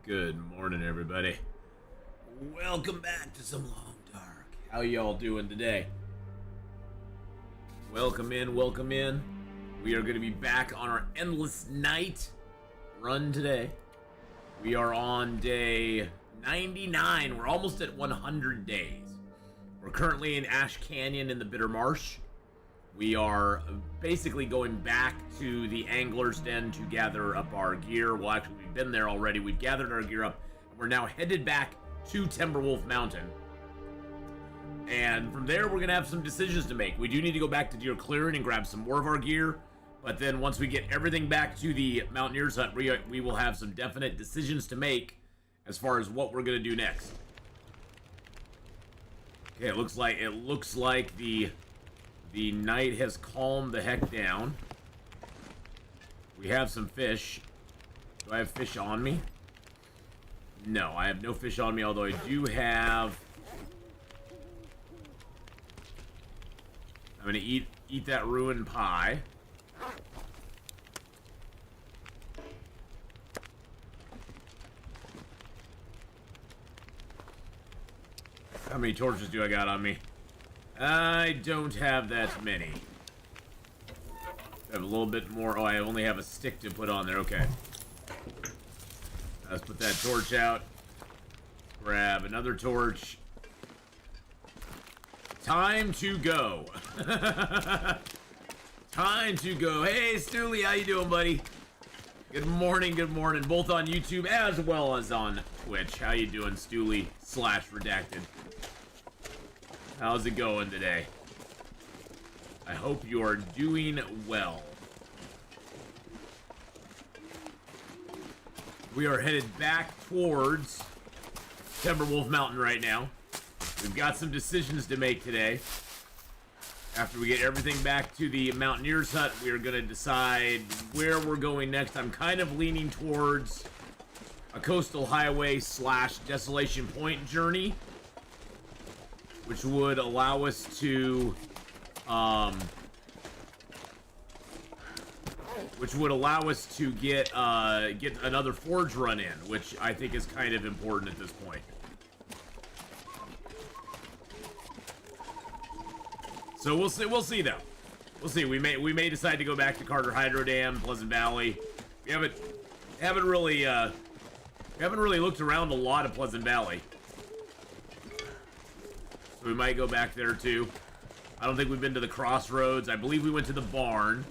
Good morning, everybody. Welcome back to Some Long Dark. How y'all doing today? Welcome in, welcome in. We are going to be back on our Endless Night run today. We are on day 99. We're almost at 100 days. We're currently in Ash Canyon in the Bitter Marsh. We are basically going back to the Angler's Den to gather up our gear. Well, actually, we've been there already. We've gathered our gear up. We're now headed back to Timberwolf Mountain. And from there, we're going to have some decisions to make. We do need to go back to Deer Clearing and grab some more of our gear. But then once we get everything back to the Mountaineer's Hut, we will have some definite decisions to make as far as what we're going to do next. Okay, it looks like the night has calmed the heck down. We have some fish. Do I have fish on me? No, I have no fish on me, although I do have... I'm gonna eat that ruined pie. How many torches do I got on me? I don't have that many. I have a little bit more. Oh, I only have a stick to put on there. Okay. Let's put that torch out. Grab another torch. Time to go. Time to go. Hey, Stooley, how you doing, buddy? Good morning, good morning. Both on YouTube as well as on Twitch. How you doing, Stooley / Redacted? How's it going today? I hope you are doing well. We are headed back towards Timberwolf Mountain right now. We've got some decisions to make today. After we get everything back to the Mountaineer's Hut, we are going to decide where we're going next. I'm kind of leaning towards a coastal highway / Desolation Point journey, which would allow us to, get another forge run in, which I think is kind of important at this point. So we'll see though. We'll see. We may decide to go back to Carter Hydro Dam, Pleasant Valley. We haven't really looked around a lot of Pleasant Valley. We might go back there too. I don't think we've been to the Crossroads. I believe we went to the barn.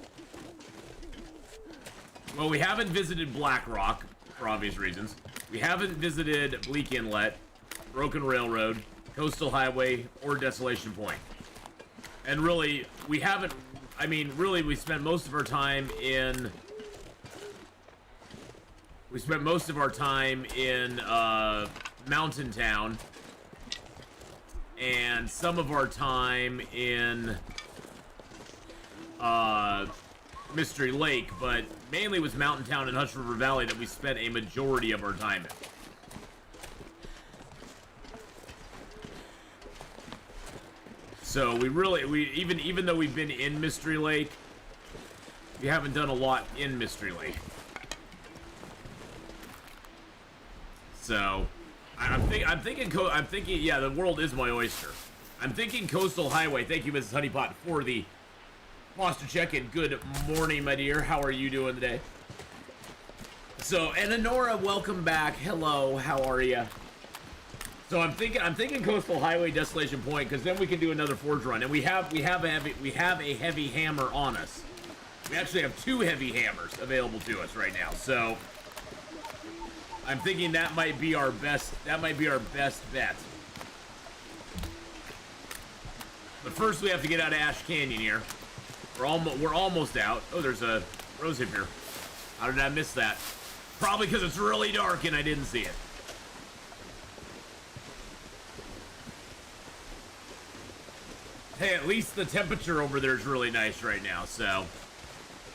Well, we haven't visited Black Rock, for obvious reasons. We haven't visited Bleak Inlet, Broken Railroad, Coastal Highway, or Desolation Point. And really, we haven't... I mean, really, we spent most of our time in... Mountain Town. And some of our time in Mystery Lake, but mainly it was Mountain Town and Hush River Valley that we spent a majority of our time in. So even though we've been in Mystery Lake, we haven't done a lot in Mystery Lake. So I'm thinking, yeah, the world is my oyster. I'm thinking Coastal Highway. Thank you, Mrs. Honeypot, for the foster check-in. Good morning, my dear. How are you doing today? So, and Honora, welcome back. Hello, how are you? So I'm thinking Coastal Highway, Desolation Point, because then we can do another forge run, and we have a heavy hammer on us. We actually have 2 heavy hammers available to us right now. So I'm thinking that might be our best bet. But first we have to get out of Ash Canyon here. We're almost out. Oh, there's a rose hip here. How did I miss that? Probably because it's really dark and I didn't see it. Hey, at least the temperature over there is really nice right now, so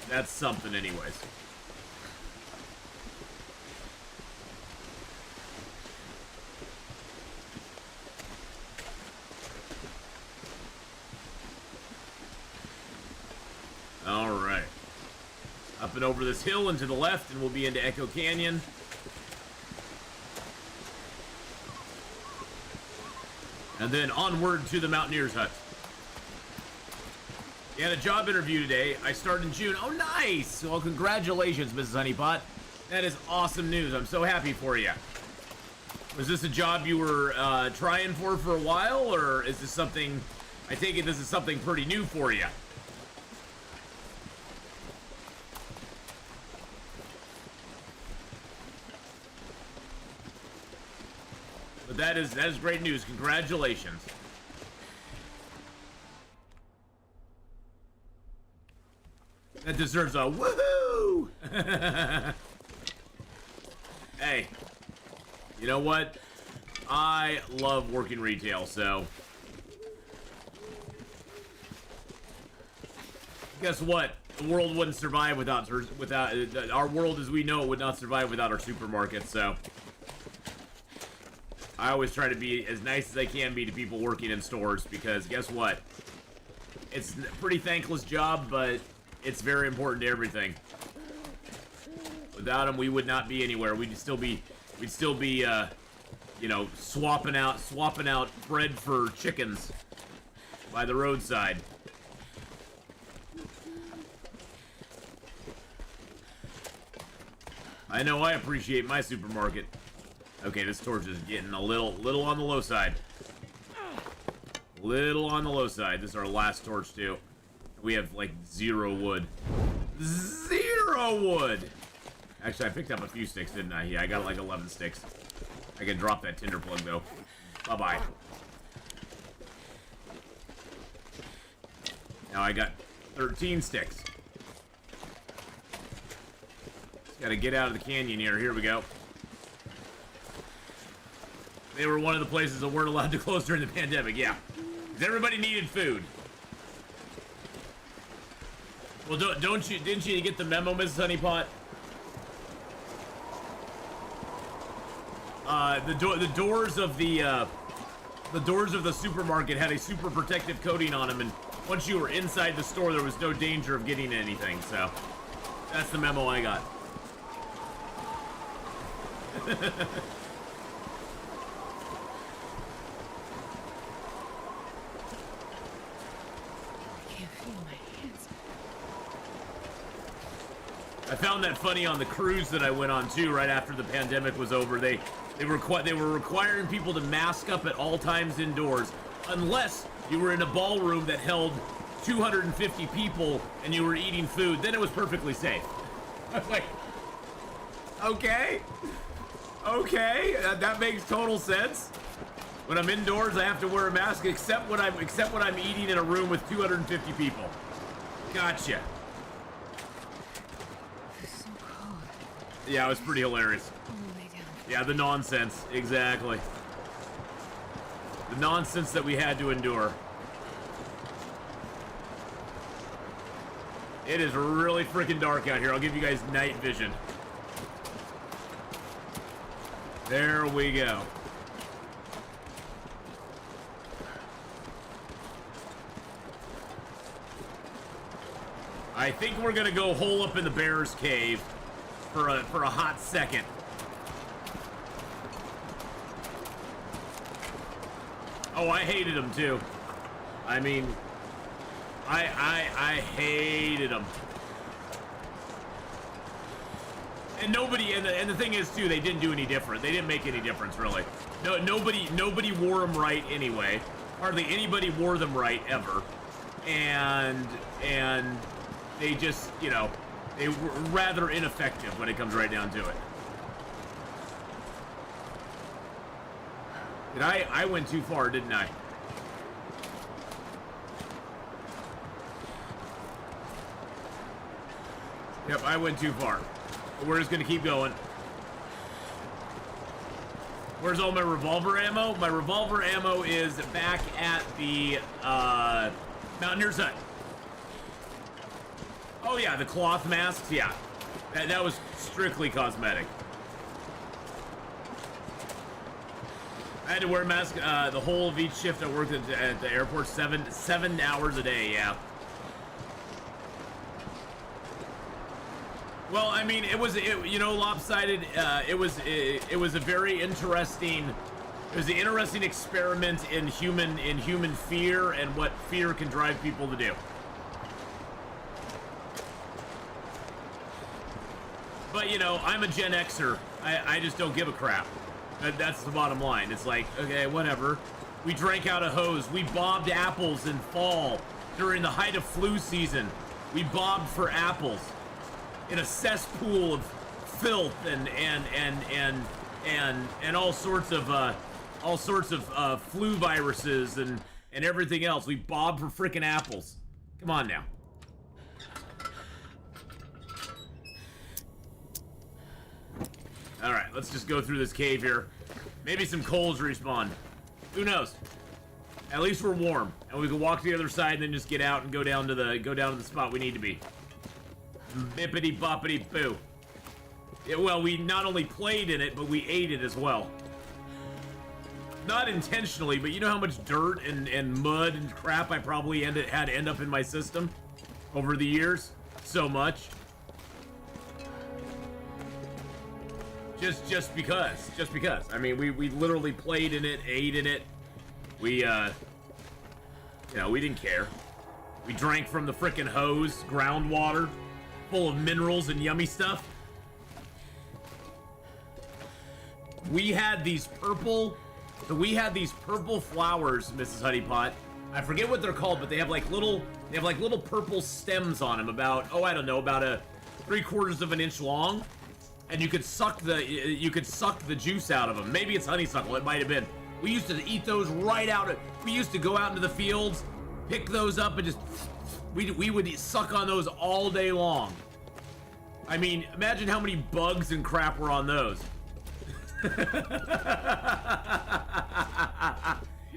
that's something anyways. Alright. Up and over this hill and to the left, and we'll be into Echo Canyon. And then onward to the Mountaineer's Hut. You had a job interview today. I start in June. Oh, nice! Well, congratulations, Mrs. Honeypot. That is awesome news. I'm so happy for you. Was this a job you were trying for a while, or is this something... I take it this is something pretty new for you. But that is great news. Congratulations. That deserves a woohoo! Hey, you know what? I love working retail, so guess what? The world wouldn't survive without our world as we know it would not survive without our supermarket. So I always try to be as nice as I can be to people working in stores, because guess what? It's a pretty thankless job, but it's very important to everything. Without them, we would not be anywhere. We'd still be, you know, swapping out bread for chickens by the roadside. I know I appreciate my supermarket. Okay, this torch is getting a little on the low side. Little on the low side. This is our last torch too. We have like 0 wood. 0 wood! Actually, I picked up a few sticks, didn't I? Yeah, I got like 11 sticks. I can drop that tinder plug though. Bye-bye. Now I got 13 sticks. Just gotta get out of the canyon here. Here we go. They were one of the places that weren't allowed to close during the pandemic, yeah. Because everybody needed food. Well, didn't you get the memo, Mrs. Honeypot? The doors of the supermarket had a super protective coating on them, and once you were inside the store, there was no danger of getting anything. So that's the memo I got. I found that funny on the cruise that I went on too. Right after the pandemic was over, they were requiring people to mask up at all times indoors, unless you were in a ballroom that held 250 people and you were eating food. Then it was perfectly safe. I was like, okay, that makes total sense. When I'm indoors, I have to wear a mask, except when I'm eating in a room with 250 people. Gotcha. Yeah, it was pretty hilarious. Yeah, the nonsense. Exactly. The nonsense that we had to endure. It is really freaking dark out here. I'll give you guys night vision. There we go. I think we're gonna go hole up in the bear's cave for a hot second. Oh, I hated him too. I mean, I hated him. And the thing is too, they didn't do any different. They didn't make any difference really. No, nobody wore them right anyway. Hardly anybody wore them right ever. And they just, you know, they were rather ineffective when it comes right down to it. I went too far, didn't I? Yep, I went too far. But we're just gonna keep going. Where's all my revolver ammo? My revolver ammo is back at the Mountaineer's Hut. Oh yeah, the cloth masks, yeah. That was strictly cosmetic. I had to wear a mask the whole of each shift I worked at the airport, seven hours a day, yeah. Well, I mean, it was lopsided. It was a very interesting There's an interesting experiment in human fear and what fear can drive people to do. But, you know, I'm a Gen Xer. I just don't give a crap. That's the bottom line. It's like, okay, whatever. We drank out a hose. We bobbed apples in fall during the height of flu season. We bobbed for apples in a cesspool of filth and all sorts of flu viruses and everything else. We bobbed for frickin' apples. Come on now. All right, let's just go through this cave here. Maybe some coals respawn. Who knows? At least we're warm, and we can walk to the other side and then just get out and go down to the spot we need to be. Bippity boppity boo. Yeah, well, we not only played in it, but we ate it as well. Not intentionally, but you know how much dirt and mud and crap I probably had to end up in my system over the years? So much. Just because. I mean, we literally played in it, ate in it. We, you know, we didn't care. We drank from the frickin' hose, groundwater, full of minerals and yummy stuff. We had these purple flowers, Mrs. Honeypot. I forget what they're called, but they have like little purple stems on them, about, oh, I don't know, about a 3/4 of an inch long. And you could suck the juice out of them. Maybe it's honeysuckle, it might have been. We used to eat those right out. We used to go out into the fields, pick those up, and just, we would suck on those all day long. I mean, imagine how many bugs and crap were on those.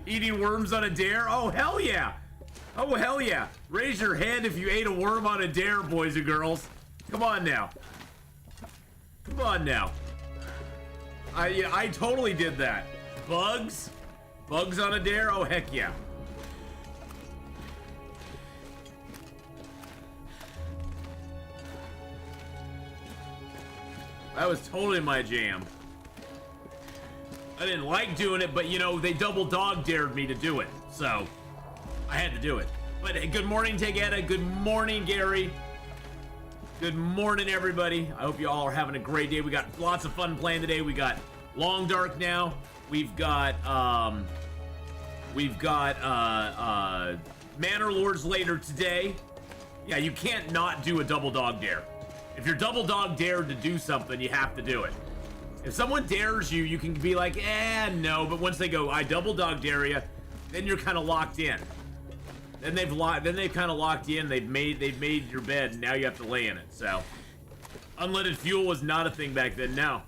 Eating worms on a dare? Oh, hell yeah. Oh, hell yeah. Raise your hand if you ate a worm on a dare, boys and girls. Come on now. Come on now. I totally did that. Bugs? Bugs on a dare? Oh, heck yeah. That was totally my jam. I didn't like doing it, but you know, they double dog dared me to do it. So, I had to do it. But good morning, Tegeta. Good morning, Gary. Good morning, everybody. I hope you all are having a great day. We got lots of fun playing today. We got Long Dark now. We've got Manor Lords later today. Yeah, you can't not do a double dog dare. If you're double dog dared to do something, you have to do it. If someone dares you, you can be like, no. But once they go, I double dog dare you, then you're kind of locked in. Then they've kind of locked you in. They've made your bed, and now you have to lay in it. So, unleaded fuel was not a thing back then. Now,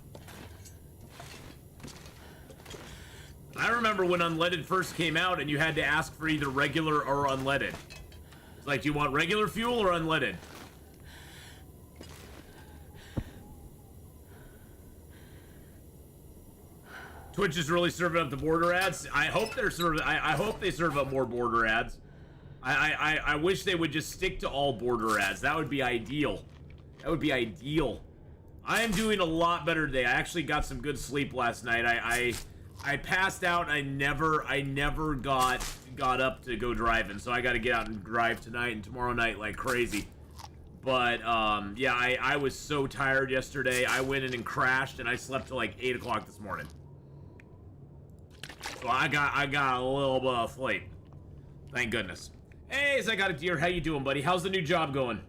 I remember when unleaded first came out, and you had to ask for either regular or unleaded. It's like, do you want regular fuel or unleaded? Twitch is really serving up the border ads. I hope they're serving. I hope they serve up more border ads. I wish they would just stick to all border ads. That would be ideal. That would be ideal. I am doing a lot better today. I actually got some good sleep last night. I passed out. I never got up to go driving. So I got to get out and drive tonight and tomorrow night like crazy. But yeah, I was so tired yesterday. I went in and crashed, and I slept till like 8 o'clock this morning. So I got a little bit of sleep. Thank goodness. Hey, I got a deer. How you doing, buddy? How's the new job going?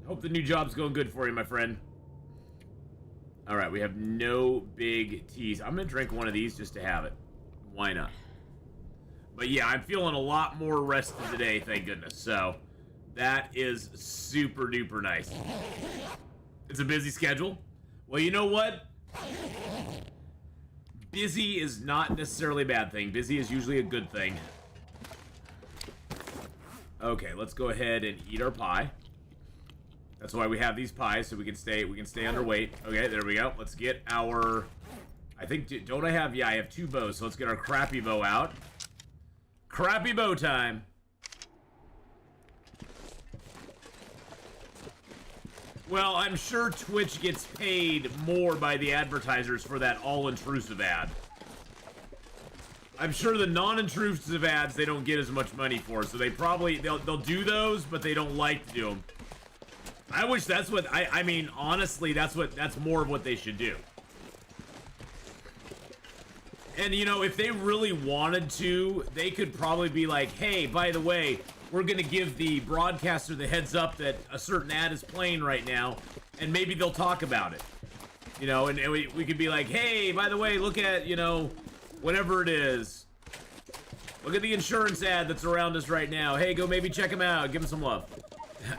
Hope the new job's going good for you, my friend. All right, we have no big teas. I'm gonna drink one of these just to have it. Why not? But yeah, I'm feeling a lot more rested today, thank goodness. So that is super duper nice. It's a busy schedule. Well, you know what? Busy is not necessarily a bad thing. Busy is usually a good thing. Okay, let's go ahead and eat our pie. That's why we have these pies, so we can stay underweight. Okay, there we go. Let's get our, I think, don't I have, yeah, I have 2 bows, so let's get our crappy bow out. Crappy bow time. Well, I'm sure Twitch gets paid more by the advertisers for that all-intrusive ad. I'm sure the non-intrusive ads they don't get as much money for, so they'll do those, but they don't like to do them. I wish that's what I mean, honestly, that's more of what they should do. And you know, if they really wanted to, they could probably be like, hey, by the way, we're gonna give the broadcaster the heads up that a certain ad is playing right now, and maybe they'll talk about it. You know, and we could be like, hey, by the way, look at, you know, whatever it is. Look at the insurance ad that's around us right now. Hey, go maybe check them out. Give them some love.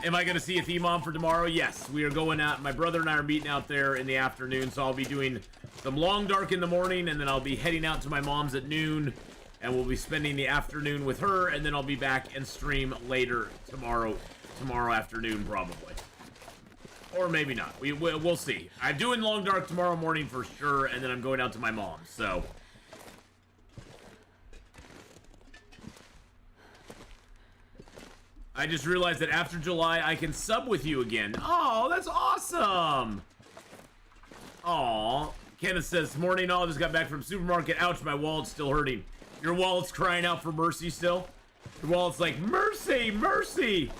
Am I going to see Atheenon for tomorrow? Yes, we are going out. My brother and I are meeting out there in the afternoon, so I'll be doing some long dark in the morning, and then I'll be heading out to my mom's at noon, and we'll be spending the afternoon with her, and then I'll be back and stream later tomorrow afternoon, probably. Or maybe not. We'll see. I'm doing long dark tomorrow morning for sure, and then I'm going out to my mom's, so... I just realized that after July, I can sub with you again. Oh, that's awesome! Aw. Kenneth says, morning all, just got back from supermarket. Ouch, my wallet's still hurting. Your wallet's crying out for mercy still? Your wallet's like, mercy, mercy!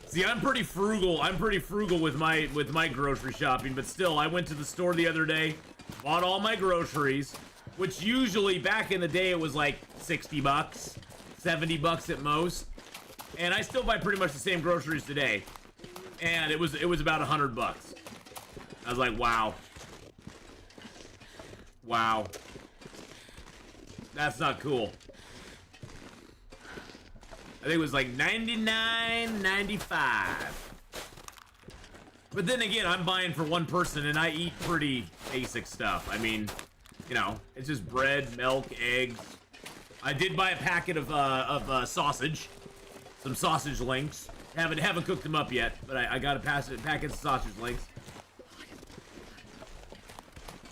See, I'm pretty frugal. I'm pretty frugal with my grocery shopping, but still, I went to the store the other day, bought all my groceries, which usually back in the day it was like 60 bucks, 70 bucks at most, and I still buy pretty much the same groceries today, and it was about 100 bucks. I was like, wow, that's not cool. I think it was like $99.95. But then again, I'm buying for one person, and I eat pretty basic stuff. I mean, you know, it's just bread, milk, eggs. I did buy a packet of sausage, some sausage links. Haven't cooked them up yet, but I got a packet of sausage links.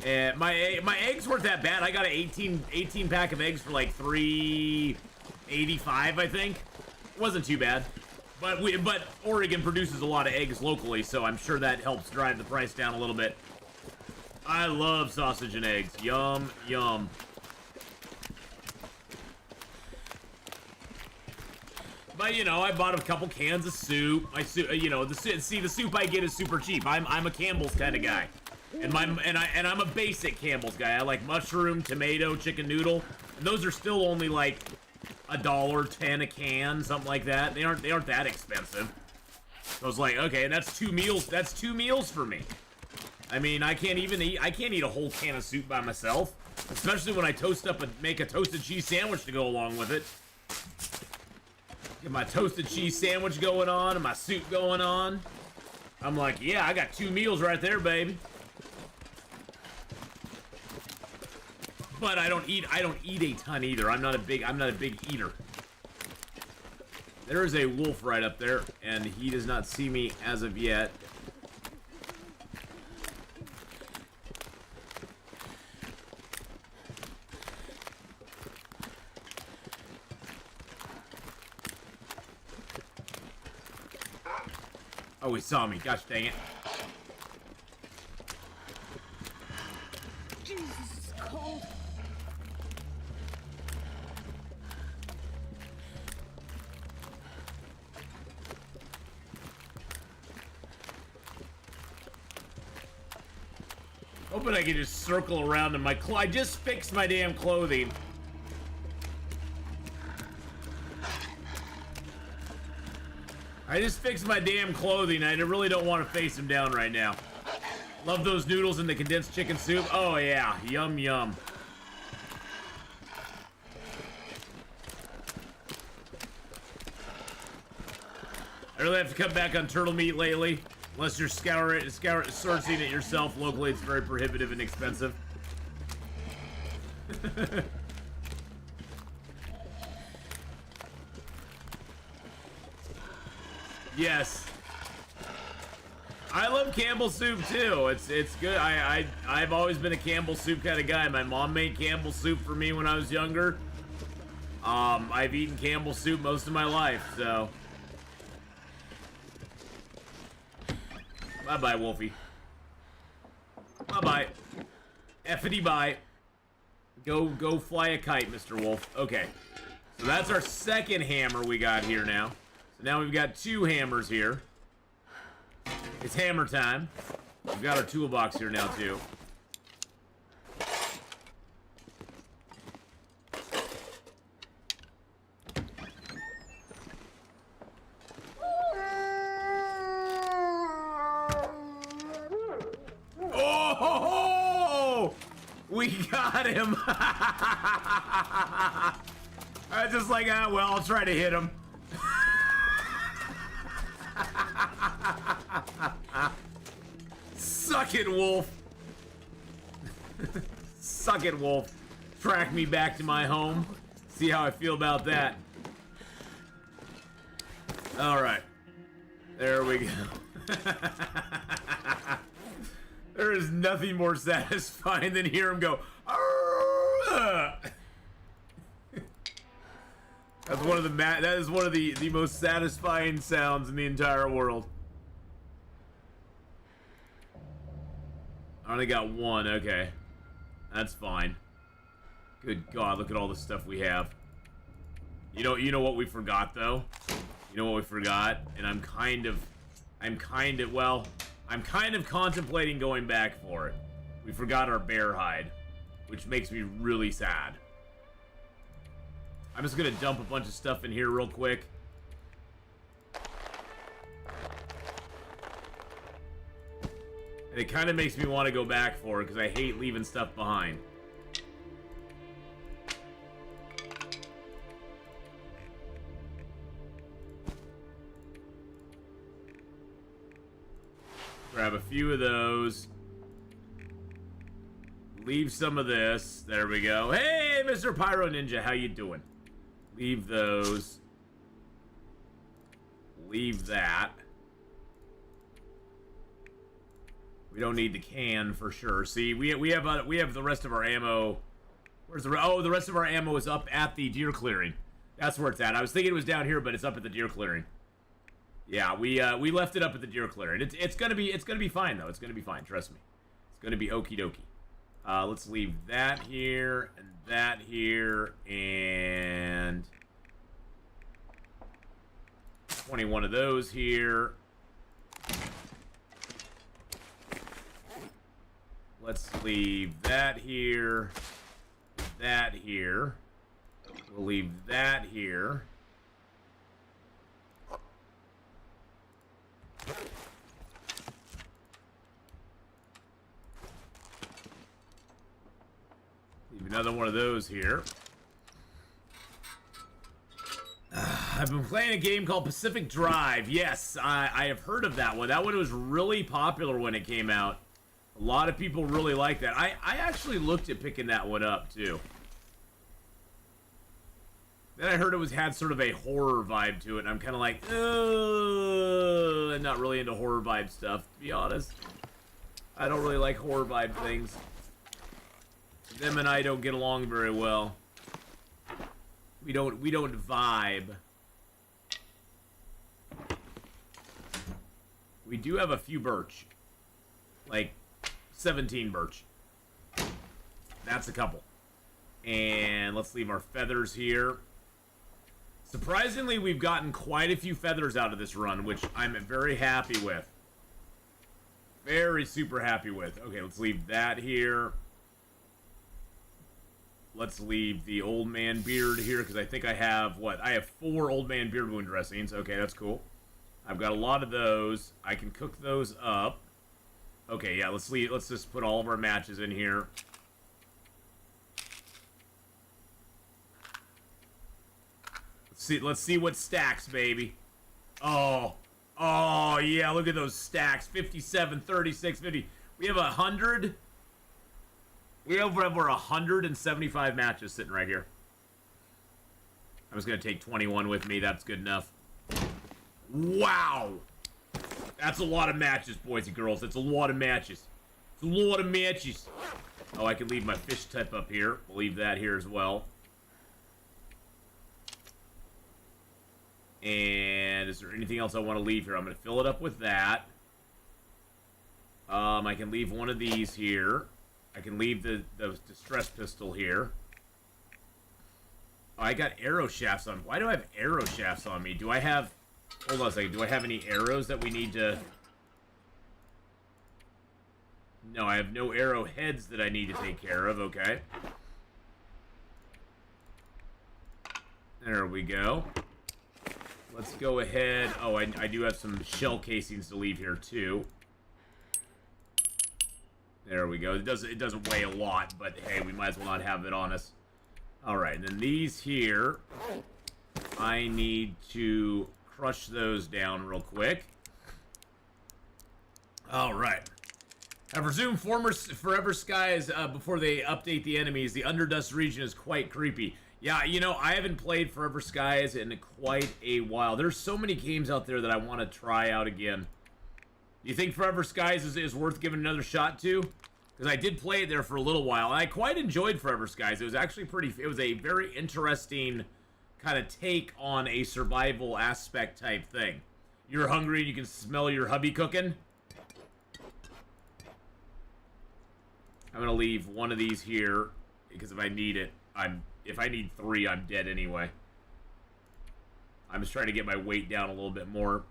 And my eggs weren't that bad. I got an 18 pack of eggs for like $3.85, I think. It wasn't too bad. But Oregon produces a lot of eggs locally, so I'm sure that helps drive the price down a little bit. I love sausage and eggs. Yum, yum. But you know, I bought a couple cans of soup. You know, the soup I get is super cheap. I'm a Campbell's kind of guy, and I'm a basic Campbell's guy. I like mushroom, tomato, chicken noodle, and those are still only like $1.10 a can, something like that. They aren't that expensive. So I was like, okay, and that's 2 meals. That's 2 meals for me. I mean, I can't eat a whole can of soup by myself, especially when I make a toasted cheese sandwich to go along with it. Get my toasted cheese sandwich going on and my soup going on. I'm like, yeah, I got 2 meals right there, baby. But I don't eat a ton either. I'm not a big eater. There is a wolf right up there, and he does not see me as of yet. Oh, he saw me. Gosh dang it. Jesus, it's cold. Hoping I can just circle around in my I just fixed my damn clothing. I just fixed my damn clothing. I really don't want to face him down right now. Love those noodles in the condensed chicken soup. Oh yeah, yum yum. I really have to cut back on turtle meat lately. Unless you're sourcing it yourself locally, it's very prohibitive and expensive. Yes. I love Campbell soup too. It's good. I've always been a Campbell soup kind of guy. My mom made Campbell soup for me when I was younger. I've eaten Campbell soup most of my life, so. Bye-bye, Wolfie. Bye-bye. Effity bye. Go fly a kite, Mr. Wolf. Okay. So that's our second hammer we got here now. So now we've got 2 hammers here. It's hammer time. We've got our toolbox here now, too. Oh! We got him! I was just like, well, I'll try to hit him. Suck it, Wolf. Suck it, Wolf. Track me back to my home. See how I feel about that. Alright. There we go. There is nothing more satisfying than hear him go. That's one of that is one of the most satisfying sounds in the entire world. I only got 1, okay. That's fine. Good God, look at all the stuff we have. You know what we forgot though? You know what we forgot? And I'm kind of contemplating going back for it. We forgot our bear hide, which makes me really sad. I'm just gonna dump a bunch of stuff in here real quick. And it kind of makes me want to go back for it because I hate leaving stuff behind. Grab a few of those. Leave some of this. There we go. Hey, Mr. Pyro Ninja, how you doing? Leave those. Leave that. We don't need the can for sure. See, we have the rest of our ammo. Where's the the rest of our ammo is up at the deer clearing. That's where it's at. I was thinking it was down here, but it's up at the deer clearing. Yeah, we left it up at the deer clearing. It's gonna be fine though. It's gonna be fine. Trust me. It's gonna be okie dokie. Let's leave that here and that here and 21 of those here. Let's leave that here, that here. We'll leave that here. Leave another one of those here. I've been playing a game called Pacific Drive. Yes, I have heard of that one. That one was really popular when it came out. A lot of people really like that. I actually looked at picking that one up, too. Then I heard it had sort of a horror vibe to it, and I'm kind of like, I'm not really into horror vibe stuff, to be honest. I don't really like horror vibe things. Them and I don't get along very well. We don't vibe. We do have a few birch. Like 17 birch. That's a couple. And let's leave our feathers here. Surprisingly, we've gotten quite a few feathers out of this run, which I'm very happy with. Very super happy with. Okay, let's leave that here. Let's leave the old man beard here, because I think I have, I have 4 old man beard wound dressings. Okay, that's cool. I've got a lot of those. I can cook those up. Okay, yeah, let's just put all of our matches in here. Let's see what stacks, baby. Oh, yeah, look at those stacks. 57, 36, 50. We have 100. We have over 175 matches sitting right here. I'm just going to take 21 with me. That's good enough. Wow. That's a lot of matches, boys and girls. That's a lot of matches. It's a lot of matches. Oh, I can leave my fish tip up here. We'll leave that here as well. And is there anything else I want to leave here? I'm going to fill it up with that. I can leave one of these here. I can leave the distress pistol here. Oh, I got arrow shafts on. Why do I have arrow shafts on me? Do I have... Hold on a second. Do I have any arrows that we need to... No, I have no arrowheads that I need to take care of. Okay. There we go. Let's go ahead. Oh, I do have some shell casings to leave here, too. There we go. It doesn't weigh a lot, but hey, we might as well not have it on us. Alright, and then these here, I need to crush those down real quick. Alright. I've resumed Forever Skies before they update the enemies. The Underdust region is quite creepy. Yeah, you know, I haven't played Forever Skies in quite a while. There's so many games out there that I want to try out again. Do you think Forever Skies is worth giving another shot to? Because I did play it there for a little while, and I quite enjoyed Forever Skies. It was actually it was a very interesting kind of take on a survival aspect type thing. You're hungry and you can smell your hubby cooking. I'm going to leave one of these here, because if I need it, if I need 3, I'm dead anyway. I'm just trying to get my weight down a little bit more.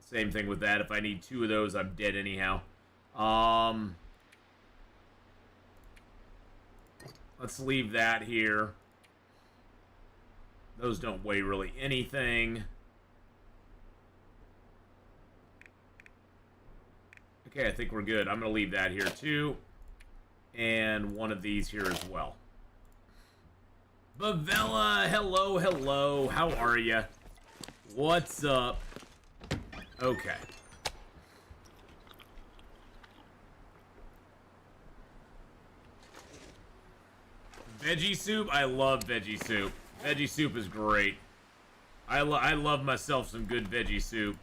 Same thing with that. If I need 2 of those, I'm dead anyhow. Let's leave that here. Those don't weigh really anything. Okay, I think we're good. I'm going to leave that here too. And one of these here as well. Bavella, hello, hello. How are you? What's up? Okay. Veggie soup? I love veggie soup. Veggie soup is great. I love myself some good veggie soup.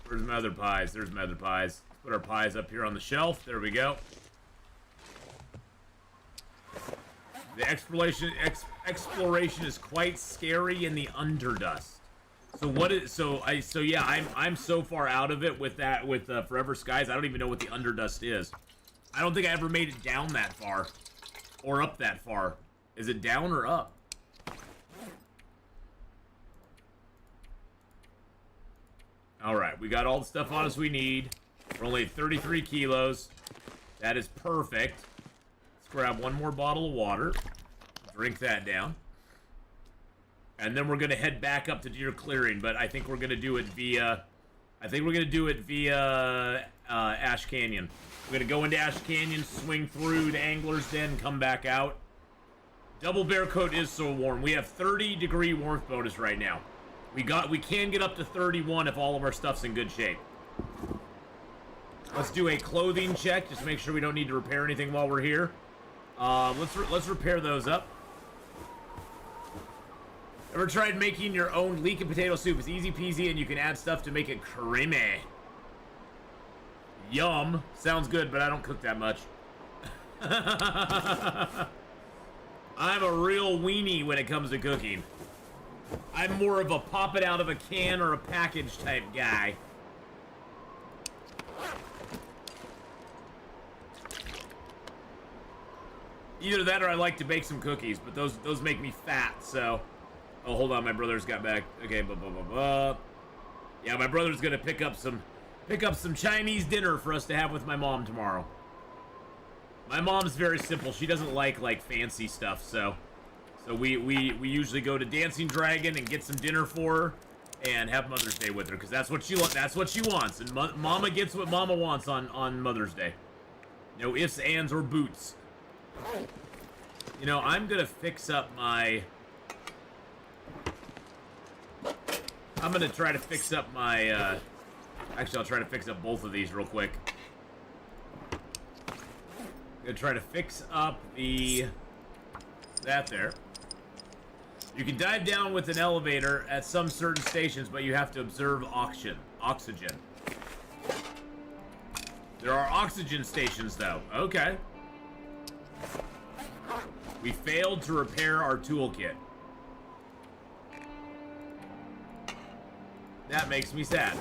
Where's my other pies? There's my other pies. Let's put our pies up here on the shelf. There we go. The exploration is quite scary in the Underdust. So what is so yeah, I'm so far out of it with that with Forever Skies. I don't even know what the Underdust is. I don't think I ever made it down that far or up that far. Is it down or up? All right, we got all the stuff on us we need. We're only at 33 kilos. That is perfect. Let's grab one more bottle of water. Drink that down. And then we're going to head back up to Deer Clearing, but I think we're going to do it via... Ash Canyon. We're going to go into Ash Canyon, swing through the Angler's Den, come back out. Double Bear Coat is so warm. We have 30-degree warmth bonus right now. We can get up to 31 if all of our stuff's in good shape. Let's do a clothing check, just to make sure we don't need to repair anything while we're here. Let's repair those up. Ever tried making your own leek and potato soup? It's easy peasy and you can add stuff to make it creamy. Yum. Sounds good, but I don't cook that much. I'm a real weenie when it comes to cooking. I'm more of a pop it out of a can or a package type guy. Either that or I like to bake some cookies, but those make me fat, so... Oh, hold on, my brother's got back. Okay, yeah, my brother's gonna pick up some Chinese dinner for us to have with my mom tomorrow. My mom's very simple. She doesn't like fancy stuff, so we usually go to Dancing Dragon and get some dinner for her and have Mother's Day with her, because that's what she wants, and Mama gets what Mama wants on Mother's Day. No ifs, ands, or boots. You know, I'm gonna fix up my... I'm gonna try to fix up my, actually, I'll try to fix up both of these real quick. I'm gonna try to fix up that there. You can dive down with an elevator at some certain stations, but you have to observe oxygen. There are oxygen stations, though. Okay. We failed to repair our toolkit. That makes me sad.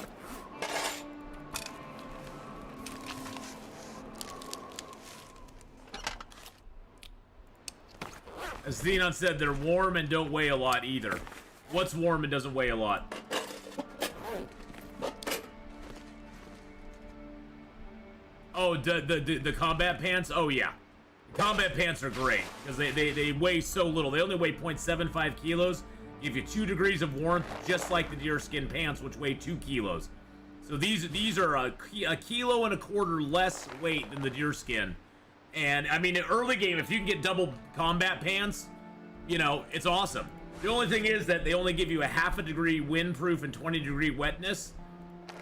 As Atheenon said, they're warm and don't weigh a lot either. What's warm and doesn't weigh a lot? Oh, the combat pants? Oh, yeah. The combat pants are great because they weigh so little. They only weigh 0.75 kilos. Give you 2 degrees of warmth, just like the deerskin pants, which weigh 2 kilos. So these are a kilo and a quarter less weight than the deerskin. And, I mean, in early game, if you can get double combat pants, you know, it's awesome. The only thing is that they only give you a 0.5 degree windproof and 20 degree wetness,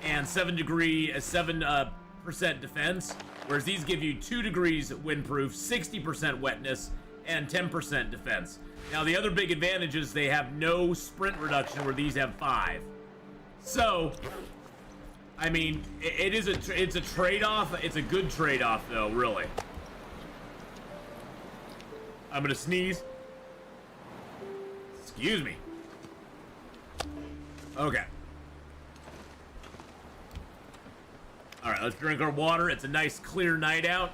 and 7% defense, whereas these give you 2 degrees windproof, 60% wetness, and 10% defense. Now, the other big advantage is they have no sprint reduction, where these have 5. So, I mean, it's a trade-off. It's a good trade-off, though, really. I'm gonna sneeze. Excuse me. Okay. Alright, let's drink our water. It's a nice, clear night out.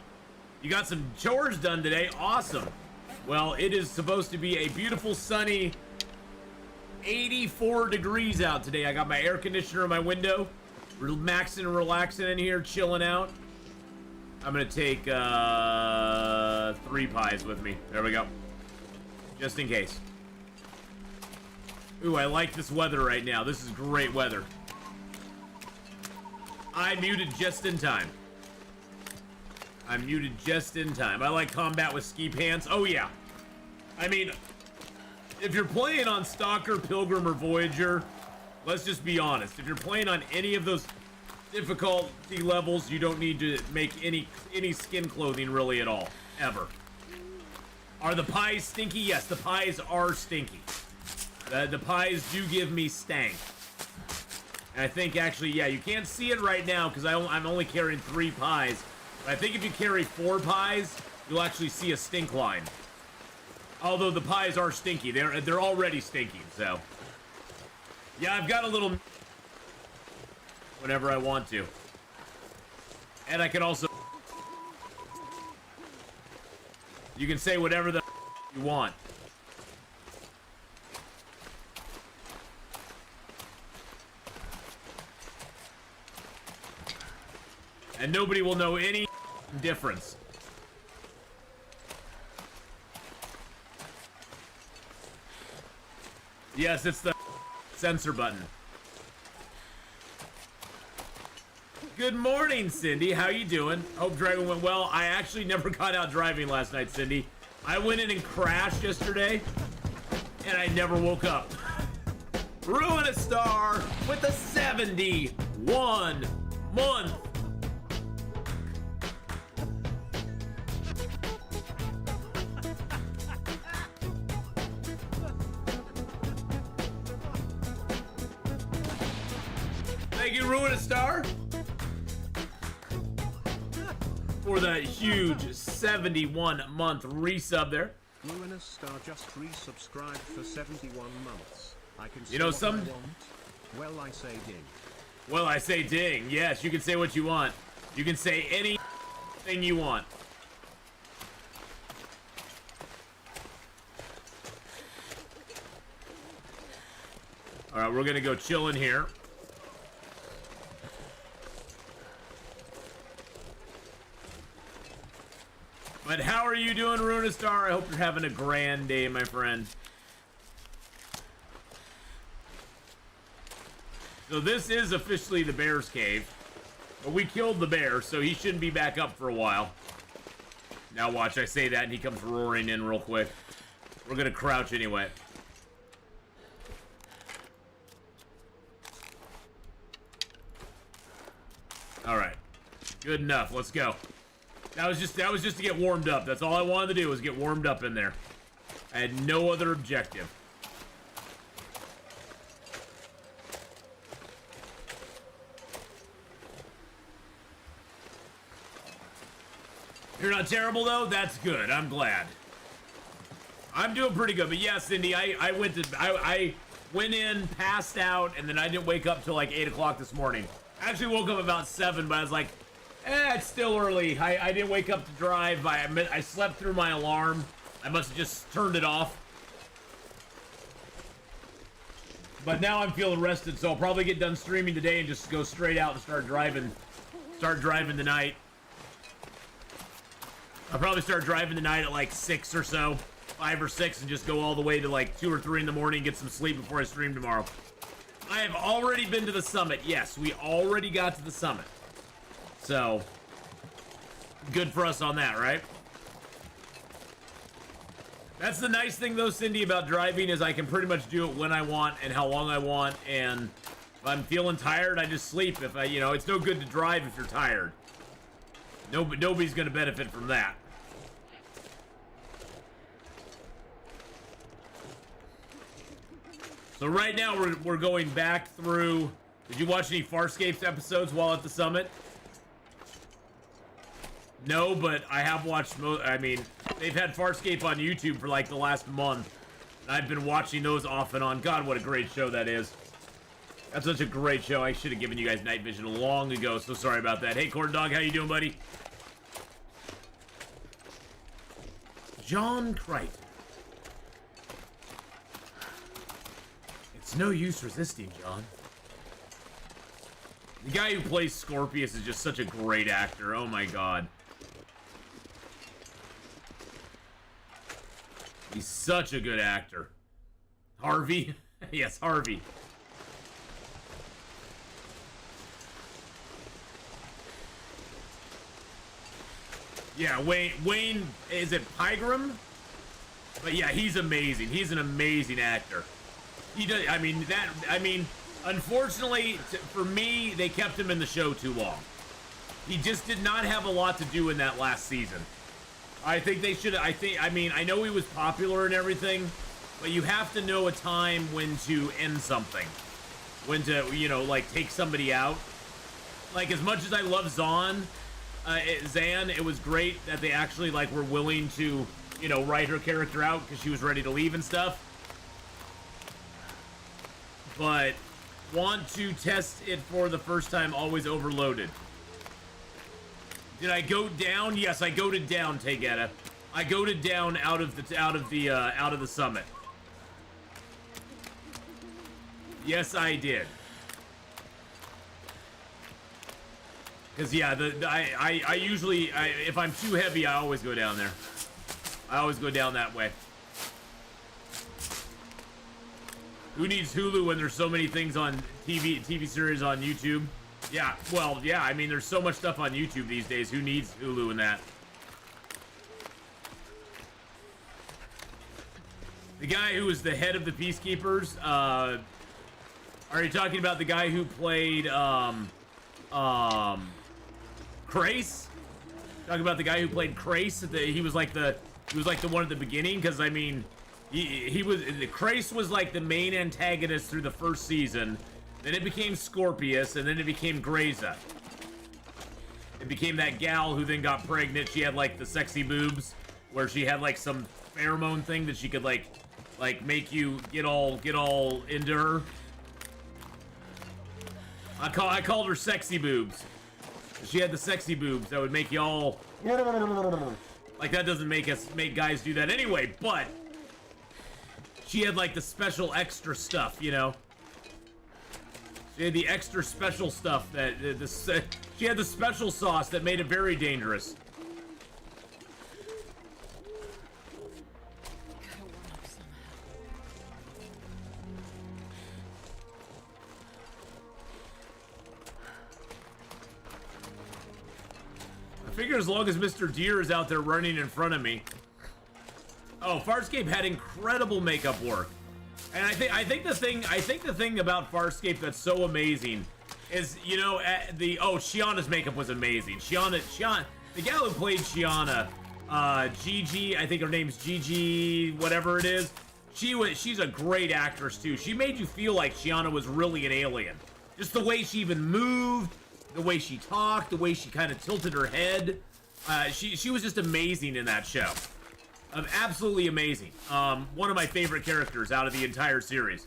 You got some chores done today. Awesome. Well, it is supposed to be a beautiful, sunny 84 degrees out today. I got my air conditioner in my window. Maxing and relaxing in here, chilling out. I'm gonna take 3 pies with me. There we go. Just in case. Ooh, I like this weather right now. This is great weather. I muted just in time. I muted just in time. I like combat with ski pants. Oh, yeah. I mean, if you're playing on Stalker, Pilgrim, or Voyager, let's just be honest. If you're playing on any of those difficulty levels, you don't need to make any skin clothing really at all. Ever. Are the pies stinky? Yes, the pies are stinky. The pies do give me stank. And I think actually, yeah, you can't see it right now because I'm only carrying 3 pies. But I think if you carry 4 pies, you'll actually see a stink line. Although the pies are stinky. They're already stinking, so. Yeah, I've got a little whenever I want to. And I can also, you can say whatever the you want. And nobody will know any difference. Yes, it's the censor button. Good morning, Cindy. How you doing? Hope driving went well. I actually never got out driving last night, Cindy. I went in and crashed yesterday, and I never woke up. Ruin a star with a 71 month. Thank you, Ruin a Star, for that huge 71-month resub there. Ruin a Star just resubscribed for 71 months. I can say you know, what I want. Well, I say ding. Well, I say ding. Yes, you can say what you want. You can say anything you want. All right, we're gonna go chill in here. But how are you doing, Runistar? I hope you're having a grand day, my friend. So this is officially the bear's cave. But we killed the bear, so he shouldn't be back up for a while. Now watch, I say that and he comes roaring in real quick. We're gonna crouch anyway. Alright. Good enough, let's go. That was just to get warmed up. That's all I wanted to do, was get warmed up in there. I had no other objective. You're not terrible though? That's good. I'm glad. I'm doing pretty good, but yeah, Cindy, I went in, passed out, and then I didn't wake up till like 8 o'clock this morning. I actually woke up about 7, but I was like, it's still early. I didn't wake up to drive. I slept through my alarm. I must have just turned it off. But now I'm feeling rested, so I'll probably get done streaming today and just go straight out and start driving tonight. I'll probably start driving tonight at like 6 or so, 5 or 6, and just go all the way to like 2 or 3 in the morning, get some sleep before I stream tomorrow. I have already been to the summit. Yes, we already got to the summit. So, good for us on that, right? That's the nice thing though, Cindy, about driving is I can pretty much do it when I want and how long I want, and if I'm feeling tired, I just sleep. If it's no good to drive if you're tired. Nobody's gonna benefit from that. So right now we're going back through. Did you watch any Farscape episodes while at the summit? No, but I have watched. I mean, they've had Farscape on YouTube for like the last month, and I've been watching those off and on. God, what a great show that is! That's such a great show. I should have given you guys night vision long ago. So sorry about that. Hey, Corn Dog, how you doing, buddy? John Crichton. It's no use resisting, John. The guy who plays Scorpius is just such a great actor. Oh my god. He's such a good actor. Harvey? Yes, Harvey. Yeah, Wayne, is it Pygram? But yeah, he's amazing. He's an amazing actor. He does, unfortunately, for me, they kept him in the show too long. He just did not have a lot to do in that last season. I think they should, I know he was popular and everything, but you have to know a time when to end something. When to, like, take somebody out. Like, as much as I love Zan, it was great that they actually, like, were willing to, write her character out because she was ready to leave and stuff. But want to test it for the first time, always overloaded. Did I go down? Yes, I goated down, Tegeta. I goated down out of the summit. Yes, I did. Cause yeah, I usually if I'm too heavy, I always go down there. I always go down that way. Who needs Hulu when there's so many things on TV series on YouTube? Yeah, well, yeah, I mean, there's so much stuff on YouTube these days. Who needs Hulu and that? The guy who was the head of the Peacekeepers, are you talking about the guy who played, Krace? Talking about the guy who played Krace? He was like the one at the beginning, because, I mean, Krace was like the main antagonist through the first season. Then it became Scorpius, and then it became Graza. It became that gal who then got pregnant. She had like the sexy boobs, where she had like some pheromone thing that she could like make you get all into her. I called her sexy boobs. She had the sexy boobs that would make you all like that. Doesn't make guys do that anyway, but she had like the special extra stuff, She had the extra special stuff that she had the special sauce that made it very dangerous. I figure as long as Mr. Deer is out there running in front of me. Oh, Farscape had incredible makeup work. And I think the thing about Farscape that's so amazing is, Shiana's makeup was amazing. Shiana, the gal who played Shiana, Gigi, I think her name's Gigi, whatever it is. She's a great actress too. She made you feel like Shiana was really an alien. Just the way she even moved, the way she talked, the way she kind of tilted her head. She was just amazing in that show. absolutely amazing. One of my favorite characters out of the entire series.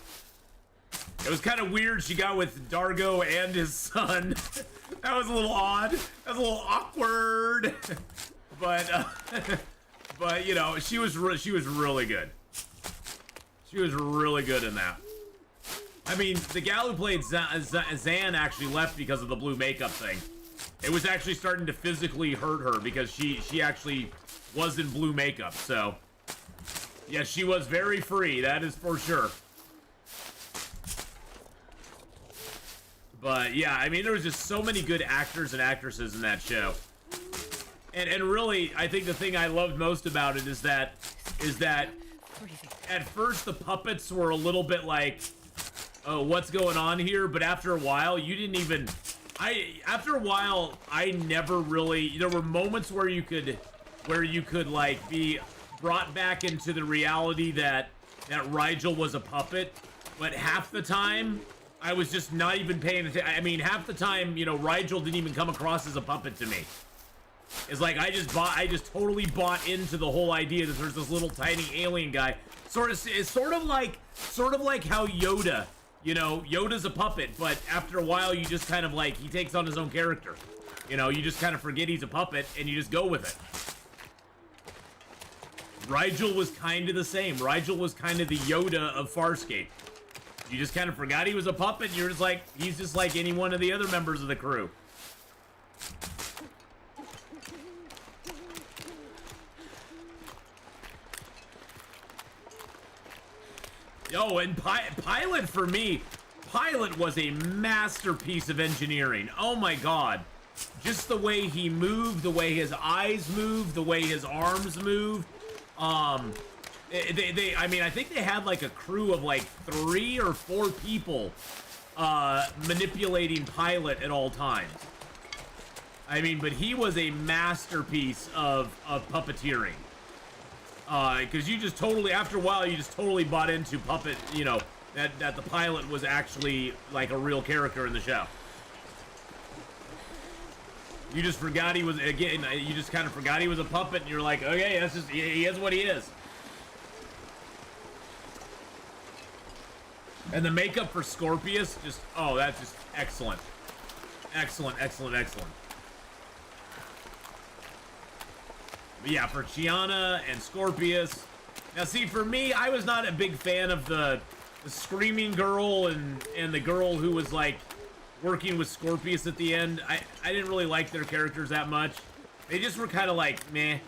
It was kind of weird she got with Dargo and his son. That was a little odd. That was a little awkward. But you know, she was really good. She was really good in that. I mean, the gal who played Zan actually left because of the blue makeup thing. It was actually starting to physically hurt her because she actually was in blue makeup. So, yeah, she was very free. That is for sure. But yeah, I mean, there was just so many good actors and actresses in that show. And really, I think the thing I loved most about it is that at first the puppets were a little bit like, oh, what's going on here? But after a while, you didn't even... After a while, I never really... There were moments where you could like be brought back into the reality that Rigel was a puppet, but half the time I was just not even paying attention. I mean, half the time, you know, Rigel didn't even come across as a puppet to me. It's like I just totally bought into the whole idea that there's this little tiny alien guy. It's sort of like how Yoda, you know, Yoda's a puppet, but after a while you just kind of like, he takes on his own character. You know, you just kind of forget he's a puppet and you just go with it. Rigel was kind of the same. Rigel was kind of the Yoda of Farscape. You just kind of forgot he was a puppet and you're just like, he's just like any one of the other members of the crew. Oh, and Pilot for me, Pilot was a masterpiece of engineering. Oh my god. Just the way he moved, the way his eyes moved, the way his arms moved. I mean, I think they had like a crew of like 3 or 4 people manipulating Pilot at all times. I mean, but he was a masterpiece of puppeteering. Because you just totally, after a while, you just totally bought into puppet, you know, that the Pilot was actually like a real character in the show. You just forgot he was, again, you just kind of forgot he was a puppet, and you're like, okay, that's just, he is what he is. And the makeup for Scorpius, just, oh, that's just excellent. Excellent, excellent, excellent. But yeah, for Chiana and Scorpius. Now see, for me, I was not a big fan of the screaming girl and the girl who was like working with Scorpius at the end. I didn't really like their characters that much. They just were kind of like, meh.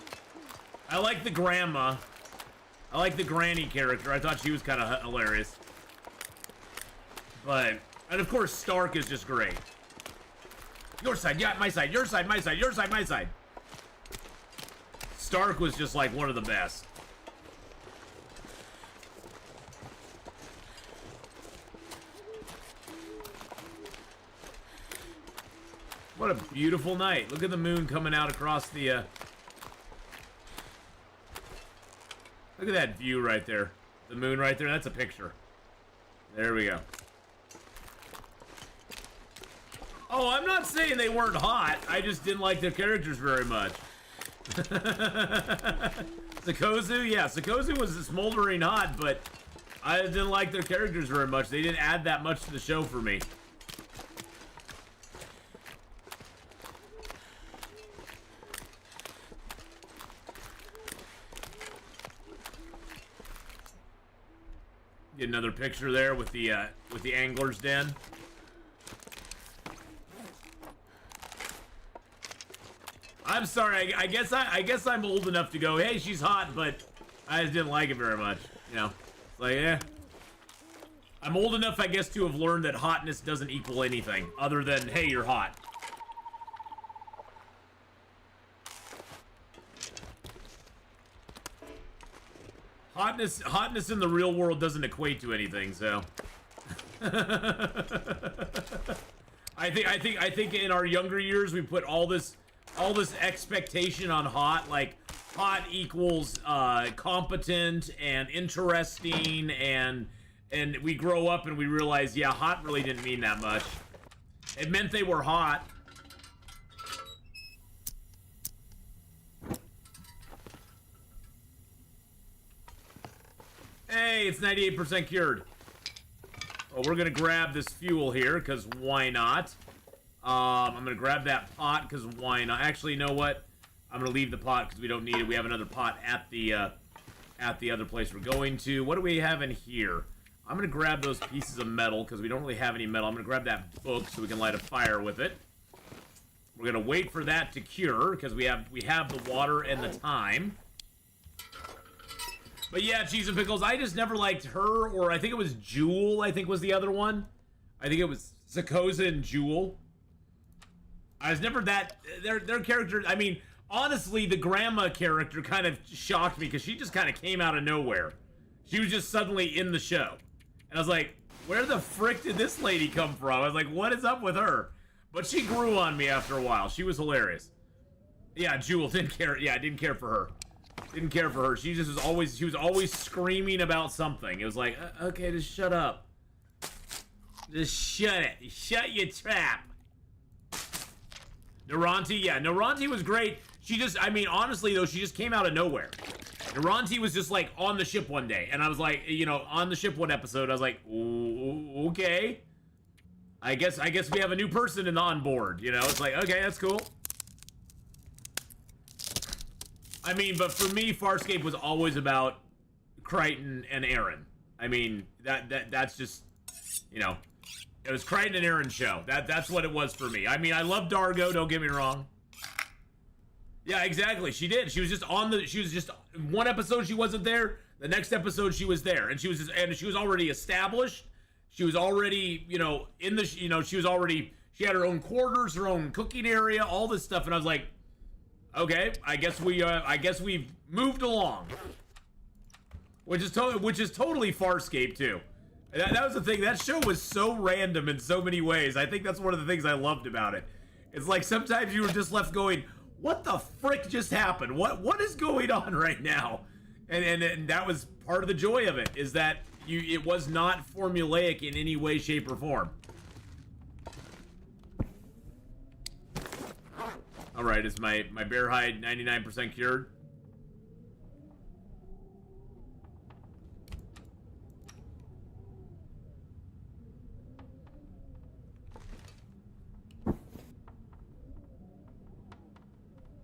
I like the grandma. I like the granny character. I thought she was kind of hilarious. But, and of course, Stark is just great. Your side, yeah, my side, your side, my side, your side, my side. Stark was just like one of the best. What a beautiful night. Look at the moon coming out across the, look at that view right there. The moon right there, that's a picture. There we go. Oh, I'm not saying they weren't hot. I just didn't like their characters very much. Sikozu? Yeah, Sikozu was smoldering hot, but I didn't like their characters very much. They didn't add that much to the show for me. Get another picture there with the angler's den. I'm sorry. I guess I'm old enough to go, hey, she's hot, but I just didn't like it very much. You know, it's like, yeah. I'm old enough, I guess, to have learned that hotness doesn't equal anything other than, hey, you're hot. Hotness in the real world doesn't equate to anything, so. I think in our younger years we put all this expectation on hot, like hot equals competent and interesting, and we grow up and we realize, yeah, hot really didn't mean that much. It meant they were hot. Hey, it's 98% cured. Well, we're gonna grab this fuel here, because why not? I'm gonna grab that pot, because why not? Actually, you know what? I'm gonna leave the pot, because we don't need it. We have another pot at the other place we're going to. What do we have in here? I'm gonna grab those pieces of metal, because we don't really have any metal. I'm gonna grab that book, so we can light a fire with it. We're gonna wait for that to cure, because we have the water and the time. But yeah, Cheese and Pickles, I just never liked her, or I think it was Jewel, I think was the other one. I think it was Zakoza and Jewel. I was never that, their characters, I mean, honestly, the grandma character kind of shocked me, because she just kind of came out of nowhere. She was just suddenly in the show. And I was like, where the frick did this lady come from? I was like, what is up with her? But she grew on me after a while. She was hilarious. Yeah, Jewel, didn't care, yeah, I didn't care for her. Didn't care for her. She was always screaming about something. It was like, okay, just shut up. Just shut it. Shut your trap. Naranti, yeah, Naranti was great. She just, I mean, honestly though, she just came out of nowhere. Naranti was just like on the ship one day, and I was like, you know, on the ship one episode, I was like, ooh, okay. I guess we have a new person on board, you know? It's like, okay, that's cool. I mean, but for me, Farscape was always about Crichton and Aaron. I mean, that's just, you know, it was Crichton and Aaron's show. That's what it was for me. I mean, I love Dargo, don't get me wrong. Yeah, exactly. She did. She was just one episode she wasn't there. The next episode she was there, and she was already established. She was already, you know, she had her own quarters, her own cooking area, all this stuff, and I was like, okay, I guess we've moved along, which is totally Farscape too. That was the thing. That show was so random in so many ways. I think that's one of the things I loved about it. It's like sometimes you were just left going, "What the frick just happened? What is going on right now?" And that was part of the joy of it, is that it was not formulaic in any way, shape, or form. Alright, is my bear hide 99% cured?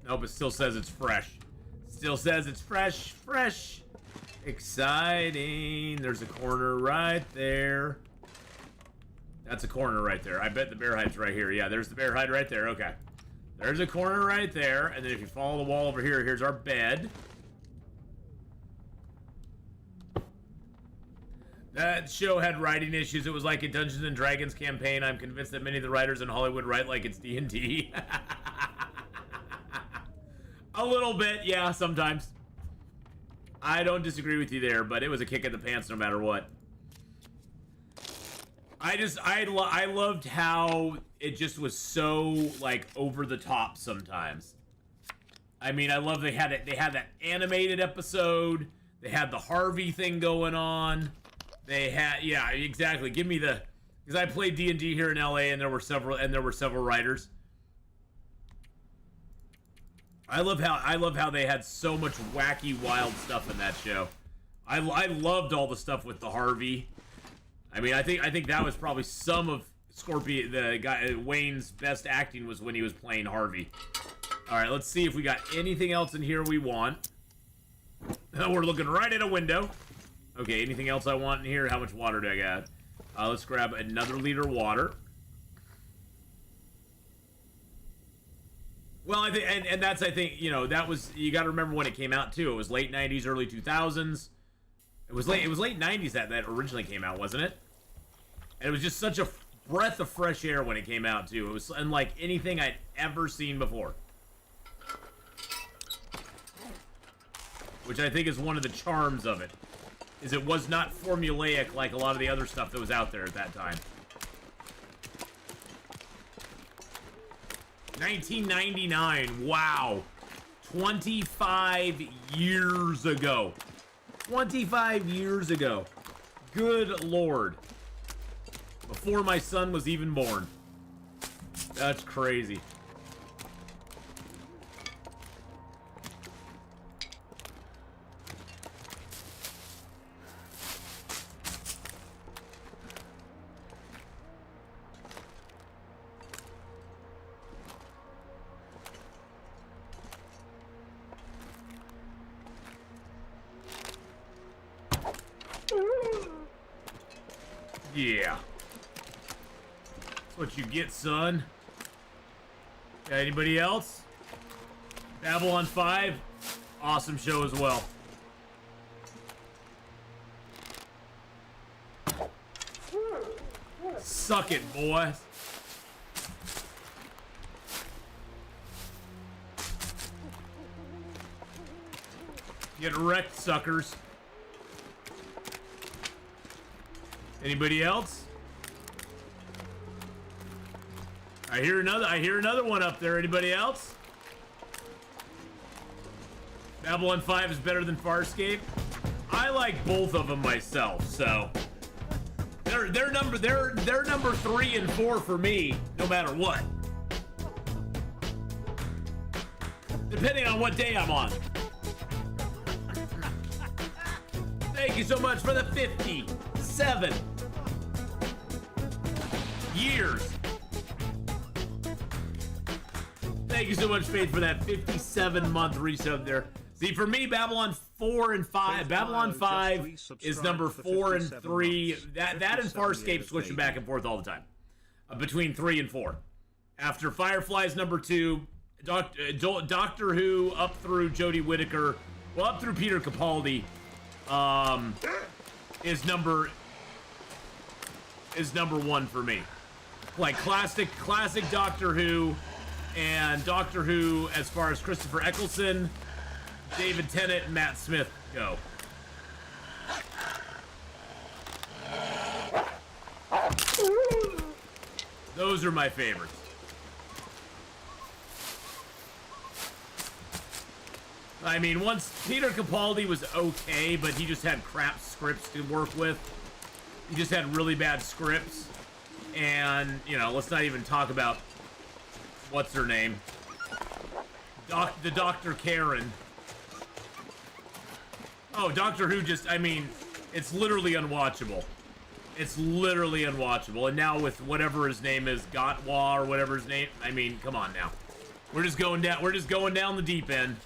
Nope, it still says it's fresh. Still says it's fresh. Exciting. There's a corner right there. That's a corner right there. I bet the bear hide's right here. Yeah, there's the bear hide right there. Okay. There's a corner right there, and then if you follow the wall over here, here's our bed. That show had writing issues. It was like a Dungeons and Dragons campaign. I'm convinced that many of the writers in Hollywood write like it's D&D. A little bit, yeah, sometimes. I don't disagree with you there, but it was a kick in the pants no matter what. I loved how it just was so, like, over the top sometimes. I mean, I love they had that animated episode. They had the Harvey thing going on. They had, yeah, exactly. Give me the, because I played D&D here in LA, and there were several writers. I love how they had so much wacky, wild stuff in that show. I loved all the stuff with the Harvey. I mean, I think that was probably some of Scorpion, the guy Wayne's best acting was when he was playing Harvey. All right, let's see if we got anything else in here we want. We're looking right at a window. Okay, anything else I want in here? How much water do I got? Let's grab another liter of water. Well, I think, and that's, I think, you know, that was, you got to remember when it came out too. It was late 90s, early 2000s. It was late 90s that originally came out, wasn't it? And it was just such a breath of fresh air when it came out too. It was unlike anything I'd ever seen before. Which I think is one of the charms of it. Is it was not formulaic like a lot of the other stuff that was out there at that time. 1999, wow. 25 years ago. 25 years ago. Good Lord. Before my son was even born. That's crazy. yeah. That's what you get, son. Anybody else? Babylon 5, awesome show as well. Suck it, boy. Get wrecked, suckers. Anybody else? I hear another one up there. Anybody else? Babylon 5 is better than Farscape. I like both of them myself, so they're number 3 and 4 for me, no matter what. Depending on what day I'm on. Thank you so much for the 57 years. Thank you so much, Faith, for that 57-month resub there. See, for me, Babylon 4 and 5. Babylon 5 is number 4 and 3. That and Farscape switching back and forth all the time. Between 3 and 4. After Firefly's number 2, Doctor Who up through Jodie Whittaker, well, up through Peter Capaldi, is number 1 for me. Like classic Doctor Who, and Doctor Who as far as Christopher Eccleston, David Tennant, and Matt Smith go. Those are my favorites. I mean, once Peter Capaldi was okay, but he just had crap scripts to work with. He just had really bad scripts. And, you know, let's not even talk about what's her name? The Dr. Karen. Oh, Doctor Who just, I mean, it's literally unwatchable. It's literally unwatchable. And now with whatever his name is, Gotwa or whatever his name, I mean, come on now. We're just going down the deep end.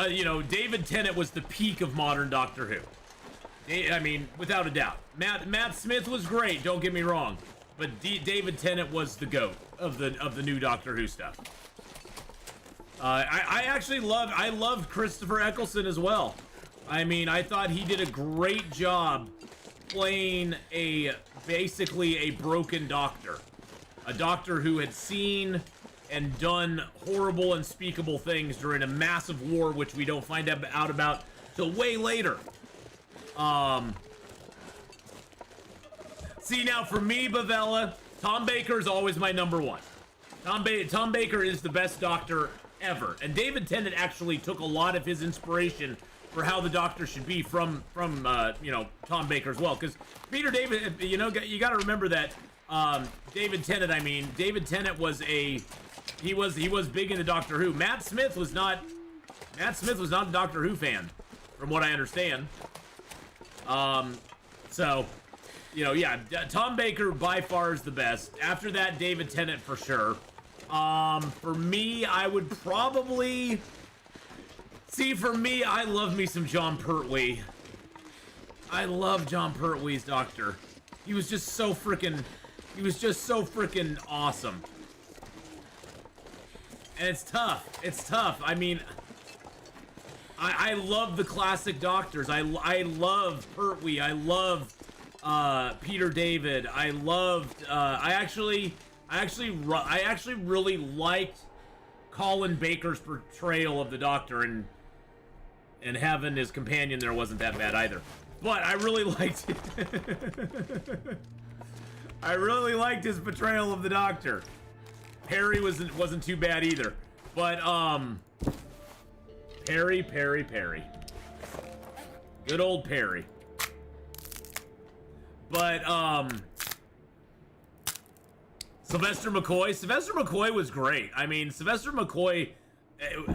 You know, David Tennant was the peak of modern Doctor Who. I mean, without a doubt. Matt Smith was great, don't get me wrong. But David Tennant was the GOAT of the new Doctor Who stuff. I loved Christopher Eccleston as well. I mean, I thought he did a great job playing basically a broken doctor. A doctor who had seen and done horrible, unspeakable things during a massive war, which we don't find out about till way later. See, now for me, Bavella, Tom Baker is always my number 1. Tom Baker is the best doctor ever, and David Tennant actually took a lot of his inspiration for how the Doctor should be from you know, Tom Baker as well. Because Peter David, you know, you got to remember that David Tennant. I mean, David Tennant was he was big into Doctor Who. Matt Smith was not a Doctor Who fan, from what I understand. So, you know, yeah, Tom Baker by far is the best. After that, David Tennant for sure. For me, I would probably... See, for me, I love me some Jon Pertwee. I love Jon Pertwee's Doctor. He was just so freaking awesome. And it's tough. It's tough. I mean, I love the classic Doctors. I love Pertwee. I love Peter David. I loved. I actually really liked Colin Baker's portrayal of the Doctor, and having his companion there wasn't that bad either. But I really liked it. I really liked his portrayal of the Doctor. Perry wasn't too bad either. But Perry. Good old Perry. But Sylvester McCoy was great. I mean, Sylvester McCoy,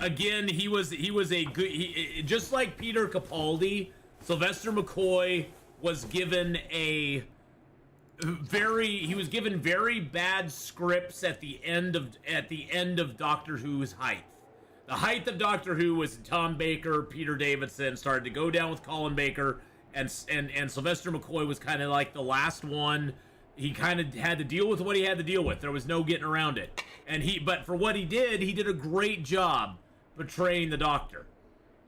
again, he was a good, just like Peter Capaldi. Sylvester McCoy was given very bad scripts at the end of Doctor Who's height. The height of Doctor Who was Tom Baker, Peter Davison, started to go down with Colin Baker, and Sylvester McCoy was kind of like the last one. He kind of had to deal with what he had to deal with. There was no getting around it. But for what he did a great job portraying the Doctor.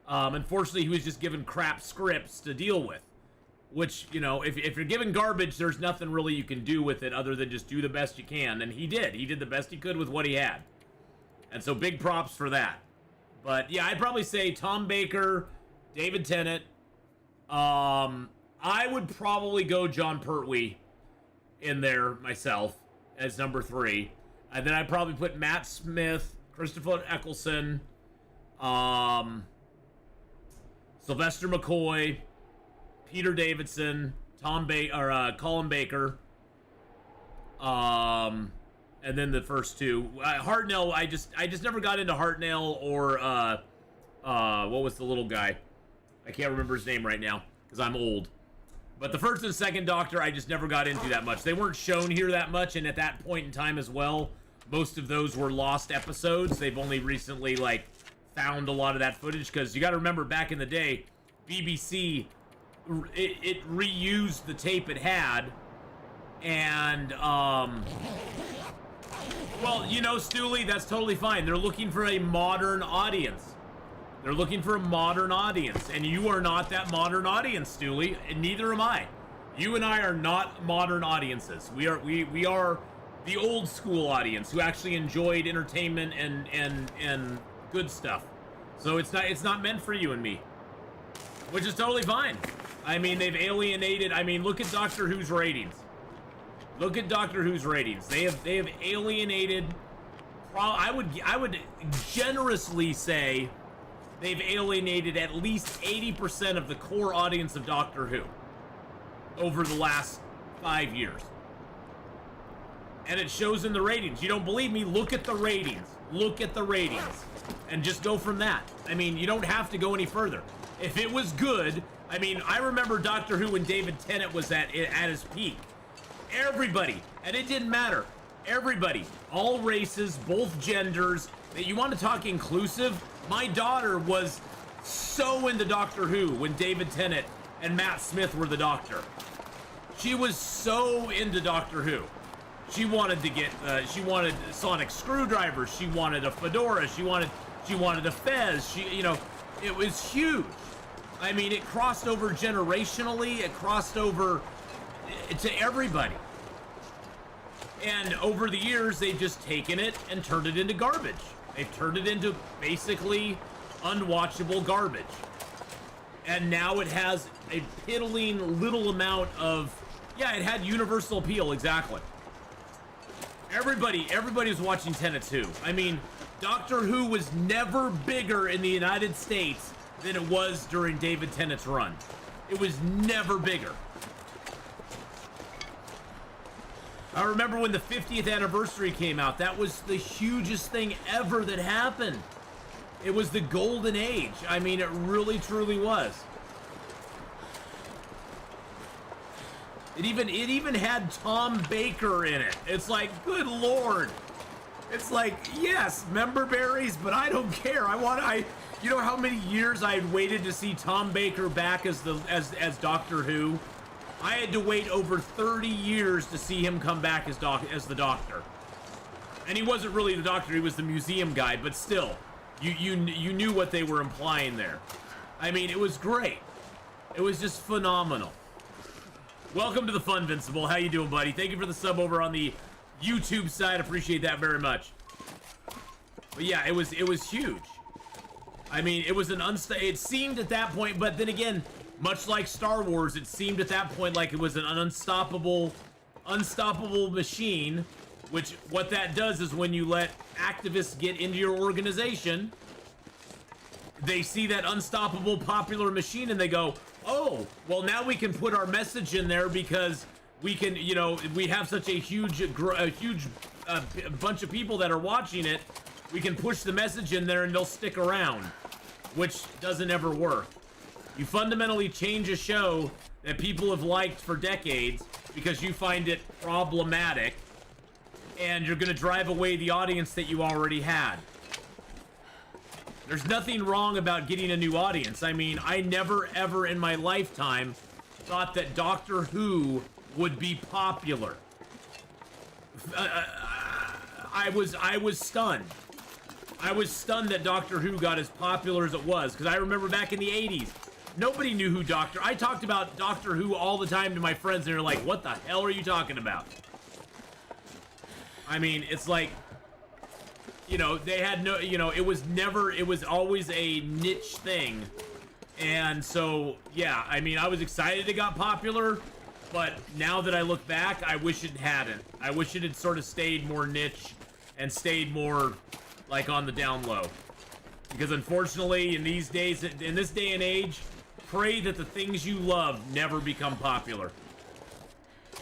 Unfortunately, he was just given crap scripts to deal with. Which, you know, if you're given garbage, there's nothing really you can do with it other than just do the best you can. And he did. He did the best he could with what he had. And so big props for that. But yeah, I'd probably say Tom Baker, David Tennant. I would probably go John Pertwee in there myself as number 3. And then I'd probably put Matt Smith, Christopher Eccleston, Sylvester McCoy, Peter Davidson, Colin Baker, and then the first 2. Hartnell, I just never got into Hartnell or what was the little guy? I can't remember his name right now because I'm old. But the first and second Doctor, I just never got into that much. They weren't shown here that much, and at that point in time as well, most of those were lost episodes. They've only recently like found a lot of that footage because you got to remember back in the day, BBC. It reused the tape it had, and well, you know, Stooley, that's totally fine. They're looking for a modern audience. They're looking for a modern audience, and you are not that modern audience, Stooley, and neither am I. You and I are not modern audiences. We are the old school audience who actually enjoyed entertainment and good stuff. So it's not meant for you and me, which is totally fine. I mean, they've alienated. I mean, look at Doctor Who's ratings. Look at Doctor Who's ratings. They have alienated. I would generously say they've alienated at least 80% of the core audience of Doctor Who over the last 5 years. And it shows in the ratings. You don't believe me? Look at the ratings. Look at the ratings. And just go from that. I mean, you don't have to go any further. If it was good, I mean, I remember Doctor Who when David Tennant was at his peak. Everybody, and it didn't matter. Everybody, all races, both genders. You want to talk inclusive? My daughter was so into Doctor Who when David Tennant and Matt Smith were the Doctor. She was so into Doctor Who. She wanted to get, she wanted sonic screwdrivers. She wanted a fedora. She wanted a fez. You know, it was huge. I mean, it crossed over generationally. It crossed over to everybody. And over the years, they've just taken it and turned it into garbage. They've turned it into basically unwatchable garbage. And now it has a piddling little amount of, yeah, it had universal appeal, exactly. Everybody's watching Tenet 2. I mean, Doctor Who was never bigger in the United States than it was during David Tennant's run. It was never bigger. I remember when the 50th anniversary came out. That was the hugest thing ever that happened. It was the golden age. I mean, it really, truly was. It even had Tom Baker in it. It's like, good Lord. It's like, yes, member berries, but I don't care. You know how many years I had waited to see Tom Baker back as Doctor Who? I had to wait over 30 years to see him come back as the Doctor. And he wasn't really the Doctor, he was the museum guy, but still, you knew what they were implying there. I mean, it was great. It was just phenomenal. Welcome to the fun, Vincible. How you doing, buddy? Thank you for the sub over on the YouTube side. Appreciate that very much. But yeah, it was huge. I mean, it was it seemed at that point, but then again, much like Star Wars, it seemed at that point like it was an unstoppable machine, which what that does is when you let activists get into your organization, they see that unstoppable popular machine and they go, oh, well now we can put our message in there because we can, you know, we have such a huge bunch of people that are watching it, we can push the message in there and they'll stick around, which doesn't ever work. You fundamentally change a show that people have liked for decades because you find it problematic, and you're gonna drive away the audience that you already had. There's nothing wrong about getting a new audience. I mean, I never ever in my lifetime thought that Doctor Who would be popular. I was stunned. I was stunned that Doctor Who got as popular as it was, because I remember back in the 80s, nobody knew who I talked about Doctor Who all the time to my friends, and they're like, what the hell are you talking about? I mean, it's like, you know, they had no, you know, it was always a niche thing. And so, yeah, I mean, I was excited it got popular, but now that I look back, I wish it hadn't. I wish it had sort of stayed more niche and stayed more, like, on the down low. Because unfortunately, in these days, in this day and age, pray that the things you love never become popular.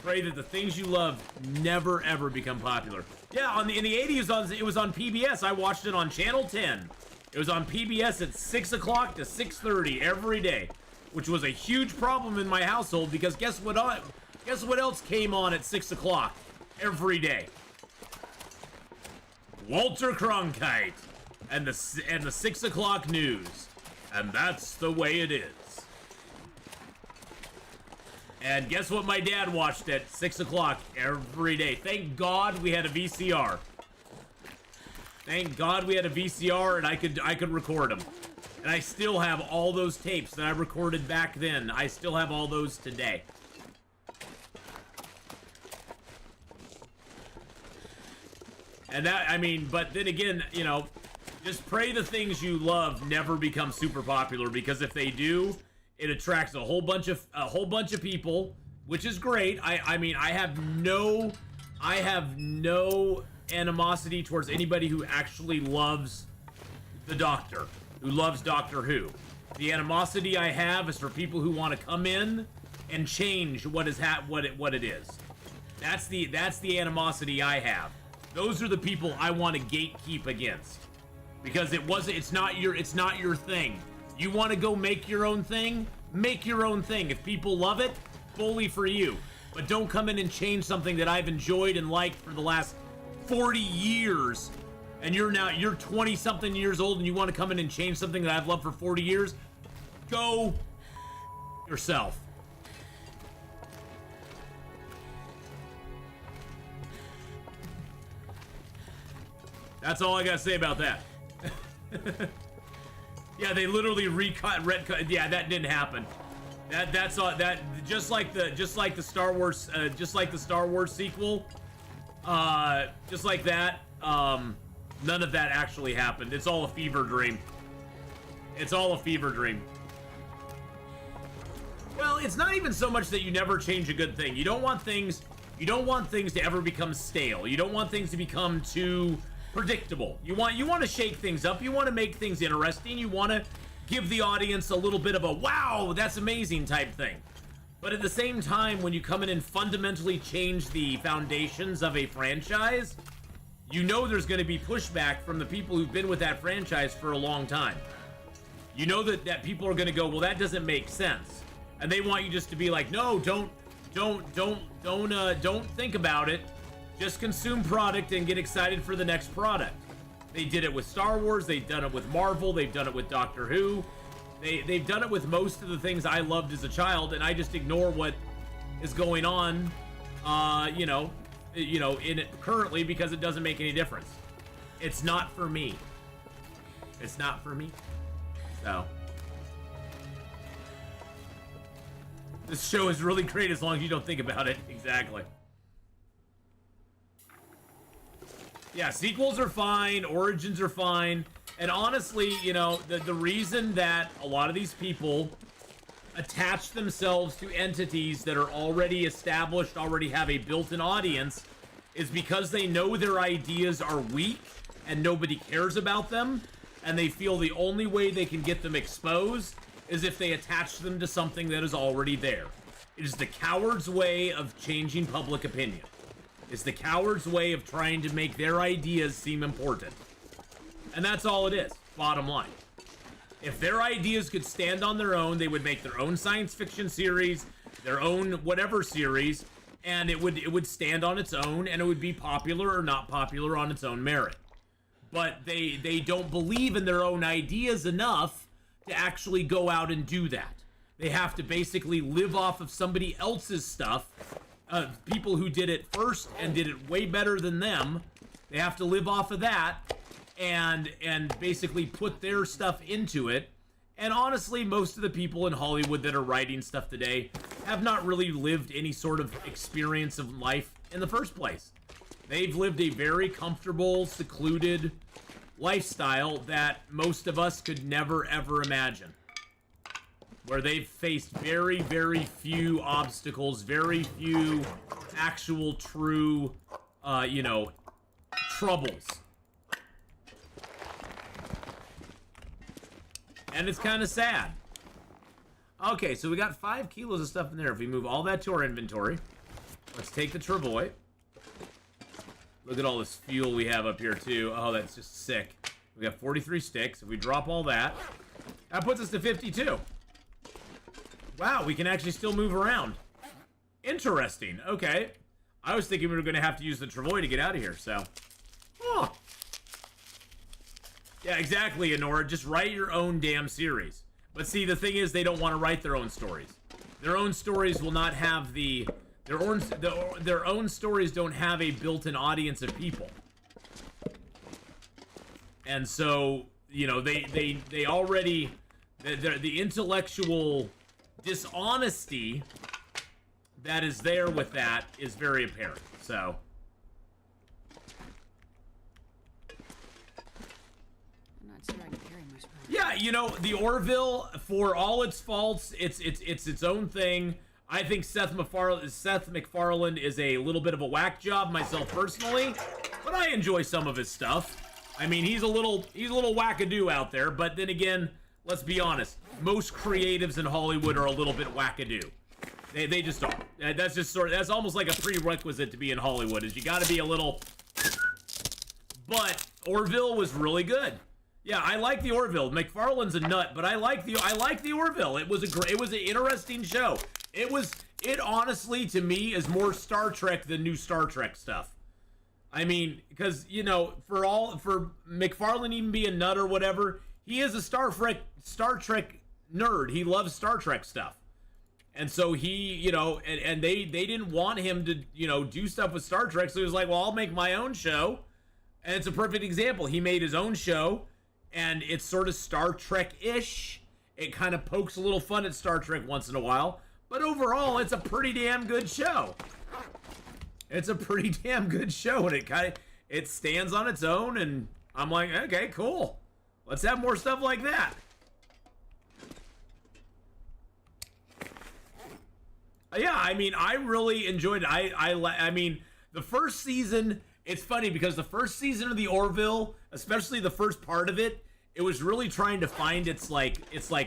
Pray that the things you love never, ever become popular. Yeah, in the 80s, it was on PBS. I watched it on Channel 10. It was on PBS at 6 o'clock to 6:30 every day, which was a huge problem in my household because guess what else came on at 6 o'clock every day? Walter Cronkite and the 6 o'clock news. And that's the way it is. And guess what my dad watched at 6 o'clock every day? Thank God we had a VCR. Thank God we had a VCR and I could record them. And I still have all those tapes that I recorded back then. I still have all those today. And that, I mean, but then again, you know, just pray the things you love never become super popular, because if they do, it attracts a whole bunch of people, which is great. I mean, I have no animosity towards anybody who actually loves the Doctor, who loves Doctor Who. The animosity I have is for people who want to come in and change what it is. That's the animosity I have. Those are the people I want to gatekeep against, because it's not your thing. You want to go make your own thing? Make your own thing. If people love it, fully for you. But don't come in and change something that I've enjoyed and liked for the last 40 years. And you're 20-something years old and you want to come in and change something that I've loved for 40 years? Go yourself. That's all I gotta say about that. Yeah, they literally retcut. Yeah, that didn't happen. That's all. That just like the Star Wars sequel. Just like that. None of that actually happened. It's all a fever dream. It's all a fever dream. Well, it's not even so much that you never change a good thing. You don't want things to ever become stale. You don't want things to become too predictable. You want to shake things up. You want to make things interesting. You want to give the audience a little bit of a wow, that's amazing type thing. But at the same time, when you come in and fundamentally change the foundations of a franchise, you know there's going to be pushback from the people who've been with that franchise for a long time. You know that people are going to go, well, that doesn't make sense. And they want you just to be like, no, don't think about it. Just consume product and get excited for the next product. They did it with Star Wars. They've done it with Marvel. They've done it with Doctor Who. They've done it with most of the things I loved as a child, and I just ignore what is going on, in it currently, because it doesn't make any difference. It's not for me. It's not for me. So this show is really great as long as you don't think about it. Exactly. Yeah, sequels are fine, origins are fine, and honestly, you know, the reason that a lot of these people attach themselves to entities that are already established, already have a built-in audience, is because they know their ideas are weak and nobody cares about them, and they feel the only way they can get them exposed is if they attach them to something that is already there. It is the coward's way of changing public opinion. It's the coward's way of trying to make their ideas seem important. And that's all it is, bottom line. If their ideas could stand on their own, they would make their own science fiction series, their own whatever series, and it would stand on its own, and it would be popular or not popular on its own merit. But they don't believe in their own ideas enough to actually go out and do that. They have to basically live off of somebody else's stuff. People who did it first and did it way better than them. They have to live off of that and basically put their stuff into it. And honestly, most of the people in Hollywood that are writing stuff today have not really lived any sort of experience of life in the first place. They've lived a very comfortable, secluded lifestyle that most of us could never, ever imagine. Where they've faced very, very few obstacles, very few actual, true, troubles. And it's kind of sad. Okay, so we got 5 kilos of stuff in there. If we move all that to our inventory, let's take the Travoy. Look at all this fuel we have up here, too. Oh, that's just sick. We got 43 sticks. If we drop all that, that puts us to 52. Wow, we can actually still move around. Interesting. Okay. I was thinking we were going to have to use the Travoy to get out of here, so. Oh. Yeah, exactly, Honora. Just write your own damn series. But see, the thing is, they don't want to write their own stories. Their own stories will not have their own stories don't have a built-in audience of people. And so, they already, the intellectual dishonesty that is there with that is very apparent. So I'm not sure I can carry much more. yeah, the Orville, for all its faults, it's its own thing. I think Seth MacFarlane is a little bit of a whack job myself personally, but I enjoy some of his stuff. I mean, he's a little wackadoo out there, but then again, let's be honest. Most creatives in Hollywood are a little bit wackadoo. They just are. That's almost like a prerequisite to be in Hollywood, is you got to be a little. But Orville was really good. Yeah, I like the Orville. McFarlane's a nut, but I like the Orville. It was an interesting show. It honestly, to me, is more Star Trek than new Star Trek stuff. I mean, because for McFarlane even be a nut or whatever, he is a Star Trek nerd. He loves Star Trek stuff. And so he, and they didn't want him to, do stuff with Star Trek. So he was like, well, I'll make my own show. And it's a perfect example. He made his own show, and it's sort of Star Trek-ish. It kind of pokes a little fun at Star Trek once in a while. But overall, it's a pretty damn good show. It's a pretty damn good show, and it stands on its own, and I'm like, okay, cool. Let's have more stuff like that. Yeah, I mean, I really enjoyed it. I mean, the first season, it's funny because the first season of the Orville, especially the first part of it, it was really trying to find its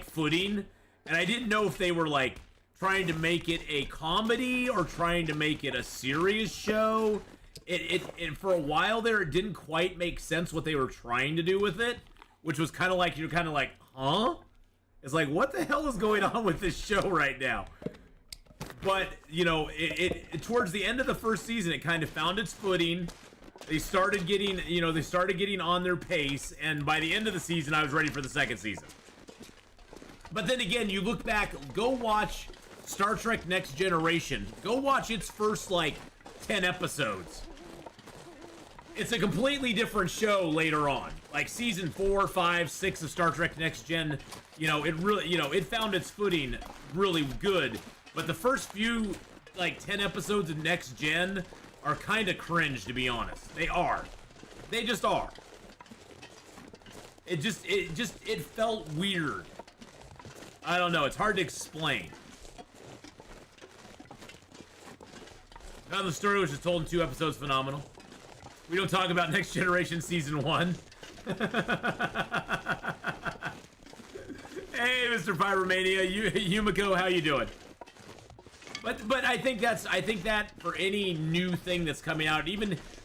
footing, and I didn't know if they were like trying to make it a comedy or trying to make it a serious show. It for a while there, it didn't quite make sense what they were trying to do with it, which was kind of like, you're kind of like, huh? It's like, what the hell is going on with this show right now? But, it towards the end of the first season, it kind of found its footing. They started getting, on their pace, and by the end of the season, I was ready for the second season. But then again, you look back, go watch Star Trek Next Generation. Go watch its first, 10 episodes. It's a completely different show later on. Like season 4, 5, 6 of Star Trek Next Gen, it really, it found its footing really good. But the first few, 10 episodes of Next Gen are kind of cringe, to be honest. They are. They just are. It felt weird. I don't know. It's hard to explain. Now the story was just told in 2 episodes. Phenomenal. We don't talk about Next Generation Season 1. Hey, Mr. Pyromania. Yumiko, how you doing? But I think that for any new thing that's coming out,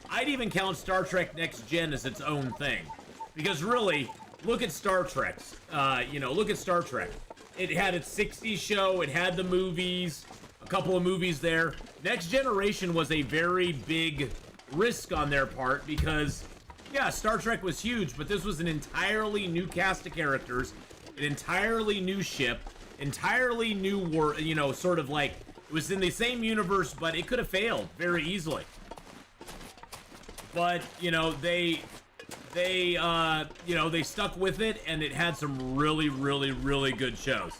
I'd even count Star Trek Next Gen as its own thing. Because really, look at Star Trek. Look at Star Trek. It had its 60s show, it had the movies, a couple of movies there. Next Generation was a very big risk on their part because, yeah, Star Trek was huge, but this was an entirely new cast of characters, an entirely new ship, entirely new world, you know, sort of like, it was in the same universe, but it could have failed very easily. But, you know, they stuck with it, and it had some really, really, really good shows.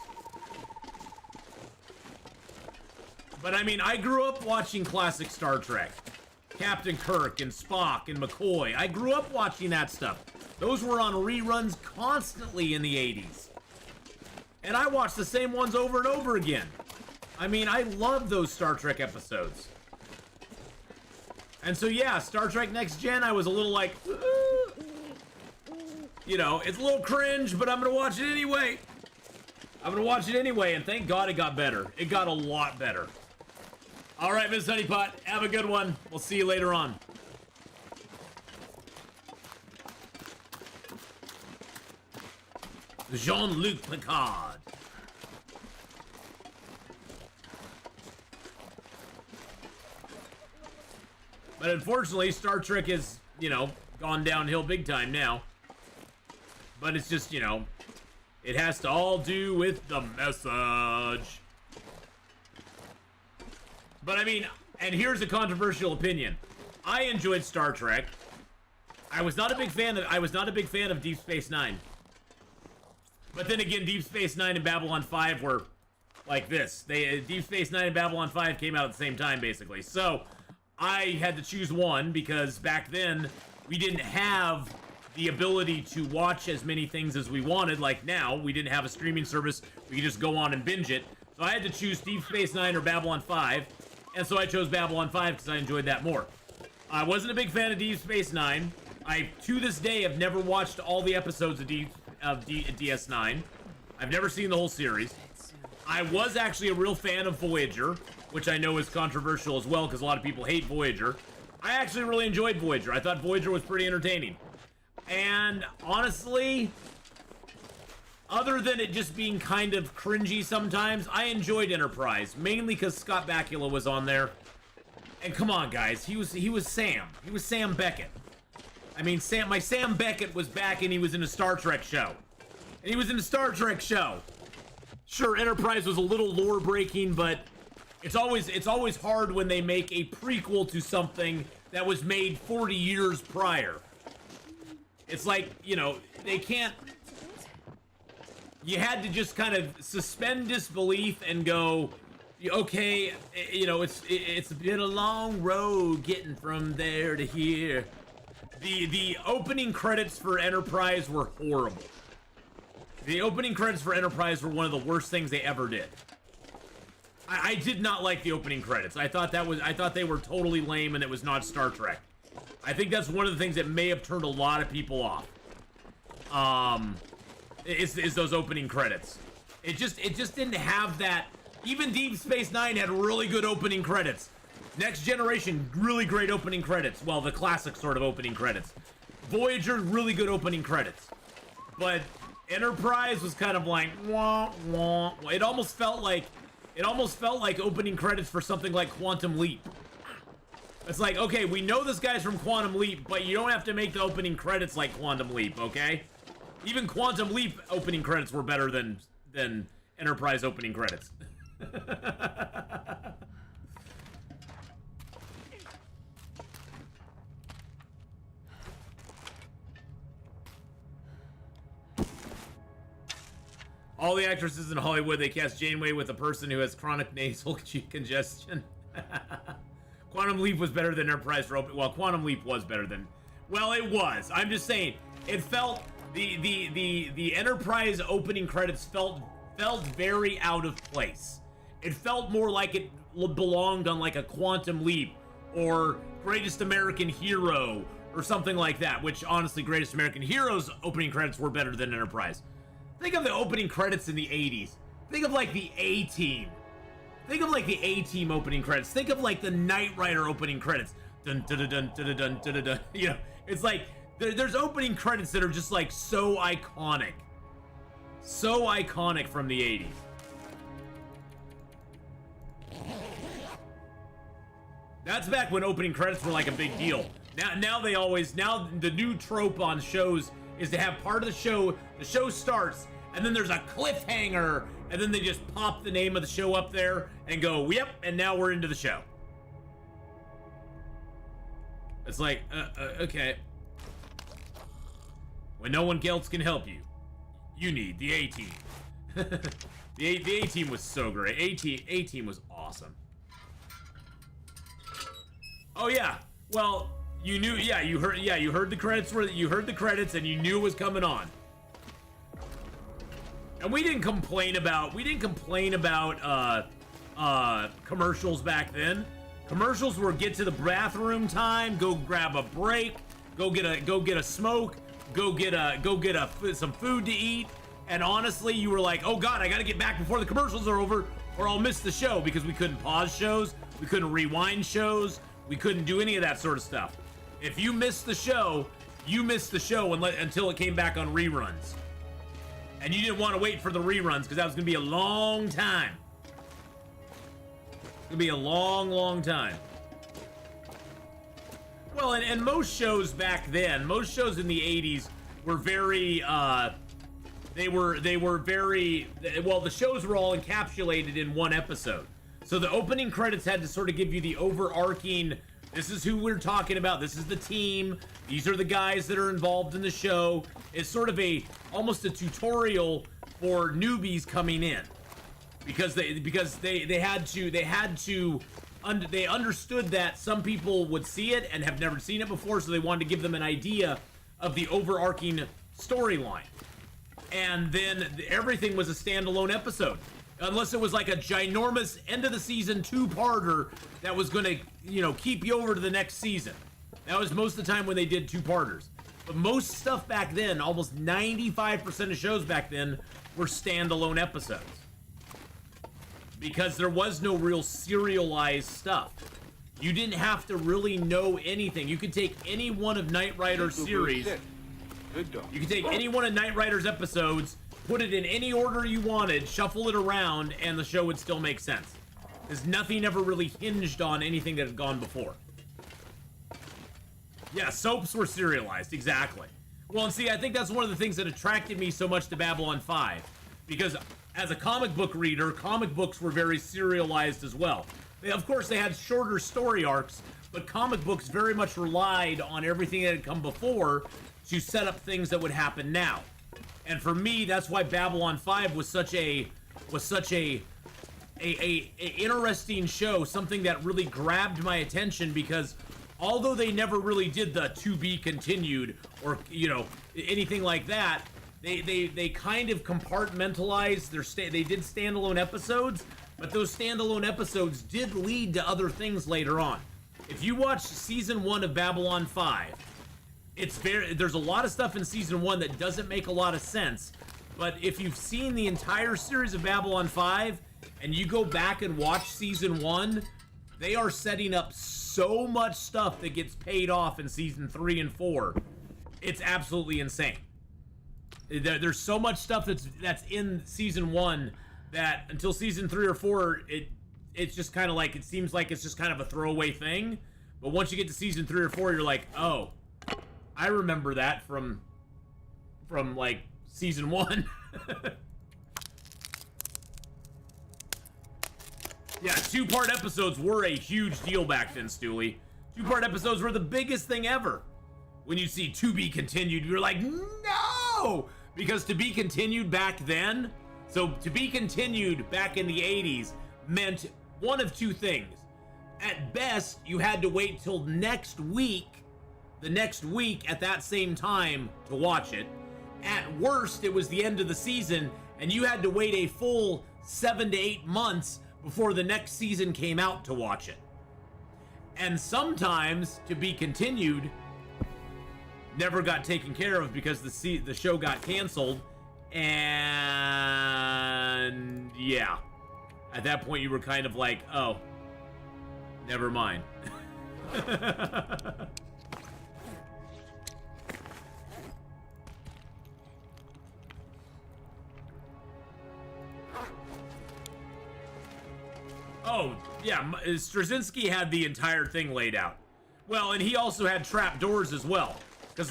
But, I mean, I grew up watching classic Star Trek. Captain Kirk and Spock and McCoy. I grew up watching that stuff. Those were on reruns constantly in the 80s. And I watched the same ones over and over again. I mean, I love those Star Trek episodes. And so, yeah, Star Trek Next Gen, I was a little like, you know, it's a little cringe, but I'm going to watch it anyway. I'm going to watch it anyway, and thank God it got better. It got a lot better. All right, Miss Honeypot, have a good one. We'll see you later on. Jean-Luc Picard. But unfortunately, Star Trek has, you know, gone downhill big time now. But it's just, you know, it has to all do with the message. But I mean, and here's a controversial opinion. I enjoyed Star Trek. I was not a big fan of Deep Space Nine. But then again, Deep Space Nine and Babylon 5 were like this. Deep Space Nine and Babylon 5 came out at the same time, basically. So I had to choose one because back then we didn't have the ability to watch as many things as we wanted. Like now, we didn't have a streaming service. We could just go on and binge it. So I had to choose Deep Space Nine or Babylon 5. And so I chose Babylon 5 because I enjoyed that more. I wasn't a big fan of Deep Space Nine. I, to this day, have never watched all the episodes of DS9. I've never seen the whole series. I was actually a real fan of Voyager, which I know is controversial as well because a lot of people hate Voyager. I actually really enjoyed Voyager. I thought Voyager was pretty entertaining. And honestly, other than it just being kind of cringy sometimes, I enjoyed Enterprise, mainly because Scott Bakula was on there. And come on, guys, he was Sam. He was Sam Beckett. I mean, my Sam Beckett was back and he was in a Star Trek show. And he was in a Star Trek show. Sure, Enterprise was a little lore-breaking, but it's always hard when they make a prequel to something that was made 40 years prior. It's like, you know, they can't... You had to just kind of suspend disbelief and go, okay, you know, it's been a long road getting from there to here. The opening credits for Enterprise were horrible. The opening credits for Enterprise were one of the worst things they ever did. I did not like the opening credits. I thought they were totally lame and it was not Star Trek. I think that's one of the things that may have turned a lot of people off. Is those opening credits. It just didn't have that. Even Deep Space Nine had really good opening credits. Next Generation, really great opening credits. Well, the classic sort of opening credits. Voyager, really good opening credits. But Enterprise was kind of like wah wah. It almost felt like opening credits for something like Quantum Leap. It's like, okay, we know this guy's from Quantum Leap, but you don't have to make the opening credits like Quantum Leap, okay? Even Quantum Leap opening credits were better than Enterprise opening credits. All the actresses in Hollywood, they cast Janeway with a person who has chronic nasal congestion. Quantum Leap was better than Enterprise for open. Well, Quantum Leap was better than. Well, it was. I'm just saying, it felt the Enterprise opening credits felt very out of place. It felt more like it belonged on like a Quantum Leap or Greatest American Hero or something like that. Which honestly, Greatest American Hero's opening credits were better than Enterprise. Think of the opening credits in the 80s. Think of like the A-Team. Think of like the A-Team opening credits. Think of like the Knight Rider opening credits. Dun dun dun dun dun dun dun dun. You know, it's like there's opening credits that are just like so iconic. So iconic from the 80s. That's back when opening credits were like a big deal. Now the new trope on shows is to have part of the show starts, and then there's a cliffhanger, and then they just pop the name of the show up there and go, yep, and now we're into the show. It's like, okay. When no one else can help you, you need the A-Team. the A-Team was so great. A-Team was awesome. Oh yeah. Well, you knew. Yeah, you heard the credits. You heard the credits, and you knew it was coming on. And we didn't complain about. Commercials back then. Commercials were get to the bathroom time, go grab a break, go get a smoke, go get some food to eat. And honestly, you were like, oh God, I gotta get back before the commercials are over or I'll miss the show, because we couldn't pause shows, we couldn't rewind shows, we couldn't do any of that sort of stuff. If you missed the show, you missed the show until it came back on reruns. And you didn't want to wait for the reruns because that was gonna be a long time. It's gonna be a long, long time. Well, and most shows back then, most shows in the 80s were very, they were very, well, the shows were all encapsulated in one episode. So the opening credits had to sort of give you the overarching, this is who we're talking about, this is the team, these are the guys that are involved in the show. It's sort of almost a tutorial for newbies coming in. Because they understood that some people would see it and have never seen it before, so they wanted to give them an idea of the overarching storyline. And then everything was a standalone episode, unless it was like a ginormous end of the season two-parter that was going to, keep you over to the next season. That was most of the time when they did two-parters. But most stuff back then, almost 95% of shows back then, were standalone episodes. Because there was no real serialized stuff. You didn't have to really know anything. You could take any one of Knight Rider's series. You could take any one of Knight Rider's episodes, put it in any order you wanted, shuffle it around, and the show would still make sense. Because nothing ever really hinged on anything that had gone before. Yeah, soaps were serialized, exactly. Well, and see, I think that's one of the things that attracted me so much to Babylon 5. Because as a comic book reader, comic books were very serialized as well. Of course, they had shorter story arcs, but comic books very much relied on everything that had come before to set up things that would happen now. And for me, that's why Babylon 5 was such a interesting show, something that really grabbed my attention, because although they never really did the to be continued or anything like that, they kind of compartmentalized they did standalone episodes, but those standalone episodes did lead to other things later on. If you watch season 1 of Babylon 5, there's a lot of stuff in season 1 that doesn't make a lot of sense, but if you've seen the entire series of Babylon 5 and you go back and watch season 1, they are setting up so much stuff that gets paid off in season 3 and 4. It's absolutely insane. There's so much stuff that's in season 1 that until season 3 or 4, it's just kind of like, it seems like it's just kind of a throwaway thing. But once you get to season 3 or 4, you're like, oh, I remember that from like season 1. Yeah, two-part episodes were a huge deal back then, Stooley. Two-part episodes were the biggest thing ever. When you see to be continued, you're like, no! Because to be continued back then, so to be continued back in the 80s meant one of two things. At best, you had to wait till the next week at that same time to watch it. At worst, it was the end of the season, and you had to wait a full 7 to 8 months before the next season came out to watch it. And sometimes, to be continued, never got taken care of because the show got canceled, and yeah, at that point you were kind of like, oh, never mind. Oh, yeah, Straczynski had the entire thing laid out. Well, and he also had trap doors as well. Because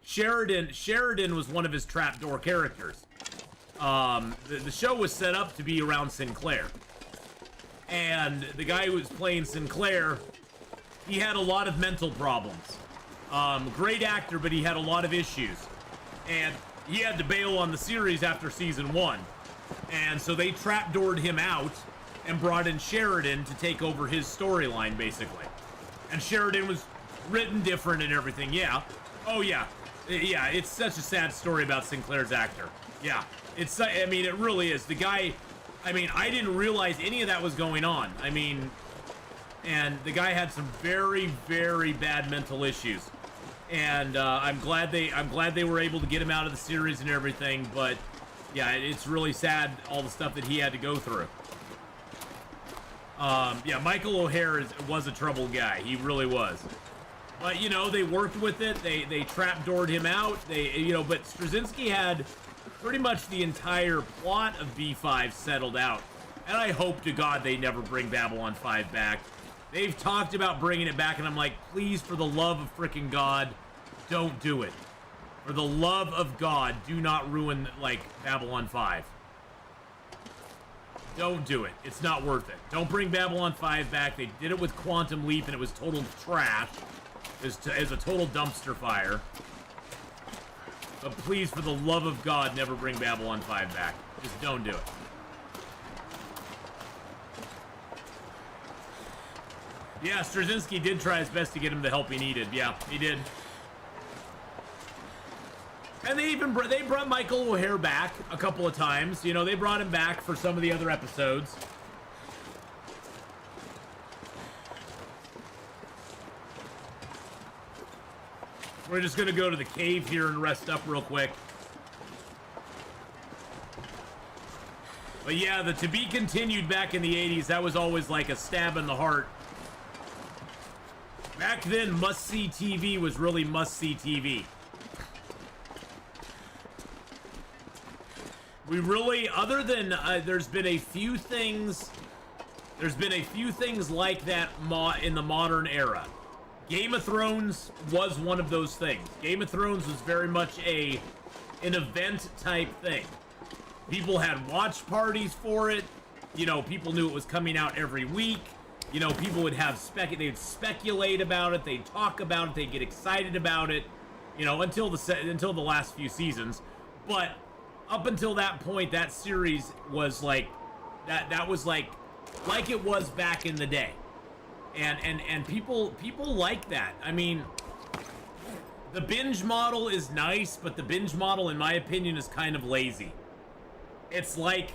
Sheridan was one of his trapdoor characters. The show was set up to be around Sinclair. And the guy who was playing Sinclair, he had a lot of mental problems. Great actor, but he had a lot of issues. And he had to bail on the series after season 1. And so they trapdoored him out and brought in Sheridan to take over his storyline, basically. And Sheridan was written different and everything, yeah. Oh, yeah. Yeah, it's such a sad story about Sinclair's actor. Yeah, it's, I mean, it really is. The guy, I mean, I didn't realize any of that was going on. I mean, and the guy had some very, very bad mental issues. And I'm glad they were able to get him out of the series and everything, but yeah, it's really sad, all the stuff that he had to go through. Yeah, Michael O'Hare was a troubled guy. He really was. But, you know, they worked with it. They trapdoored him out. But Straczynski had pretty much the entire plot of B5 settled out. And I hope to God they never bring Babylon 5 back. They've talked about bringing it back, and I'm like, please, for the love of freaking God, don't do it. For the love of God, do not ruin, like, Babylon 5. Don't do it. It's not worth it. Don't bring Babylon 5 back. They did it with Quantum Leap, and it was total trash. It was a total dumpster fire. But please, for the love of God, never bring Babylon 5 back. Just don't do it. Yeah, Straczynski did try his best to get him the help he needed. Yeah, he did. And they brought Michael O'Hare back a couple of times. You know, they brought him back for some of the other episodes. We're just gonna go to the cave here and rest up real quick. But yeah, the to be continued back in the 80s, that was always like a stab in the heart. Back then, must-see TV was really must-see TV. We really, other than, there's been a few things like that in the modern era. Game of Thrones was one of those things. Game of Thrones was very much an event type thing. People had watch parties for it. You know, people knew it was coming out every week. You know, people would have they'd speculate about it, they'd talk about it, they'd get excited about it, you know, until the last few seasons. But up until that point, that series was like that was like it was back in the day. And people like that. I mean, the binge model is nice, but the binge model, in my opinion, is kind of lazy. It's like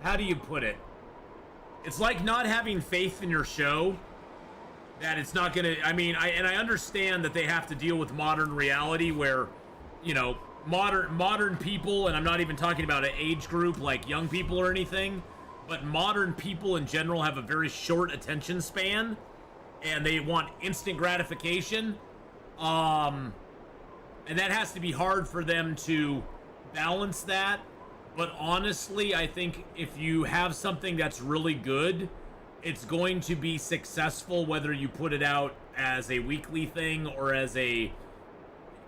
how do you put it? It's like not having faith in your show, that it's not gonna, I mean, I understand that they have to deal with modern reality where, you know, modern people, and I'm not even talking about an age group like young people or anything, but modern people in general have a very short attention span, and they want instant gratification, and that has to be hard for them to balance that. But honestly, I think if you have something that's really good, it's going to be successful whether you put it out as a weekly thing or as a,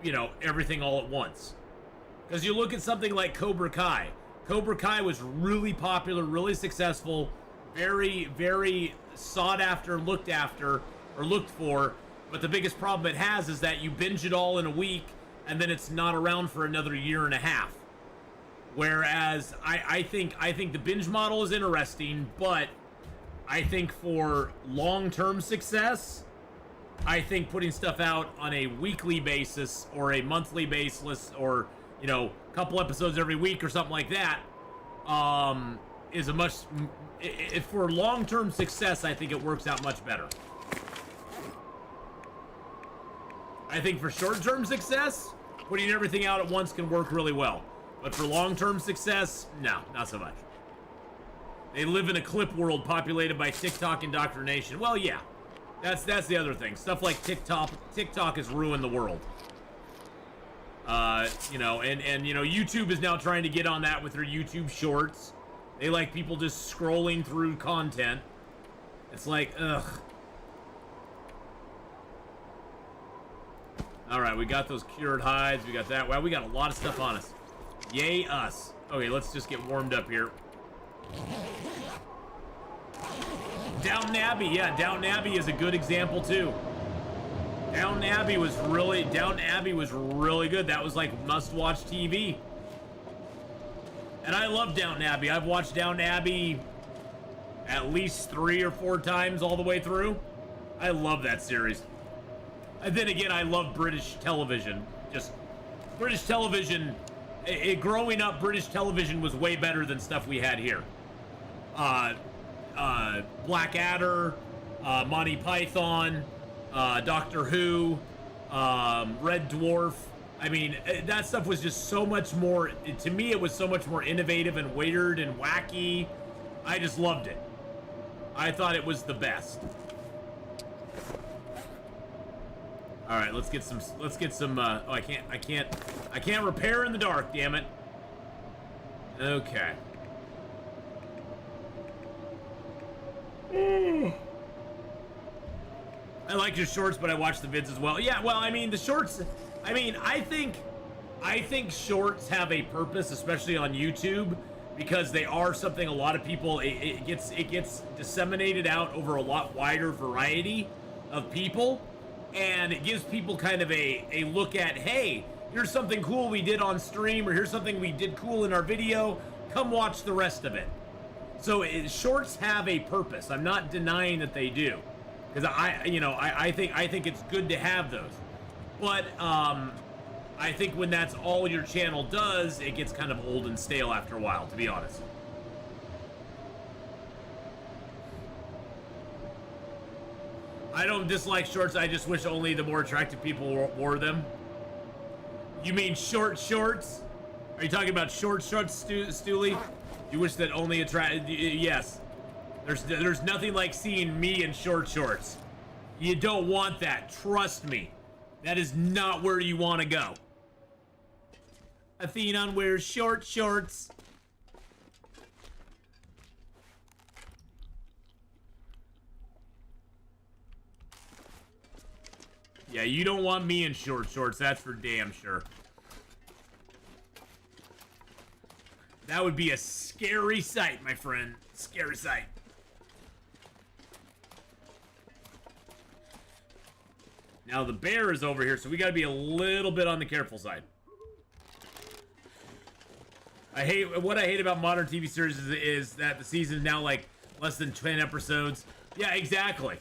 you know, everything all at once. Because you look at something like Cobra Kai. Cobra Kai was really popular, really successful, very, very sought after, looked for. But the biggest problem it has is that you binge it all in a week, and then it's not around for another year and a half. Whereas I think the binge model is interesting, but I think for long-term success, I think putting stuff out on a weekly basis or a monthly basis, or, you know, a couple episodes every week or something like that, is a much, for long-term success, I think it works out much better. I think for short-term success, putting everything out at once can work really well. But for long-term success, no, not so much. They live in a clip world populated by TikTok indoctrination. Well, yeah, that's the other thing. Stuff like TikTok has ruined the world. You know, and you know, YouTube is now trying to get on that with their YouTube Shorts. They like people just scrolling through content. It's like, ugh. All right, we got those cured hides. We got that. Wow, we got a lot of stuff on us. Yay, us. Okay, let's just get warmed up here. Downton Abbey. Yeah, Downton Abbey is a good example, too. Downton Abbey was really good. That was like must-watch TV. And I love Downton Abbey. I've watched Downton Abbey at least 3 or 4 times all the way through. I love that series. And then again, I love British television. Just British television. Growing up, British television was way better than stuff we had here. Blackadder, Monty Python, Doctor Who, Red Dwarf. I mean, that stuff was just so much more, to me, it was so much more innovative and weird and wacky. I just loved it. I thought it was the best. All right, let's get some, oh, I can't repair in the dark, damn it. Okay. I like your shorts, but I watch the vids as well. Yeah, well, I mean, the shorts, I mean, I think shorts have a purpose, especially on YouTube, because they are something a lot of people, it gets disseminated out over a lot wider variety of people, and it gives people kind of a look at, hey, here's something cool we did on stream, or here's something we did cool in our video, come watch the rest of it. So shorts have a purpose. I'm not denying that they do, because I think it's good to have those, but I think when that's all your channel does, it gets kind of old and stale after a while, to be honest. I don't dislike shorts, I just wish only the more attractive people wore them. You mean short shorts? Are you talking about short shorts, Stooley? You wish that only yes. There's nothing like seeing me in short shorts. You don't want that, trust me. That is not where you want to go. Atheenon wears short shorts. Yeah, you don't want me in short shorts, that's for damn sure. That would be a scary sight, my friend. Scary sight. Now the bear is over here, so we gotta be a little bit on the careful side. What I hate about modern TV series is that the season is now like less than 10 episodes. Yeah, exactly.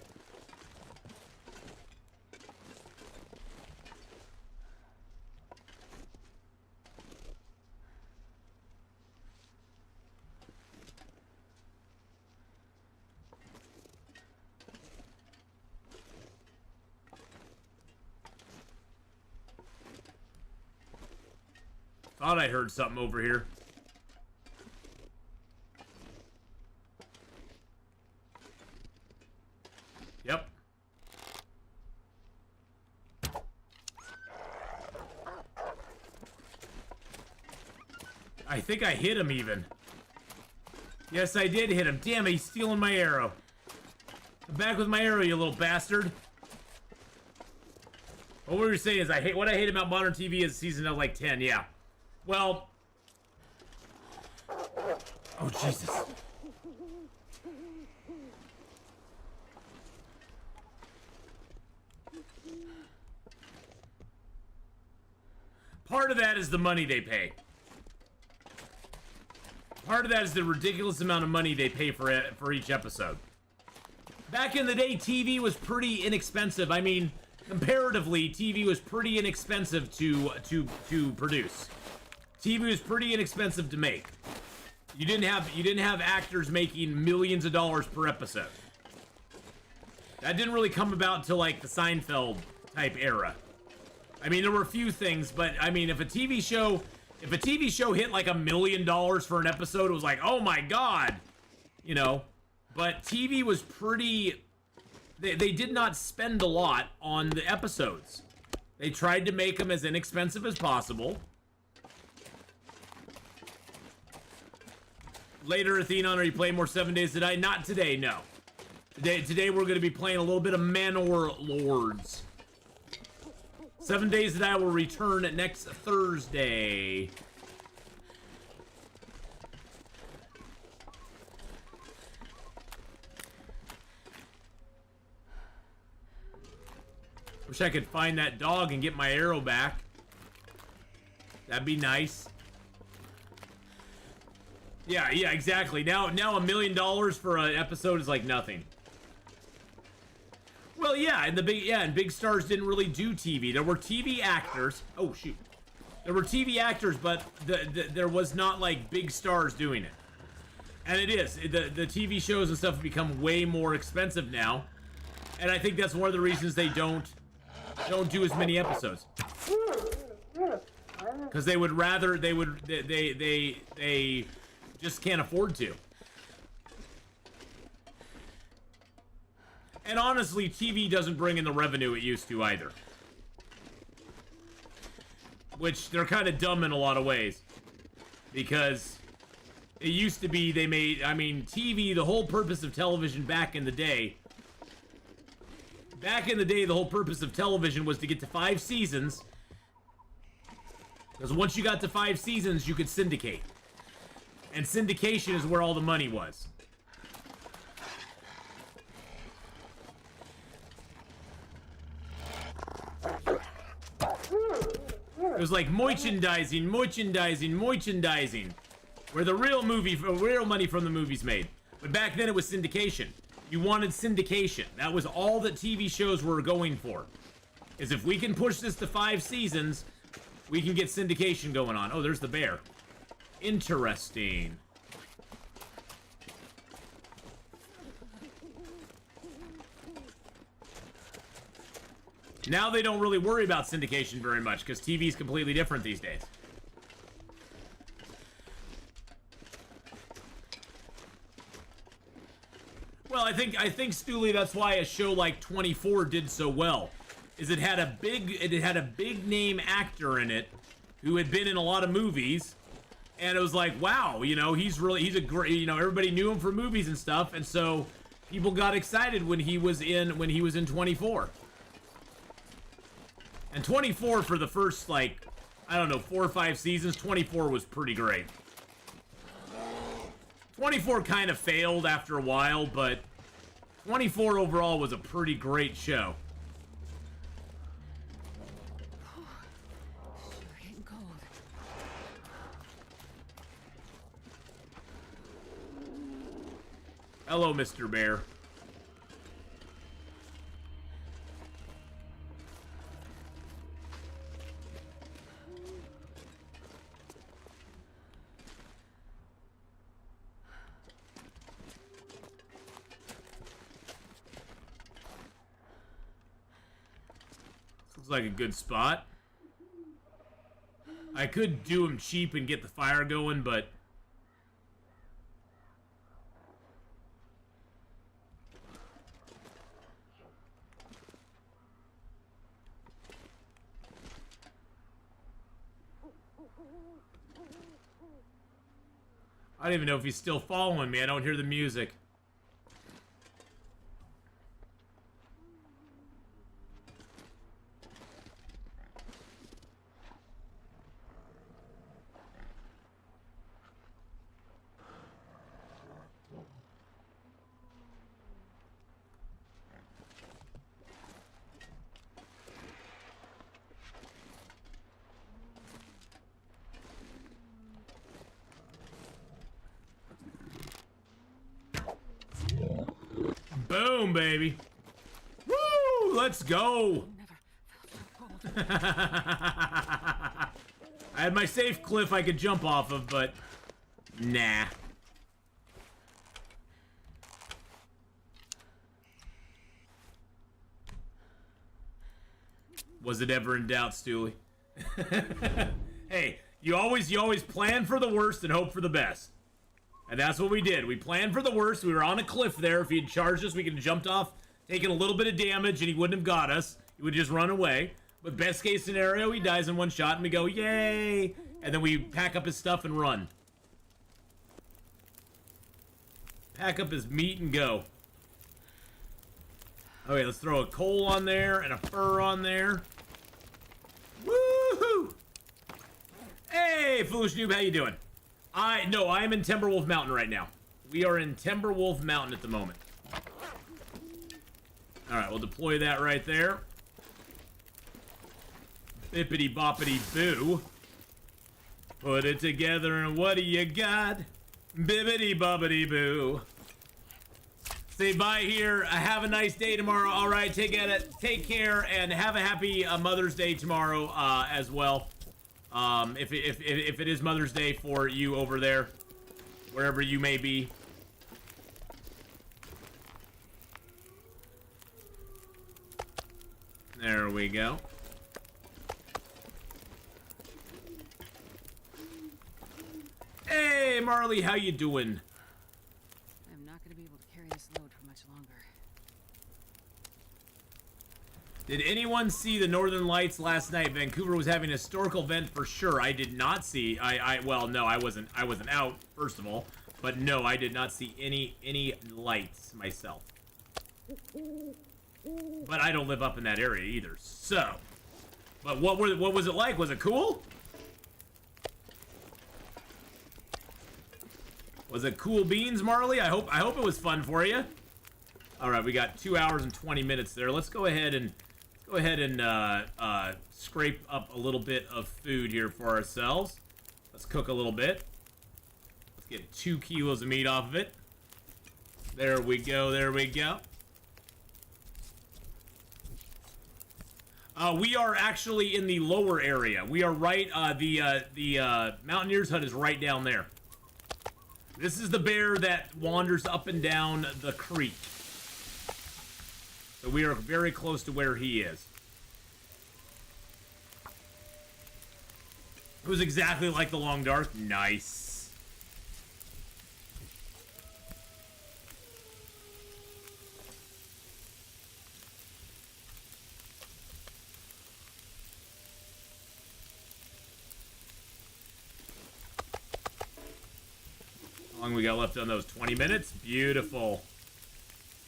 Thought I heard something over here. Yep. I think I hit him even. Yes, I did hit him. Damn it, he's stealing my arrow. Come back with my arrow, you little bastard. What we were saying is what I hate about modern TV is season of like 10, yeah. Well, oh Jesus. Part of that is the money they pay. Part of that is the ridiculous amount of money they pay for each episode. Back in the day, TV was pretty inexpensive. I mean, comparatively, TV was pretty inexpensive to produce. TV was pretty inexpensive to make. You didn't have actors making millions of dollars per episode. That didn't really come about until like the Seinfeld type era. I mean, there were a few things, but I mean, if a TV show hit like $1 million for an episode, it was like, oh my god, you know. But TV was pretty. They did not spend a lot on the episodes. They tried to make them as inexpensive as possible. Later, Atheenon, are you playing more 7 Days to Die? Not today, no. Today we're going to be playing a little bit of Manor Lords. 7 days that I will return next Thursday. Wish I could find that dog and get my arrow back. That'd be nice. Yeah, exactly. Now $1 million for an episode is like nothing. Well, yeah, and big stars didn't really do TV. There were TV actors. Oh shoot, there were TV actors, but there was not like big stars doing it. And it is the TV shows and stuff have become way more expensive now, and I think that's one of the reasons they don't do as many episodes. Because they just can't afford to. And honestly, TV doesn't bring in the revenue it used to either. Which, they're kind of dumb in a lot of ways. Because it used to be TV, the whole purpose of television back in the day, the whole purpose of television was to get to 5 seasons. Because once you got to 5 seasons, you could syndicate. And syndication is where all the money was. It was like merchandising. Where the real money from the movies made. But back then it was syndication. You wanted syndication. That was all that TV shows were going for. Is if we can push this to 5 seasons, we can get syndication going on. Oh, there's the bear. Interesting. Now they don't really worry about syndication very much because TV is completely different these days. Well, I think Stooley, that's why a show like 24 did so well. Is it had a big name actor in it who had been in a lot of movies, and it was like, wow, he's a great, everybody knew him for movies and stuff, and so people got excited when he was in 24. And 24 for the first, 4 or 5 seasons, 24 was pretty great. 24 kind of failed after a while, but 24 overall was a pretty great show. Sure getting cold. Hello, Mr. Bear. Looks like a good spot. I could do him cheap and get the fire going, but I don't even know if he's still following me. I don't hear the music. Boom, baby. Woo! Let's go. Never felt so cold. I had my safe cliff I could jump off of, but nah. Was it ever in doubt, Stooley? Hey, you always plan for the worst and hope for the best. And that's what we did. We planned for the worst. We were on a cliff there. If he had charged us, we could have jumped off, taken a little bit of damage, and he wouldn't have got us. He would just run away. But best case scenario, he dies in one shot, and we go, yay! And then we pack up his stuff and run. Pack up his meat and go. Okay, let's throw a coal on there and a fur on there. Woohoo! Hey, Foolish Noob, how you doing? I am in Timberwolf Mountain right now. We are in Timberwolf Mountain at the moment. Alright, we'll deploy that right there. Bippity boppity boo. Put it together and what do you got? Bippity boppity boo. Say bye here. Have a nice day tomorrow. Alright, take care and have a happy Mother's Day tomorrow as well. If it is Mother's Day for you over there, wherever you may be. There we go. Hey, Marley, how you doing? I'm not going to be able to carry this load for much longer. Did anyone see the Northern Lights last night? Vancouver was having a historical event for sure. I did not see. Well, no, I wasn't out, first of all. But no, I did not see any lights myself. But I don't live up in that area either. So, but what was it like? Was it cool? Was it cool beans, Marley? I hope it was fun for you. All right, we got 2 hours and 20 minutes there. Let's go ahead and scrape up a little bit of food here for ourselves. Let's cook a little bit. Let's get 2 kilos of meat off of it. There we go. There we go. We are actually in the lower area. We are right. The Mountaineer's hut is right down there. This is the bear that wanders up and down the creek. So we are very close to where he is. It was exactly like the Long Dark. Nice. How long we got left on those? 20 minutes? Beautiful.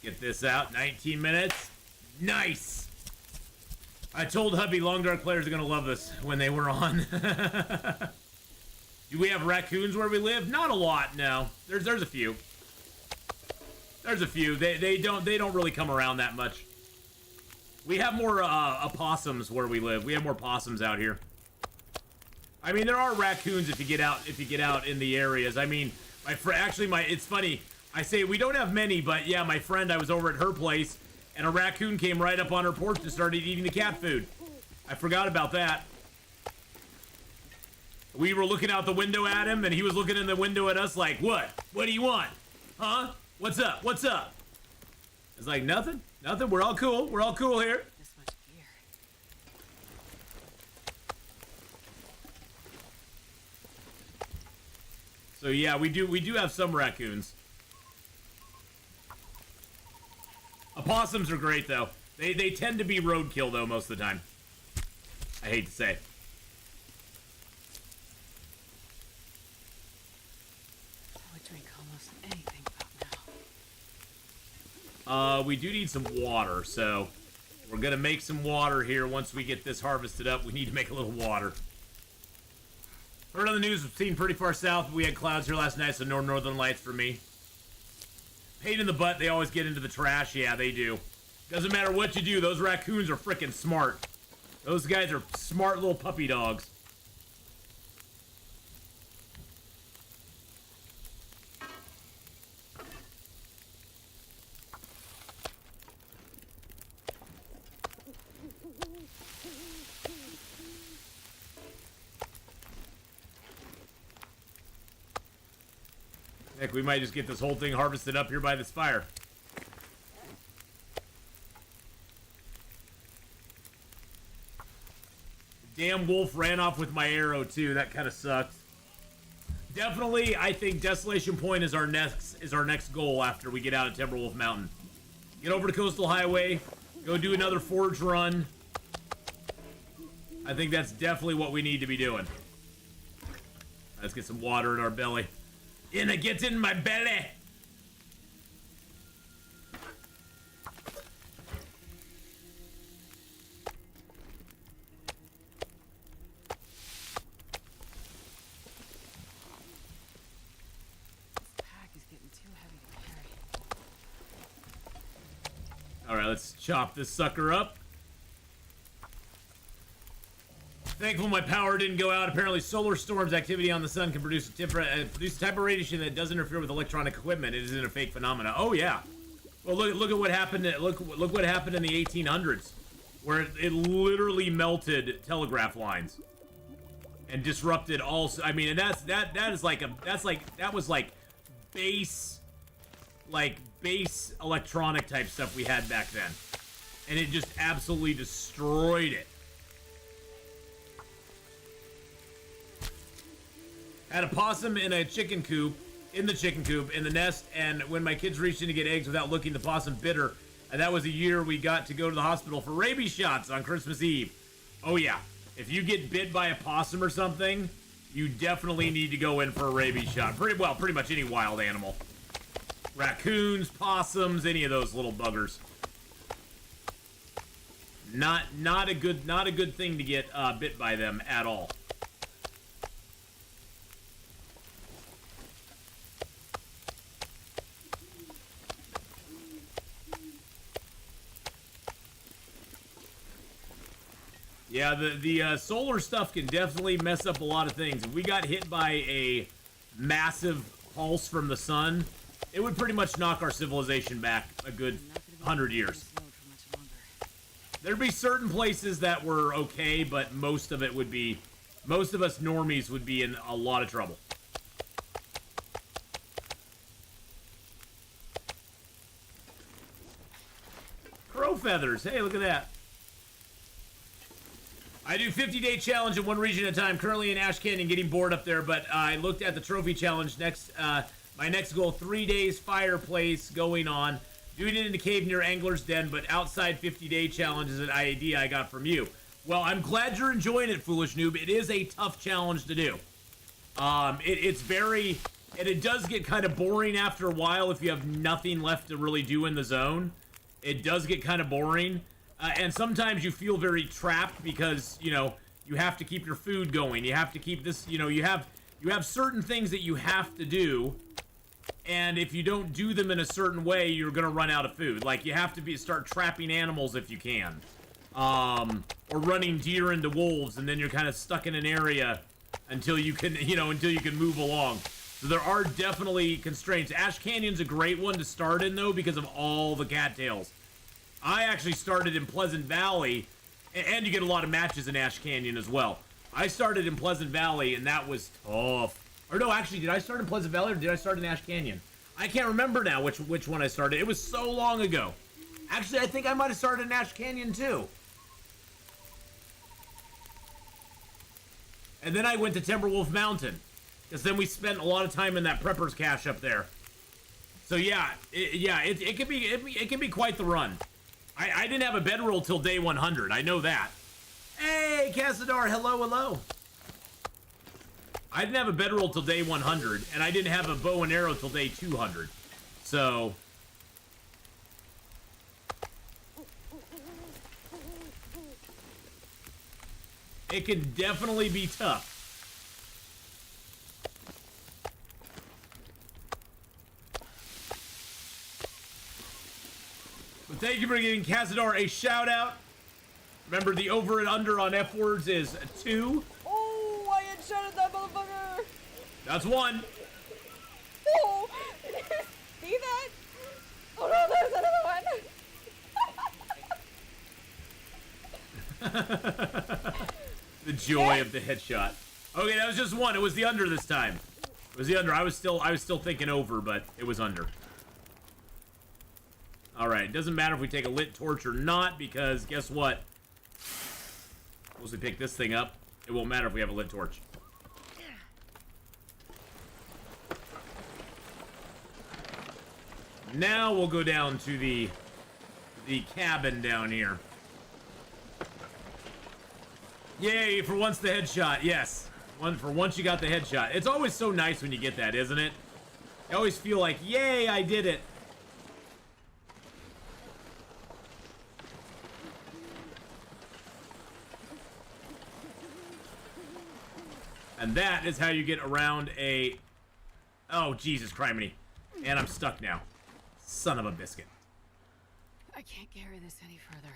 Get this out. 19 minutes. Nice. I told hubby Long Dark players are going to love this when they were on. Do we have raccoons where we live? Not a lot, no. There's a few. There's a few. They don't really come around that much. We have more opossums where we live. We have more possums out here. I mean, there are raccoons if you get out in the areas. I mean, it's funny. I say we don't have many, but yeah, my friend, I was over at her place, and a raccoon came right up on her porch and started eating the cat food. I forgot about that. We were looking out the window at him, and he was looking in the window at us like, what? What do you want? Huh? What's up? What's up? It's like, nothing. Nothing. We're all cool. We're all cool here. This much gear. So yeah, we do have some raccoons. Opossums are great though. They tend to be roadkill though most of the time. I hate to say. I would drink almost anything about now. We do need some water, so we're gonna make some water here once we get this harvested up. We need to make a little water. Heard on the news, we've seen pretty far south. We had clouds here last night, so no northern lights for me. Pain in the butt, they always get into the trash. Yeah, they do. Doesn't matter what you do, those raccoons are freaking smart. Those guys are smart little puppy dogs. Heck, we might just get this whole thing harvested up here by this fire. Damn wolf ran off with my arrow too. That kind of sucks. Definitely, I think Desolation Point is our next goal after we get out of Timberwolf Mountain. Get over to Coastal Highway. Go do another forge run. I think that's definitely what we need to be doing. Let's get some water in our belly. And it gets in my belly. Alright, let's chop this sucker up. Thankful my power didn't go out. Apparently solar storms activity on the sun can produce a type of radiation that doesn't interfere with electronic equipment. It isn't a fake phenomena. Oh yeah. Well, look at what happened. Look what happened in the 1800s, where it literally melted telegraph lines and disrupted all. I mean, and that was like base electronic type stuff we had back then, and it just absolutely destroyed it. Had a possum in a chicken coop, in the nest, and when my kids reached in to get eggs without looking, the possum bit her. And that was a year we got to go to the hospital for rabies shots on Christmas Eve. Oh yeah, if you get bit by a possum or something, you definitely need to go in for a rabies shot. Pretty much any wild animal. Raccoons, possums, any of those little buggers. Not a good thing to get bit by them at all. Yeah, the solar stuff can definitely mess up a lot of things. If we got hit by a massive pulse from the sun, it would pretty much knock our civilization back a good 100 years. There'd be certain places that were okay, but most of us normies would be in a lot of trouble. Crow feathers, hey, look at that. I do 50-day challenge in one region at a time. Currently in Ash Canyon, getting bored up there, but I looked at the trophy challenge. My next goal, 3 days fireplace going on. Doing it in the cave near Angler's Den, but outside 50-day challenge is an idea I got from you. Well, I'm glad you're enjoying it, Foolish Noob. It is a tough challenge to do. It's very, and it does get kind of boring after a while if you have nothing left to really do in the zone. It does get kind of boring. And sometimes you feel very trapped because, you know, you have to keep your food going. You have to keep this, you know, you have certain things that you have to do. And if you don't do them in a certain way, you're going to run out of food. Like, you have to start trapping animals if you can. Or running deer into wolves, and then you're kind of stuck in an area until you can, until you can move along. So there are definitely constraints. Ash Canyon's a great one to start in, though, because of all the cattails. I actually started in Pleasant Valley, and you get a lot of matches in Ash Canyon as well. I started in Pleasant Valley, and that was tough. Or no, actually, did I start in Pleasant Valley, or did I start in Ash Canyon? I can't remember now which one I started. It was so long ago. Actually, I think I might have started in Ash Canyon, too. And then I went to Timberwolf Mountain, because then we spent a lot of time in that prepper's cache up there. So yeah, it can be quite the run. I didn't have a bedroll till day 100. I know that. Hey, Casador, hello. I didn't have a bedroll till day 100, and I didn't have a bow and arrow till day 200. So it can definitely be tough. But thank you for giving Casador a shout out. Remember, the over and under on F words is 2. Oh, I headshotted that motherfucker. That's 1. Oh, see that? Oh no, there's another one. The joy of the headshot. Okay, that was just 1. It was the under this time. It was the under. I was still thinking over, but it was under. Alright, it doesn't matter if we take a lit torch or not, because guess what? Once we pick this thing up, it won't matter if we have a lit torch. Now we'll go down to the cabin down here. Yay, for once the headshot, yes. For once you got the headshot. It's always so nice when you get that, isn't it? I always feel like, yay, I did it. And that is how you get around a... Oh, Jesus criminy. And I'm stuck now. Son of a biscuit. I can't carry this any further.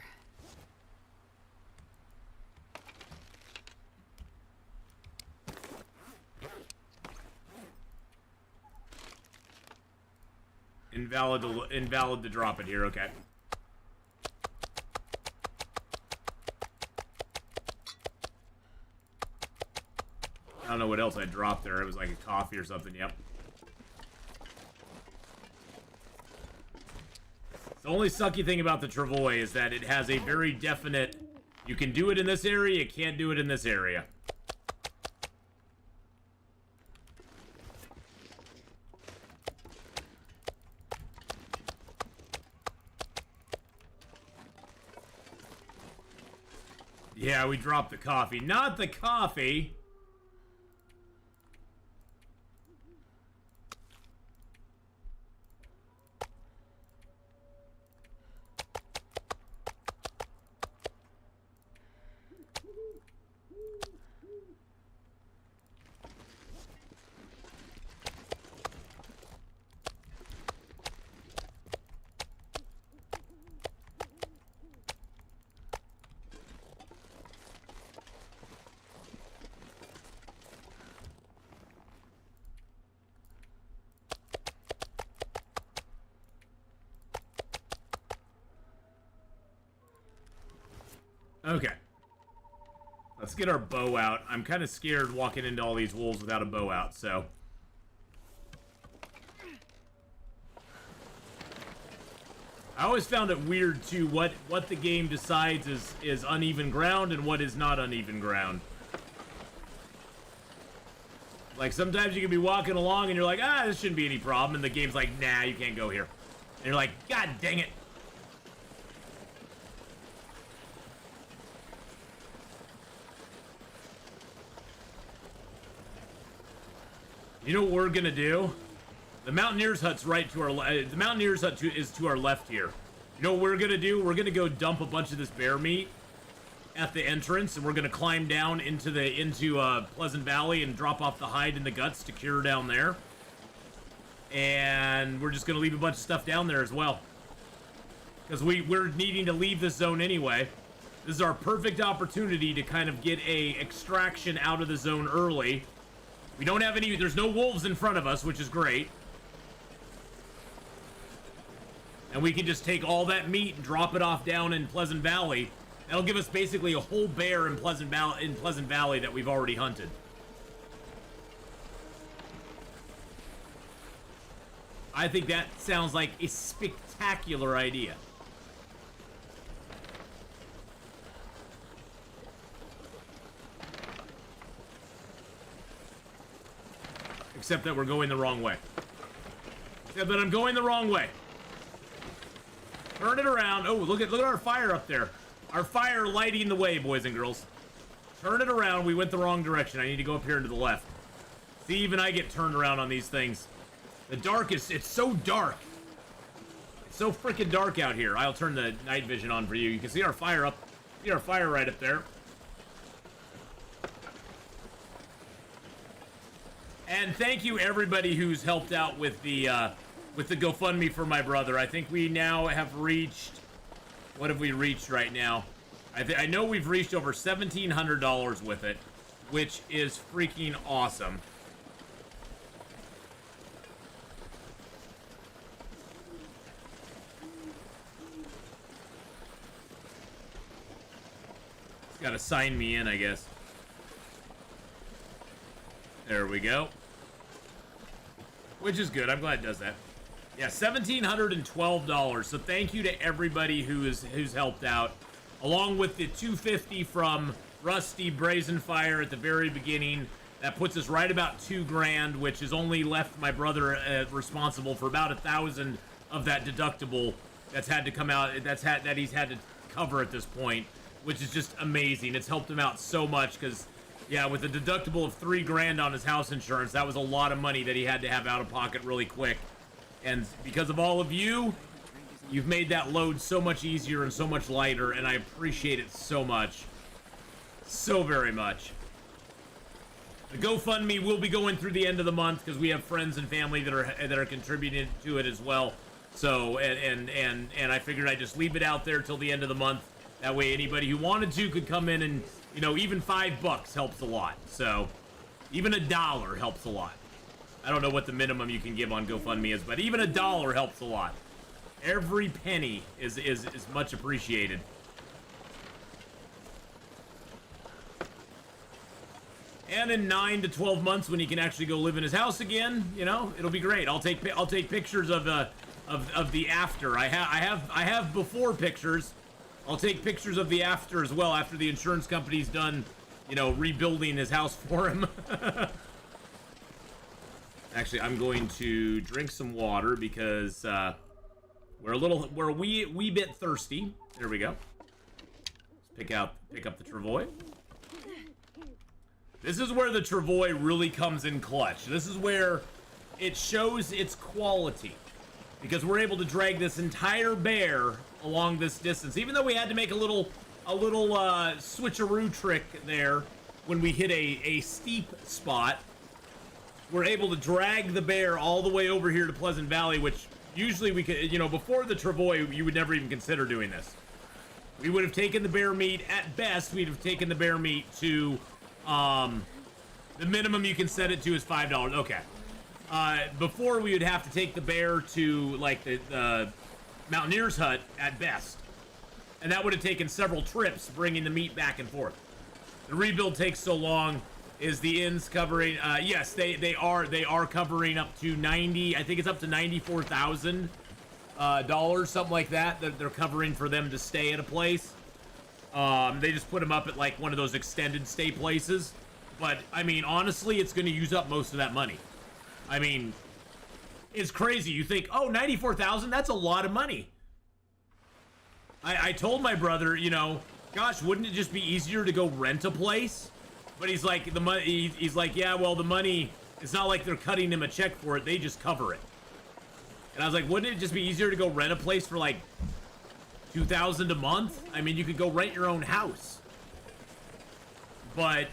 Invalid to drop it here, okay. I don't know what else I dropped there. It was like a coffee or something, yep. The only sucky thing about the Travois is that it has a very definite, you can do it in this area, you can't do it in this area. Yeah, we dropped the coffee. Not the coffee! Okay. Let's get our bow out. I'm kind of scared walking into all these wolves without a bow out, so... I always found it weird, too, what the game decides is uneven ground and what is not uneven ground. Like, sometimes you can be walking along and you're like, ah, this shouldn't be any problem, and the game's like, nah, you can't go here. And you're like, god dang it. You know what we're gonna do? The Mountaineer's Hut's right to our the Mountaineer's Hut is to our left here. You know what we're gonna do? We're gonna go dump a bunch of this bear meat at the entrance, and we're gonna climb down into Pleasant Valley and drop off the hide and the guts to cure down there. And we're just gonna leave a bunch of stuff down there as well, because we're needing to leave this zone anyway. This is our perfect opportunity to kind of get a extraction out of the zone early. We don't have any, there's no wolves in front of us, which is great. And we can just take all that meat and drop it off down in Pleasant Valley. That'll give us basically a whole bear in Pleasant Valley that we've already hunted. I think that sounds like a spectacular idea. Except that we're going the wrong way. Except that I'm going the wrong way. Turn it around. Oh, look at our fire up there. Our fire lighting the way, boys and girls. Turn it around. We went the wrong direction. I need to go up here and to the left. See, even I get turned around on these things. The dark is, it's so dark. It's so freaking dark out here. I'll turn the night vision on for you. You can see our fire up. See our fire right up there. And thank you everybody who's helped out with the GoFundMe for my brother. I think we now have reached, what have we reached right now? I know we've reached over $1,700 with it, which is freaking awesome. It's gotta sign me in, I guess. There we go. Which is good. I'm glad it does that. Yeah, $1,712. So thank you to everybody who's helped out, along with the $250 from Rusty Brazenfire at the very beginning. That puts us right about $2,000, which has only left my brother responsible for about $1,000 of that deductible that's had to come out. That he's had to cover at this point, which is just amazing. It's helped him out so much because. Yeah, with a deductible of $3,000 on his house insurance, that was a lot of money that he had to have out of pocket really quick. And because of all of you, you've made that load so much easier and so much lighter, and I appreciate it so much. So very much. The GoFundMe will be going through the end of the month because we have friends and family that are contributing to it as well. So, and I figured I'd just leave it out there till the end of the month. That way anybody who wanted to could come in and, you know, even $5 helps a lot. So, even $1 helps a lot. I don't know what the minimum you can give on GoFundMe is, but even $1 helps a lot. Every penny is much appreciated. And in 9 to 12 months, when he can actually go live in his house again, you know, it'll be great. I'll take pictures of the after. I have before pictures. I'll take pictures of the after as well, after the insurance company's done, you know, rebuilding his house for him. Actually, I'm going to drink some water because we're a wee bit thirsty. There we go. Let's pick up the travois. This is where the travois really comes in clutch. This is where it shows its quality, because we're able to drag this entire bear along this distance. Even though we had to make a little switcheroo trick there when we hit a steep spot, we're able to drag the bear all the way over here to Pleasant Valley, which usually we could, you know, before the travois, you would never even consider doing this. We would have taken the bear meat, at best, we'd have taken the bear meat to, the minimum you can set it to is $5. Okay. Before we would have to take the bear to, like, the Mountaineer's hut at best. And that would have taken several trips bringing the meat back and forth. The rebuild takes so long. Is the inns covering? Yes, they are covering up to 90. I think it's up to $94,000, something like that. That they're covering for them to stay at a place. They just put them up at like one of those extended stay places. But I mean, honestly, it's going to use up most of that money. I mean, it's crazy. You think, oh, $94,000? That's a lot of money. I told my brother, you know, gosh, wouldn't it just be easier to go rent a place? But he's like, the money. He's like, yeah, well, the money. It's not like they're cutting him a check for it. They just cover it. And I was like, wouldn't it just be easier to go rent a place for like $2,000 a month? I mean, you could go rent your own house. But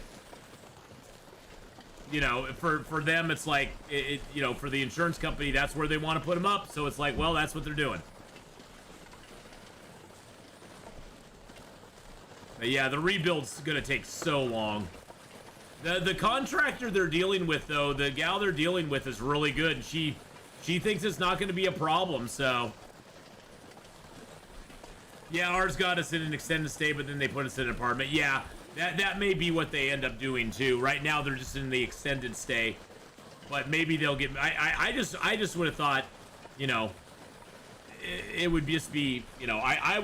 you know, for them, it's like you know, for the insurance company, that's where they want to put them up. So it's like, well, that's what they're doing. But yeah, the rebuild's gonna take so long. The contractor they're dealing with, though, the gal they're dealing with is really good. And she thinks it's not gonna be a problem, so. Yeah, ours got us in an extended stay, but then they put us in an apartment. Yeah, that may be what they end up doing, too. Right now, they're just in the extended stay. But maybe they'll get. I just would have thought, you know, it would just be, you know, I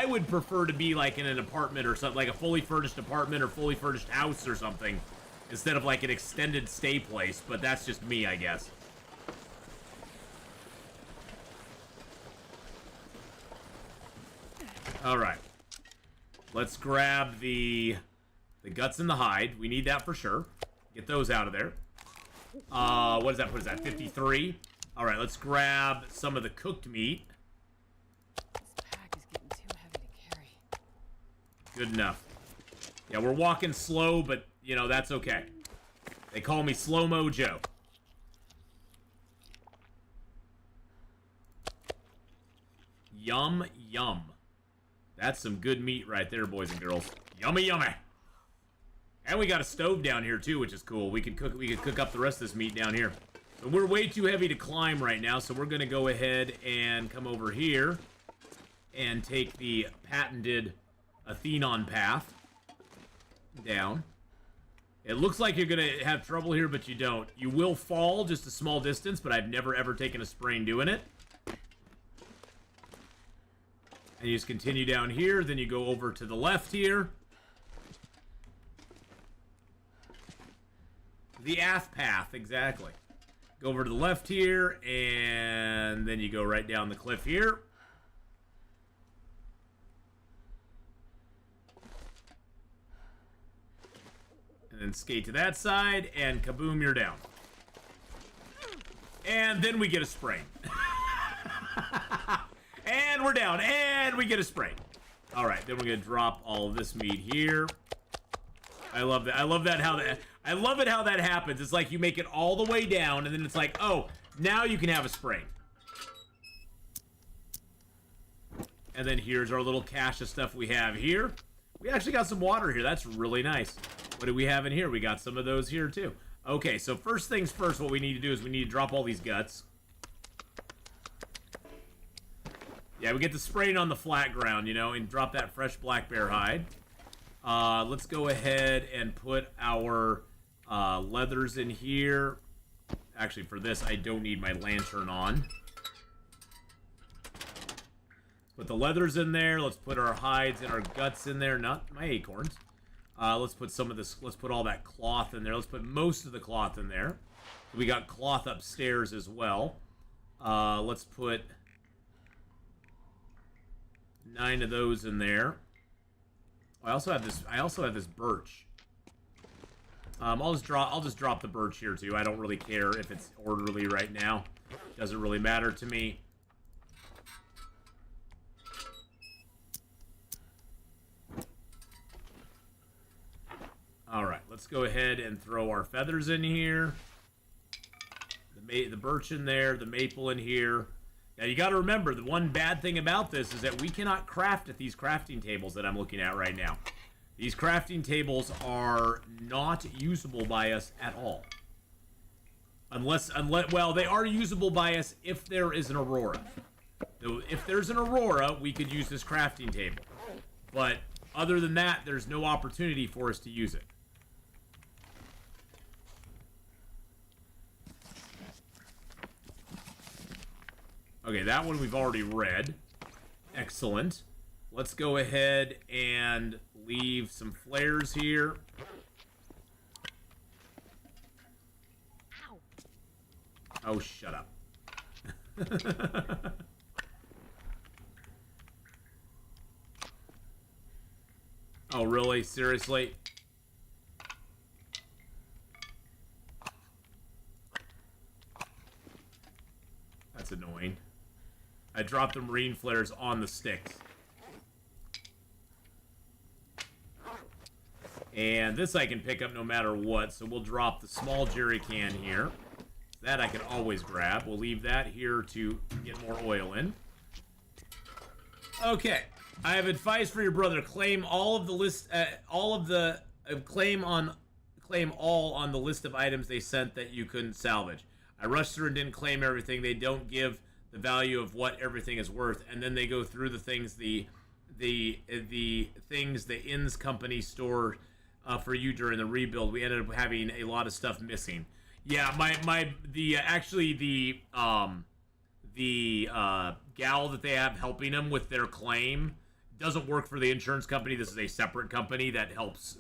would prefer to be like in an apartment or something, like a fully furnished apartment or fully furnished house or something, instead of like an extended stay place. But that's just me, I guess. All right, let's grab the guts and the hide. We need that for sure. Get those out of there. What is that? What is that? 53. All right, let's grab some of the cooked meat. This pack is getting too heavy to carry. Good enough. Yeah, we're walking slow, but, you know, that's okay. They call me Slow-Mo Joe. Yum, yum. That's some good meat right there, boys and girls. Yummy, yummy. And we got a stove down here, too, which is cool. We could cook up the rest of this meat down here. But we're way too heavy to climb right now, so we're going to go ahead and come over here and take the patented Atheenon path down. It looks like you're going to have trouble here, but you don't. You will fall just a small distance, but I've never, ever taken a sprain doing it. And you just continue down here, then you go over to the left here. The Ath path, exactly. Go over to the left here, and then you go right down the cliff here. And then skate to that side, and kaboom, you're down. And then we get a sprain. And we're down, and we get a sprain. All right, then we're gonna drop all of this meat here. I love that. I love that how that. I love it how that happens. It's like you make it all the way down, and then it's like, oh, now you can have a sprain. And then here's our little cache of stuff we have here. We actually got some water here. That's really nice. What do we have in here? We got some of those here too. Okay, so first things first, what we need to do is we need to drop all these guts. Yeah, we get to spray it on the flat ground, you know, and drop that fresh black bear hide. Let's go ahead and put our leathers in here. Actually, for this, I don't need my lantern on. Put the leathers in there. Let's put our hides and our guts in there. Not my acorns. Let's put some of this. Let's put all that cloth in there. Let's put most of the cloth in there. We got cloth upstairs as well. Let's put 9 of those in there. I also have this. I also have this birch. I'll just drop the birch here too. I don't really care if it's orderly right now. Doesn't really matter to me. All right, let's go ahead and throw our feathers in here. The birch in there, the maple in here. Now you got to remember, the one bad thing about this is that we cannot craft at these crafting tables that I'm looking at right now. These crafting tables are not usable by us at all. Unless, well, they are usable by us if there is an aurora. So if there's an aurora, we could use this crafting table. But other than that, there's no opportunity for us to use it. Okay, that one we've already read. Excellent. Let's go ahead and leave some flares here. Ow. Oh, shut up. Oh, really? Seriously? That's annoying. I dropped the marine flares on the sticks. And this I can pick up no matter what, so we'll drop the small jerry can here. That I can always grab. We'll leave that here to get more oil in. Okay. I have advice for your brother. Claim all of the list, claim all on the list of items they sent that you couldn't salvage. I rushed through and didn't claim everything. They don't give the value of what everything is worth, and then they go through the things the things the inns company store for you during the rebuild. We ended up having a lot of stuff missing. Yeah, the gal that they have helping them with their claim doesn't work for the insurance company. This is a separate company that helps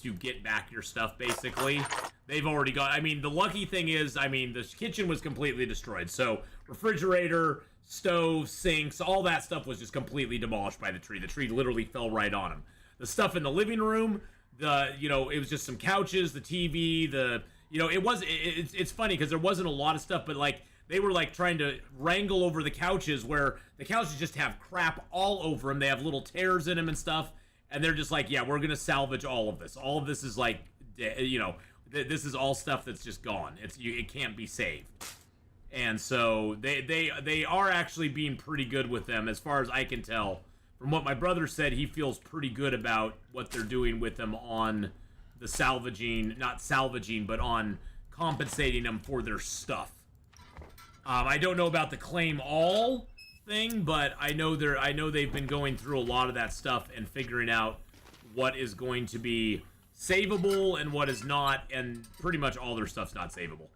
you get back your stuff, basically. They've already got, I mean, the lucky thing is, I mean, the kitchen was completely destroyed. So, refrigerator, stove, sinks, all that stuff was just completely demolished by the tree. The tree literally fell right on them. The stuff in the living room, it was just some couches, the TV, it's funny because there wasn't a lot of stuff, but, like, they were, like, trying to wrangle over the couches where the couches just have crap all over them. They have little tears in them and stuff. And they're just like, yeah, we're going to salvage all of this. All of this is like, this is all stuff that's just gone. It can't be saved. And so they are actually being pretty good with them, as far as I can tell. From what my brother said, he feels pretty good about what they're doing with them on the salvaging, not salvaging, but on compensating them for their stuff. I don't know about the claim all thing, but I know they've been going through a lot of that stuff and figuring out what is going to be savable and what is not, and pretty much all their stuff's not savable.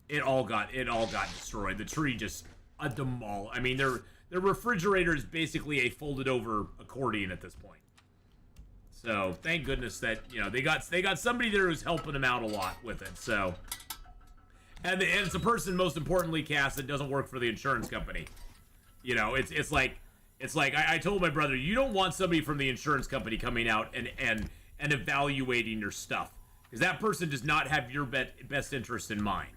It all got destroyed. The tree just demolished. I mean, their refrigerator is basically a folded over accordion at this point. So thank goodness that they got somebody there who's helping them out a lot with it. So, and it's a person, most importantly, Cass, that doesn't work for the insurance company. It's like I told my brother, you don't want somebody from the insurance company coming out and evaluating your stuff, because that person does not have your best interest in mind.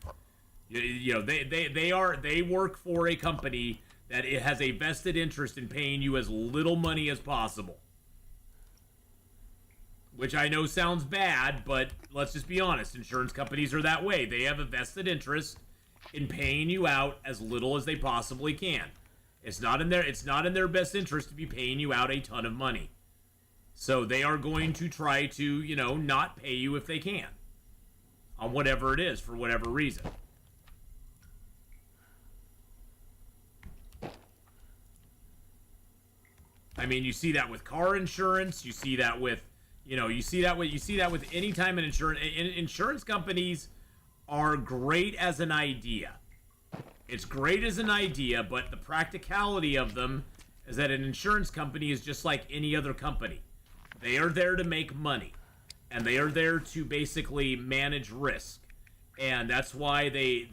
They work for a company that it has a vested interest in paying you as little money as possible. Which I know sounds bad, but let's just be honest. Insurance companies are that way. They have a vested interest in paying you out as little as they possibly can. It's not in their best interest to be paying you out a ton of money. So they are going to try to, you know, not pay you if they can. On whatever it is, for whatever reason. I mean, you see that with car insurance, you see that with, you know, you see that with any time an insurance companies are great as an idea. It's great as an idea, but the practicality of them is that an insurance company is just like any other company. They are there to make money, and they are there to basically manage risk, and that's why you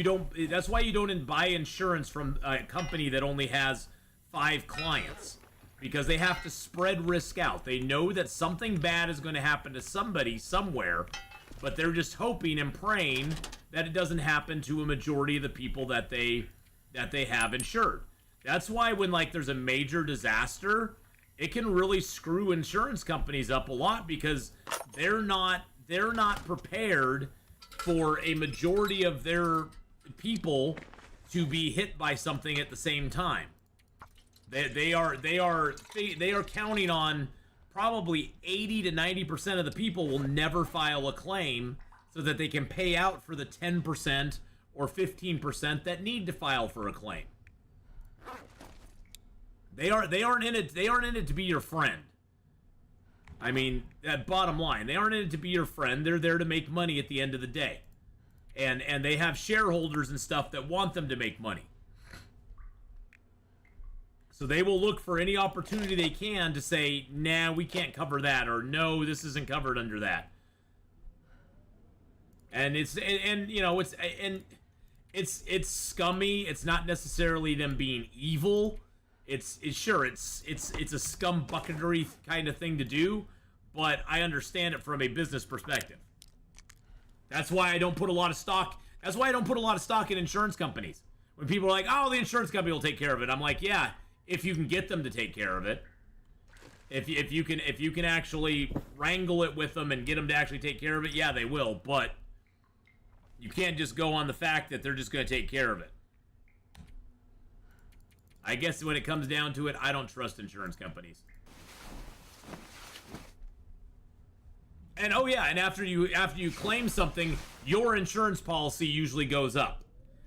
don't buy insurance from a company that only has 5 clients, because they have to spread risk out. They know that something bad is going to happen to somebody somewhere, but they're just hoping and praying that it doesn't happen to a majority of the people that they have insured. That's why when like there's a major disaster, it can really screw insurance companies up a lot, because they're not prepared for a majority of their people to be hit by something at the same time. They are counting on probably 80 to 90% of the people will never file a claim, so that they can pay out for the 10% or 15% that need to file for a claim. They aren't in it to be your friend. I mean, that bottom line, they aren't in it to be your friend. They're there to make money at the end of the day. And they have shareholders and stuff that want them to make money. So they will look for any opportunity they can to say, nah, we can't cover that, or no, this isn't covered under that. And it's scummy. It's not necessarily them being evil. It's a scumbucketry kind of thing to do, but I understand it from a business perspective. That's why I don't put a lot of stock. That's why I don't put a lot of stock in insurance companies. When people are like, "Oh, the insurance company will take care of it," I'm like, "Yeah, if you can get them to take care of it. If you can actually wrangle it with them and get them to actually take care of it, yeah, they will. But you can't just go on the fact that they're just going to take care of it." I guess when it comes down to it, I don't trust insurance companies. And oh yeah, and after you claim something, your insurance policy usually goes up,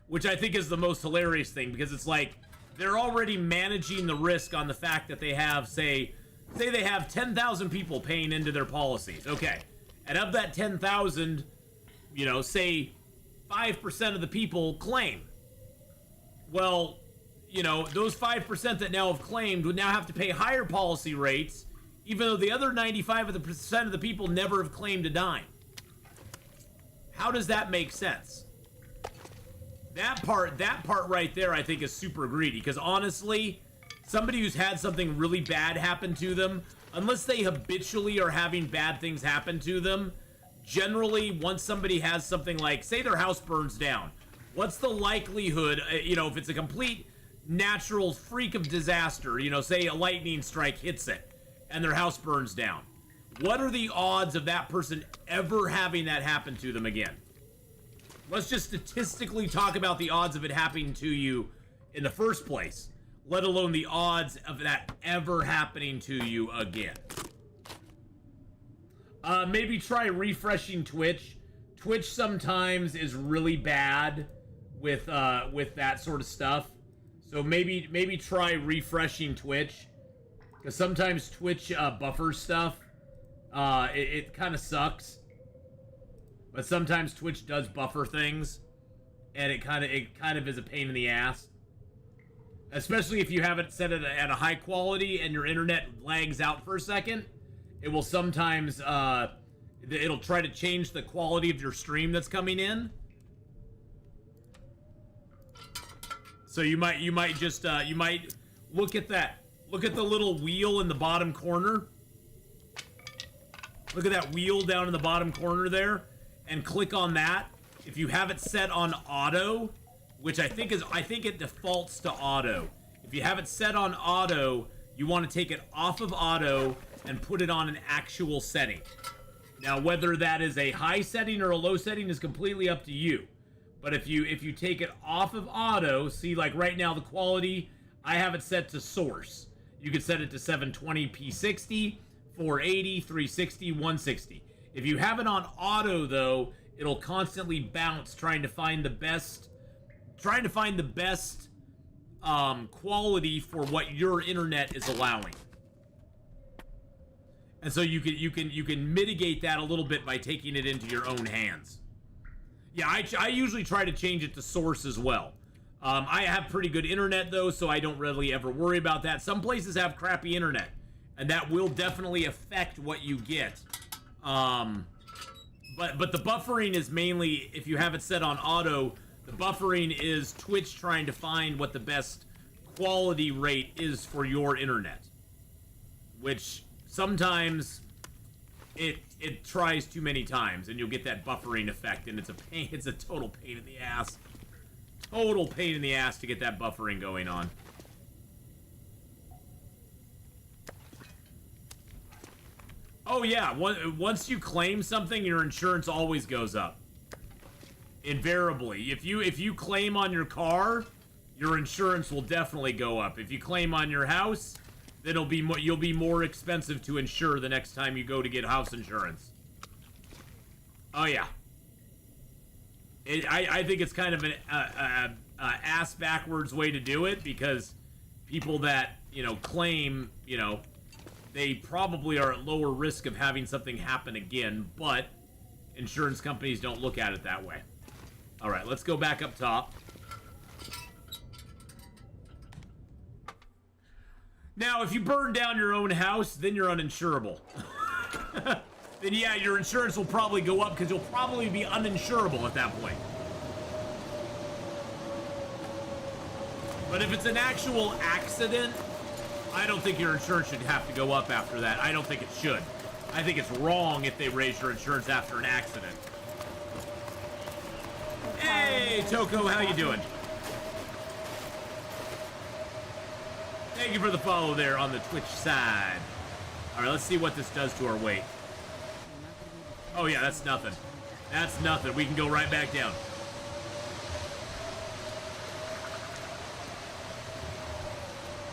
which I think is the most hilarious thing, because it's like they're already managing the risk on the fact that they have, say they have 10,000 people paying into their policies. Okay, and of that 10,000, you know, say 5% of the people claim. Well, you know, those 5% that now have claimed would now have to pay higher policy rates, even though the other 95% of the people never have claimed a dime. How does that make sense? That part right there, I think, is super greedy, because honestly, somebody who's had something really bad happen to them, unless they habitually are having bad things happen to them, generally, once somebody has something like, say their house burns down, what's the likelihood, you know, if it's a complete natural freak of disaster, you know, say a lightning strike hits it and their house burns down, what are the odds of that person ever having that happen to them again? Let's just statistically talk about the odds of it happening to you in the first place, let alone the odds of that ever happening to you again. Maybe try refreshing Twitch. Twitch sometimes is really bad with that sort of stuff. So maybe try refreshing Twitch, because sometimes Twitch buffers stuff. It kind of sucks, but sometimes Twitch does buffer things, and it kind of is a pain in the ass. Especially if you have it set at a high quality and your internet lags out for a second, it will sometimes it'll try to change the quality of your stream that's coming in. So you might just look at that. Look at the little wheel in the bottom corner. Look at that wheel down in the bottom corner there, and click on that. If you have it set on auto, which I think it defaults to auto. If you have it set on auto, you want to take it off of auto and put it on an actual setting. Now, whether that is a high setting or a low setting is completely up to you. But if you take it off of auto, see, like right now the quality, I have it set to source. You can set it to 720p 60, 480, 360, 160. If you have it on auto though, it'll constantly bounce trying to find the best quality for what your internet is allowing. And so you can mitigate that a little bit by taking it into your own hands. Yeah, I usually try to change it to source as well. I have pretty good internet though, so I don't really ever worry about that. Some places have crappy internet, and that will definitely affect what you get. But the buffering is mainly, if you have it set on auto, the buffering is Twitch trying to find what the best quality rate is for your internet, which sometimes it tries too many times, and you'll get that buffering effect, and it's a pain. It's a total pain in the ass. Total pain in the ass to get that buffering going on. Oh yeah, once you claim something, your insurance always goes up. Invariably, if you claim on your car, your insurance will definitely go up. If you claim on your house, then you'll be more expensive to insure the next time you go to get house insurance. Oh yeah. I think it's kind of an ass backwards way to do it, because people that, claim, they probably are at lower risk of having something happen again, but insurance companies don't look at it that way. All right, let's go back up top. Now, if you burn down your own house, then you're uninsurable. Then yeah, your insurance will probably go up because you'll probably be uninsurable at that point. But if it's an actual accident, I don't think your insurance should have to go up after that. I don't think it should. I think it's wrong if they raise your insurance after an accident. Hey, Toko, how you doing? Thank you for the follow there on the Twitch side. All right, let's see what this does to our weight. Oh yeah, that's nothing. That's nothing. We can go right back down.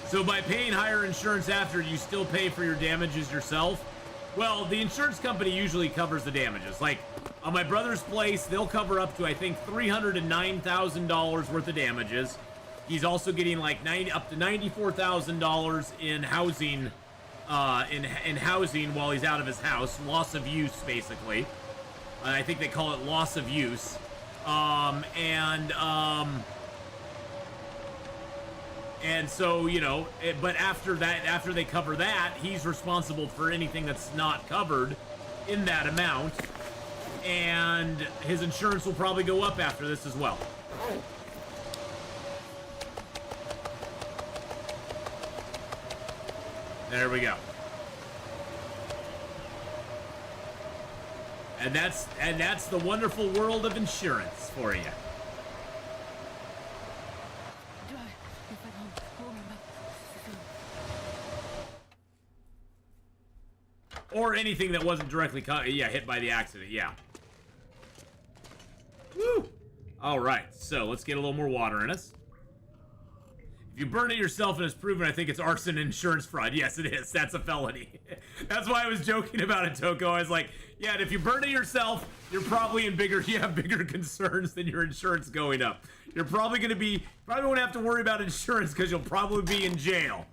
So by paying higher insurance after, you still pay for your damages yourself? Well, the insurance company usually covers the damages. Like, on my brother's place, they'll cover up to, I think, $309,000 worth of damages. He's also getting like up to $94,000 in housing, in housing while he's out of his house. Loss of use, basically. I think they call it loss of use. And so, but after that, after they cover that, he's responsible for anything that's not covered in that amount. And his insurance will probably go up after this as well. There we go. And that's the wonderful world of insurance for you. Or anything that wasn't directly hit by the accident, yeah. Woo! Alright, so let's get a little more water in us. If you burn it yourself and it's proven, I think it's arson and insurance fraud. Yes, it is. That's a felony. That's why I was joking about it, Toko. I was like, yeah, and if you burn it yourself, you're probably you have bigger concerns than your insurance going up. You're probably won't have to worry about insurance because you'll probably be in jail.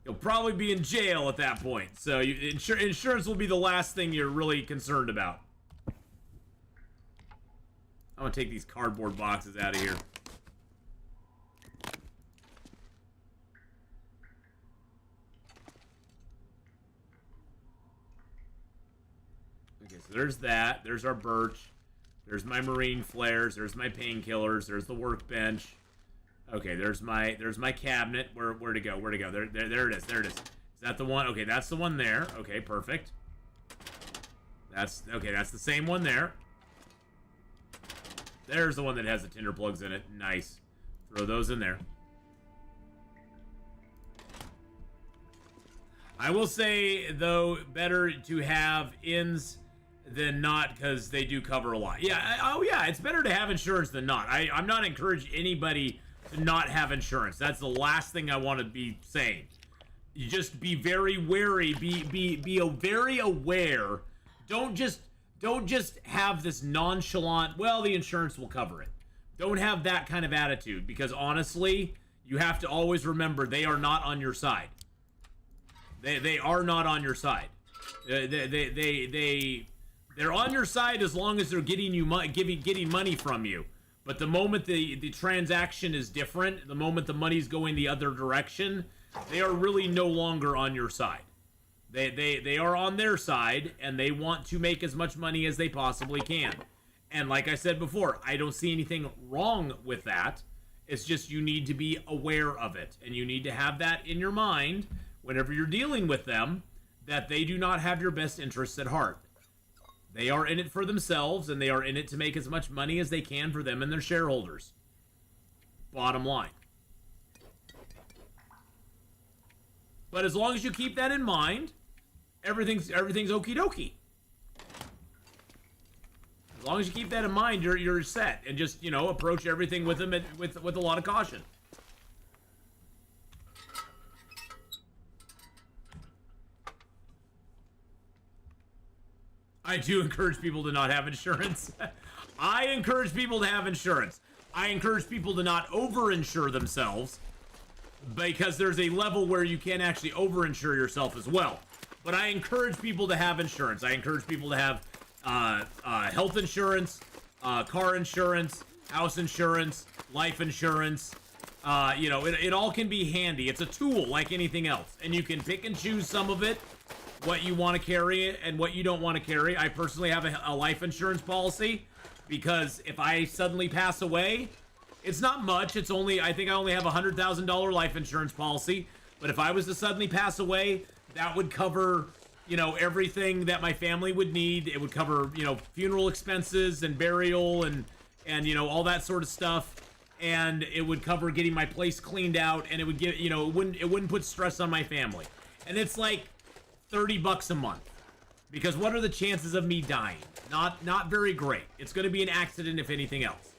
You'll probably be in jail at that point. So insurance will be the last thing you're really concerned about. I'm gonna take these cardboard boxes out of here. Okay, so there's that. There's our birch. There's my marine flares. There's my painkillers. There's the workbench. Okay, there's my cabinet. Where to go? Where to go? There it is. There it is. Is that the one? Okay, that's the one there. Okay, perfect. That's the same one there. There's the one that has the tinder plugs in it. Nice. Throw those in there. I will say, though, better to have ins than not, because they do cover a lot. Yeah, oh yeah, it's better to have insurance than not. I'm not encouraging anybody to not have insurance. That's the last thing I want to be saying. You just be very wary, be very aware. Don't just have this nonchalant, well, the insurance will cover it. Don't have that kind of attitude, because honestly, you have to always remember they are not on your side. They are not on your side. They're on your side as long as they're getting you getting money from you. But the moment the transaction is different, the moment the money's going the other direction, they are really no longer on your side. They are on their side, and they want to make as much money as they possibly can. And like I said before, I don't see anything wrong with that. It's just you need to be aware of it, and you need to have that in your mind whenever you're dealing with them, that they do not have your best interests at heart. They are in it for themselves, and they are in it to make as much money as they can for them and their shareholders. Bottom line. But as long as you keep that in mind, everything's okie dokie. As long as you keep that in mind, you're set, and just, you know, approach everything with them with a lot of caution. I do encourage people to not have insurance. I encourage people to have insurance. I encourage people to not over-insure themselves, because there's a level where you can actually over-insure yourself as well. But I encourage people to have insurance. I encourage people to have health insurance, car insurance, house insurance, life insurance. You know, it all can be handy. It's a tool like anything else, and you can pick and choose some of it, what you want to carry and what you don't want to carry. I personally have a life insurance policy, because if I suddenly pass away, it's not much. It's only, I think I only have a $100,000 life insurance policy. But if I was to suddenly pass away, that would cover, you know, everything that my family would need. It would cover, you know, funeral expenses and burial and you know, all that sort of stuff. And it would cover getting my place cleaned out, and it would get, you know, it wouldn't put stress on my family. And it's like $30 a month. Because what are the chances of me dying? Not very great. It's going to be an accident if anything else.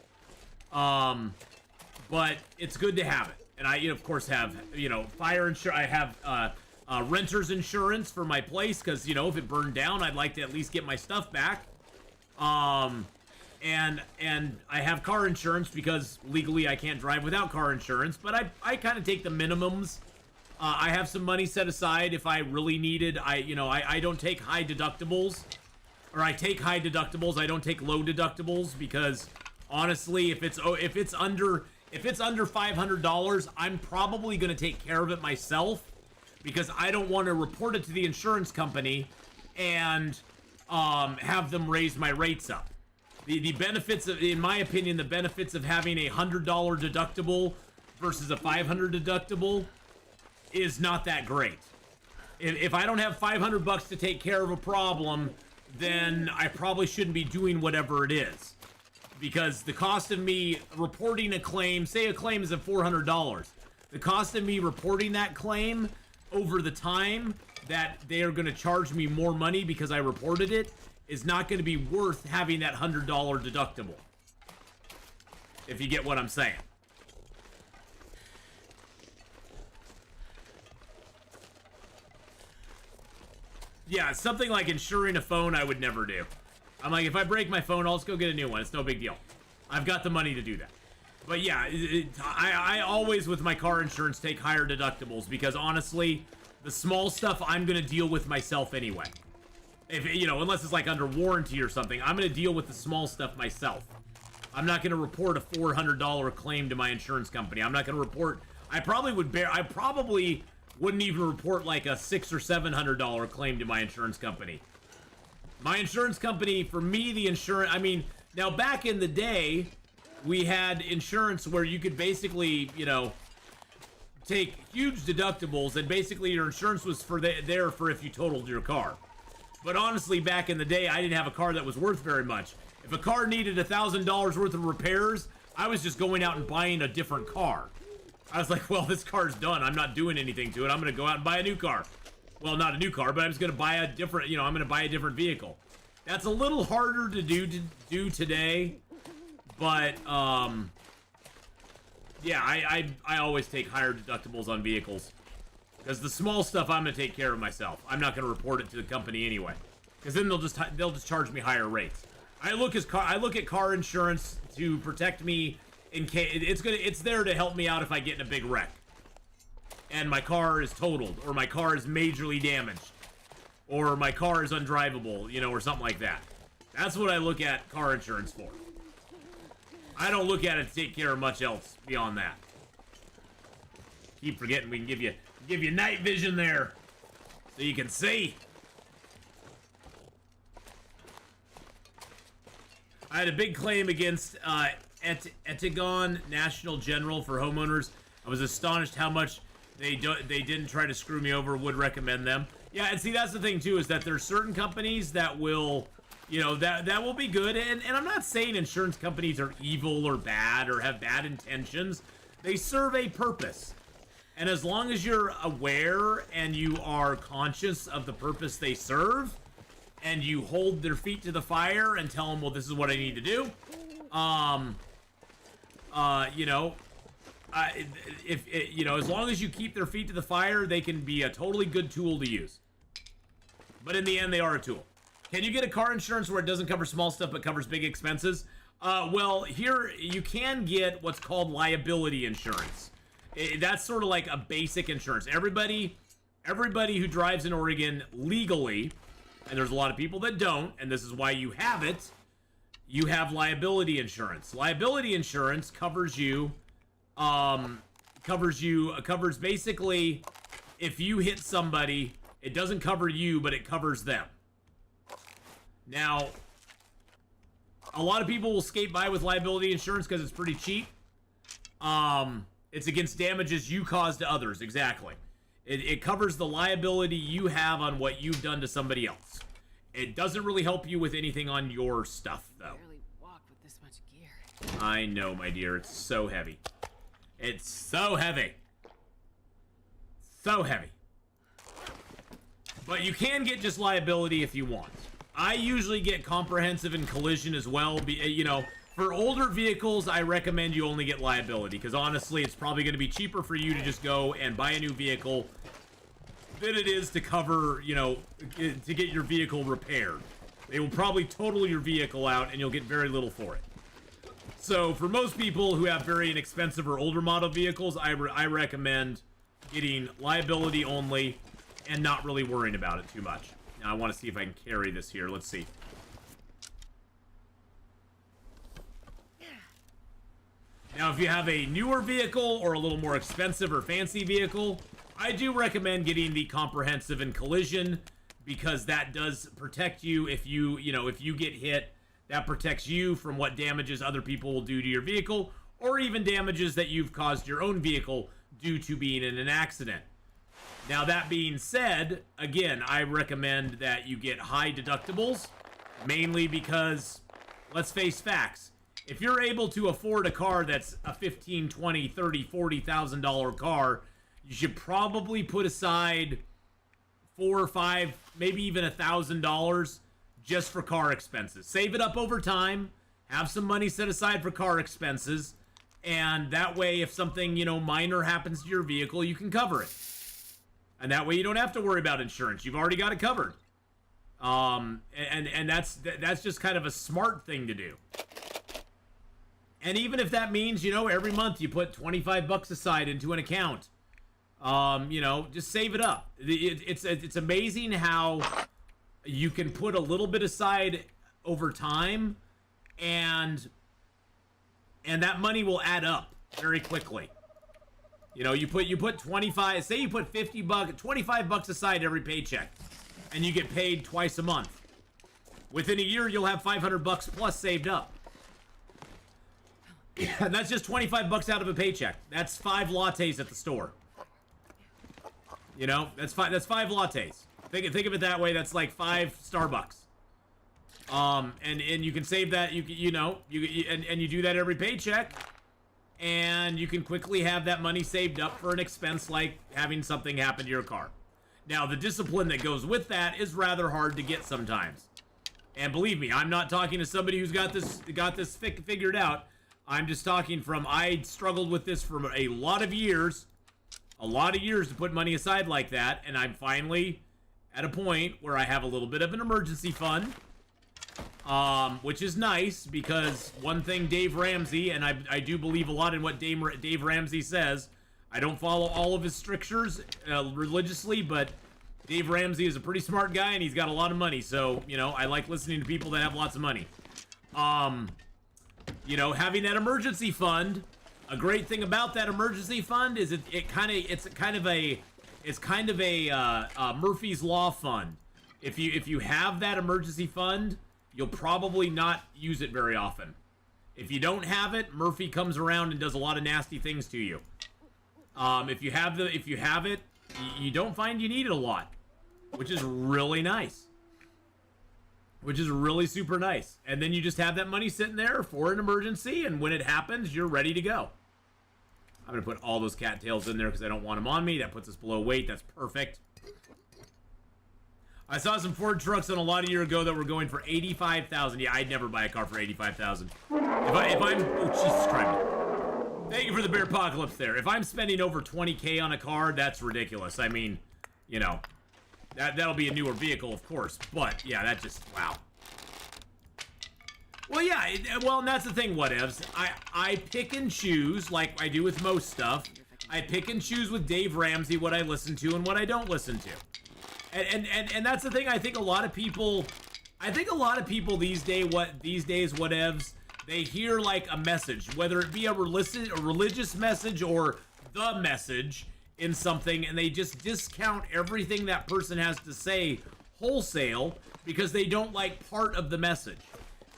But it's good to have it. And I, you know, of course, have, you know, fire insurance. I have renter's insurance for my place, because, you know, if it burned down, I'd like to at least get my stuff back. And I have car insurance, because legally I can't drive without car insurance. But I kind of take the minimums. I have some money set aside if I really needed. I don't take high deductibles, or I take high deductibles. I don't take low deductibles, because honestly, if it's under $500, I'm probably going to take care of it myself, because I don't want to report it to the insurance company and have them raise my rates up. The benefits of, in my opinion, the benefits of having a $100 deductible versus a $500 deductible is not that great. If I don't have $500 to take care of a problem, then I probably shouldn't be doing whatever it is. Because the cost of me reporting a claim, say a claim is at $400, the cost of me reporting that claim over the time that they are going to charge me more money because I reported it is not going to be worth having that $100 deductible. If you get what I'm saying. Yeah, something like insuring a phone I would never do. I'm like, if I break my phone, I'll just go get a new one. It's no big deal. I've got the money to do that. But yeah, I always, with my car insurance, take higher deductibles, because honestly, the small stuff I'm going to deal with myself anyway. If, you know, unless it's like under warranty or something, I'm going to deal with the small stuff myself. I'm not going to report a $400 claim to my insurance company. I'm not going to report, I probably wouldn't even report like a $600 or $700 claim to my insurance company. My insurance company, for me, the insurance, I mean, now back in the day, we had insurance where you could basically, you know, take huge deductibles, and basically your insurance was there for if you totaled your car. But honestly, back in the day, I didn't have a car that was worth very much. If a car needed $1,000 worth of repairs, I was just going out and buying a different car. I was like, well, this car's done. I'm not doing anything to it. I'm going to go out and buy a new car. Well, not a new car, but I'm just going to buy a different, you know, I'm going to buy a different vehicle. That's a little harder to do today, but yeah, I always take higher deductibles on vehicles because the small stuff I'm gonna take care of myself. I'm not gonna report it to the company anyway, because then they'll just charge me higher rates. I look at car insurance to protect me in case it's there to help me out if I get in a big wreck and my car is totaled or my car is majorly damaged or my car is undrivable, you know, or something like that. That's what I look at car insurance for. I don't look at it to take care of much else beyond that. Keep forgetting we can give you night vision there so you can see. I had a big claim against Atheenon National General for homeowners. I was astonished how much they didn't try to screw me over. Would recommend them. Yeah, and see, that's the thing too, is that there's certain companies that will, you know, that will be good. And I'm not saying insurance companies are evil or bad or have bad intentions. They serve a purpose. And as long as you're aware and you are conscious of the purpose they serve, and you hold their feet to the fire and tell them, well, this is what I need to do. You know, you know, as long as you keep their feet to the fire, they can be a totally good tool to use. But in the end, they are a tool. Can you get a car insurance where it doesn't cover small stuff but covers big expenses? Well, here you can get what's called liability insurance. That's sort of like a basic insurance. Everybody who drives in Oregon legally, and there's a lot of people that don't, and this is why you have it, you have liability insurance. Liability insurance covers you, covers basically if you hit somebody, it doesn't cover you, but it covers them. Now, a lot of people will skate by with liability insurance because it's pretty cheap. It's against damages you cause to others, exactly. It covers the liability you have on what you've done to somebody else. It doesn't really help you with anything on your stuff, though. Barely walk with this much gear. I know, my dear. It's so heavy. It's so heavy. So heavy. But you can get just liability if you want. I usually get comprehensive and collision as well. You know, for older vehicles, I recommend you only get liability, because honestly, it's probably going to be cheaper for you to just go and buy a new vehicle than it is to cover, you know, to get your vehicle repaired. They will probably total your vehicle out, and you'll get very little for it. So, for most people who have very inexpensive or older model vehicles, I recommend getting liability only and not really worrying about it too much. Now, I want to see if I can carry this here. Let's see. Now, if you have a newer vehicle or a little more expensive or fancy vehicle, I do recommend getting the comprehensive and collision, because that does protect you. If you get hit, that protects you from what damages other people will do to your vehicle, or even damages that you've caused your own vehicle due to being in an accident. Now, that being said, again, I recommend that you get high deductibles, mainly because, let's face facts, if you're able to afford a car that's a $15,000, $20,000, $30,000, $40,000 car, you should probably put aside $4,000 or $5,000, maybe even $1,000 just for car expenses. Save it up over time, have some money set aside for car expenses, and that way, if something, you know, minor happens to your vehicle, you can cover it. And that way you don't have to worry about insurance. You've already got it covered. And that's just kind of a smart thing to do. And even if that means, you know, every month you put $25 aside into an account, you know, just save it up. It's amazing how you can put a little bit aside over time, and that money will add up very quickly. You know, you put 25, say you put $25 aside every paycheck, and you get paid twice a month. Within a year, you'll have $500 plus saved up. And that's just $25 out of a paycheck. That's 5 lattes at the store. You know, that's five lattes. Think of it that way. That's like 5 Starbucks. And you can save that. You do that every paycheck, and you can quickly have that money saved up for an expense like having something happen to your car. Now, the discipline that goes with that is rather hard to get sometimes. And believe me, I'm not talking to somebody who's got this figured out. I'm just talking from, I struggled with this for a lot of years to put money aside like that, and I'm finally at a point where I have a little bit of an emergency fund, which is nice, because one thing Dave Ramsey, and I do believe a lot in what Dave Ramsey says. I don't follow all of his strictures religiously, but Dave Ramsey is a pretty smart guy, and he's got a lot of money, so, you know, I like listening to people that have lots of money. You know, having that emergency fund, a great thing about that emergency fund is it's kind of a Murphy's Law fund. If you have that emergency fund, you'll probably not use it very often. If you don't have it, Murphy comes around and does a lot of nasty things to you. If you have it, you don't find you need it a lot, which is really nice. Which is really super nice. And then you just have that money sitting there for an emergency, and when it happens, you're ready to go. I'm going to put all those cattails in there because I don't want them on me. That puts us below weight. That's perfect. I saw some Ford trucks on a lot of years ago that were going for $85,000. Yeah, I'd never buy a car for $85,000. If I'm... Oh, Jesus Christ. Thank you for the bear apocalypse there. If I'm spending over $20K on a car, that's ridiculous. I mean, you know, that'll be a newer vehicle, of course. But, yeah, that just... Wow. Well, yeah, well, and that's the thing, whatevs. I pick and choose, like I do with most stuff. I pick and choose with Dave Ramsey what I listen to and what I don't listen to. And that's the thing. I think a lot of people these days, whatevs, they hear like a message, whether it be a religious message or the message in something, and they just discount everything that person has to say wholesale because they don't like part of the message.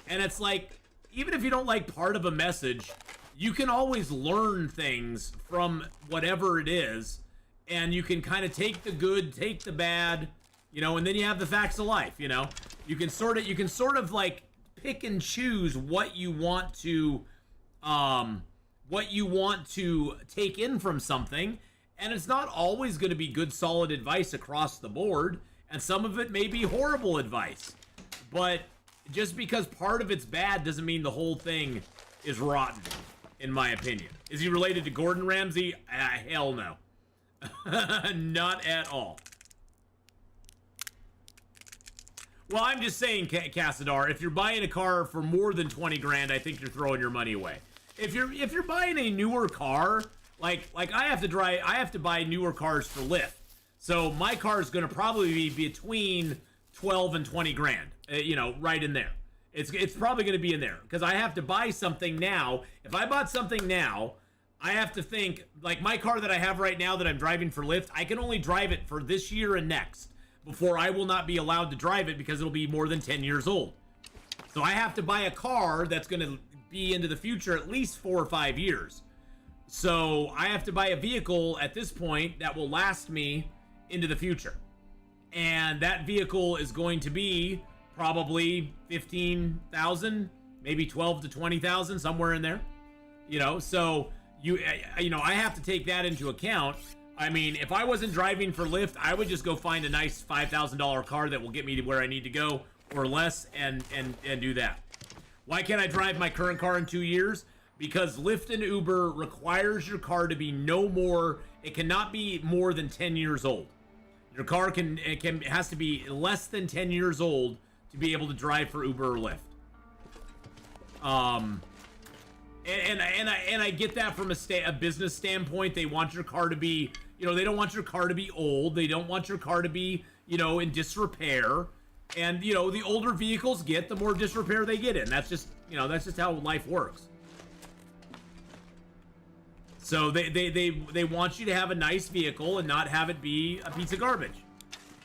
And it's like, even if you don't like part of a message, you can always learn things from whatever it is, and you can kind of take the good, take the bad, you know, and then you have the facts of life, you know. You can sort of like pick and choose what you want to take in from something, and it's not always going to be good, solid advice across the board, and some of it may be horrible advice, but just because part of it's bad doesn't mean the whole thing is rotten, in my opinion. Is he related to Gordon Ramsay? Hell no. Not at all. Well, I'm just saying, Cassadar, if you're buying a car for more than 20 grand, I think you're throwing your money away. If you're buying a newer car, like I have to buy newer cars for Lyft. So my car is going to probably be between 12 and 20 grand. You know, right in there. It's probably going to be in there because I have to buy something now. If I bought something now, I have to think, like my car that I have right now that I'm driving for Lyft, I can only drive it for this year and next before I will not be allowed to drive it because it'll be more than 10 years old. So I have to buy a car that's going to be into the future at least 4 or 5 years. So I have to buy a vehicle at this point that will last me into the future. And that vehicle is going to be probably 15,000, maybe 12 to 20,000, somewhere in there. You know, so I have to take that into account. I mean, if I wasn't driving for Lyft, I would just go find a nice $5,000 car that will get me to where I need to go or less and do that. Why can't I drive my current car in 2 years? Because Lyft and Uber requires your car to be it cannot be more than 10 years old. Your car has to be less than 10 years old to be able to drive for Uber or Lyft. And I get that from a business standpoint. They want your car to be, they don't want your car to be old. They don't want your car to be, in disrepair. And, the older vehicles get, the more disrepair they get in. That's just how life works. So they want you to have a nice vehicle and not have it be a piece of garbage.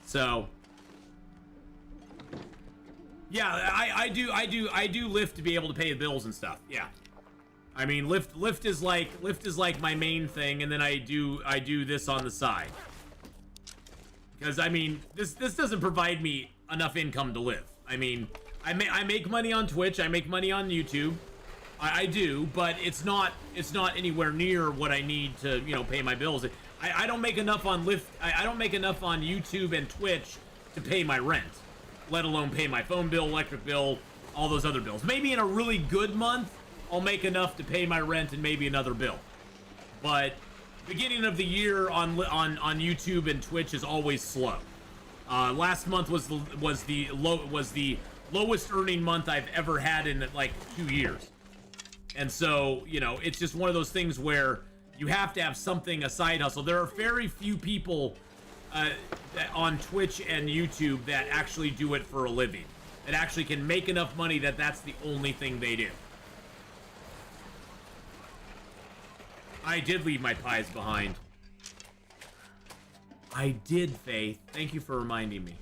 So yeah, I do Lyft to be able to pay the bills and stuff. Yeah. I mean, Lyft is like my main thing, and then I do this on the side. Because I mean, this doesn't provide me enough income to live. I mean, I make money on Twitch, I make money on YouTube. I do, but it's not anywhere near what I need to, pay my bills. I don't make enough on Lyft. I don't make enough on YouTube and Twitch to pay my rent. let alone pay my phone bill, electric bill, all those other bills. Maybe in a really good month, I'll make enough to pay my rent and maybe another bill. But beginning of the year on YouTube and Twitch is always slow. Last month was the lowest earning month I've ever had in like 2 years. And so, you know, it's just one of those things where you have to have something, a side hustle. There are very few people on Twitch and YouTube that actually do it for a living, that actually can make enough money that that's the only thing they do. I did leave my pies behind. I did, Faith. Thank you for reminding me.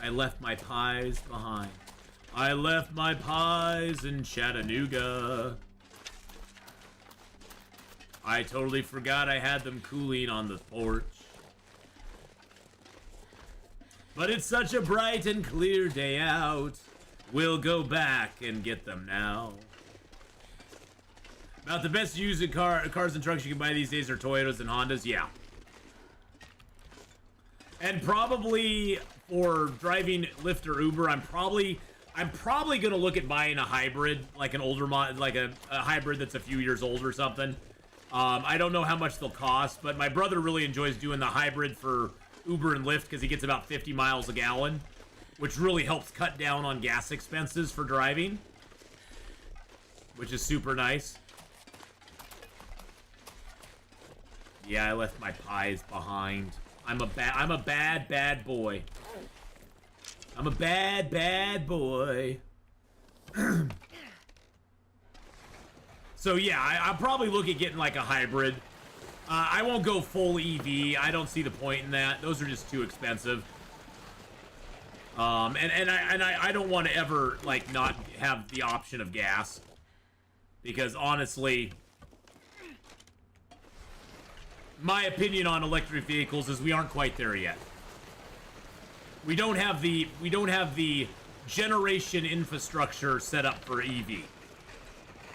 I left my pies behind. I left my pies in Chattanooga. I totally forgot I had them cooling on the porch. But it's such a bright and clear day out. We'll go back and get them now. About the best used cars and trucks you can buy these days are Toyotas and Hondas. Yeah. And probably for driving Lyft or Uber, I'm probably gonna look at buying a hybrid, like an older like a hybrid that's a few years old or something. I don't know how much they'll cost, but my brother really enjoys doing the hybrid for Uber and Lyft because he gets about 50 miles a gallon, which really helps cut down on gas expenses for driving, which is super nice. Yeah, I left my pies behind. I'm a bad boy. I'm a bad boy. So yeah, I'll probably look at getting like a hybrid. I won't go full EV. I don't see the point in that. Those are just too expensive. I don't want to ever like not have the option of gas, because honestly, my opinion on electric vehicles is we aren't quite there yet. We don't have the generation infrastructure set up for EV.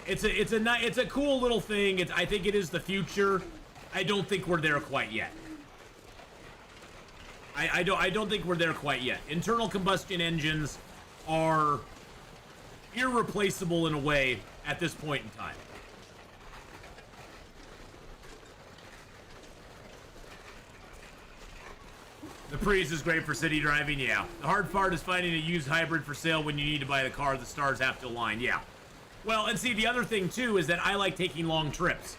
It's a cool little thing. I think it is the future. I don't think we're there quite yet. I don't think we're there quite yet. Internal combustion engines are irreplaceable in a way at this point in time. The Prius is great for city driving, yeah. The hard part is finding a used hybrid for sale when you need to buy the car. The stars have to align, yeah. Well, and see, the other thing, too, is that I like taking long trips.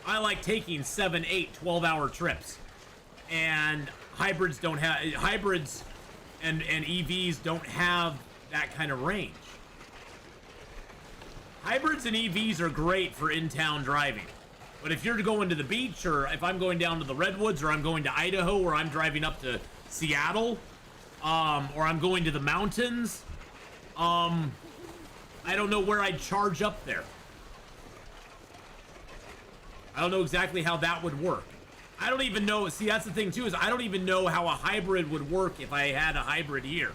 I like taking 7, 8, 12-hour trips. And hybrids don't have... Hybrids and EVs don't have that kind of range. Hybrids and EVs are great for in-town driving. But if you're going to the beach, or if I'm going down to the Redwoods, or I'm going to Idaho, or I'm driving up to Seattle, or I'm going to the mountains, I don't know where I'd charge up there. I don't know exactly how that would work. I don't even know, see, that's the thing too, is I don't even know how a hybrid would work if I had a hybrid here.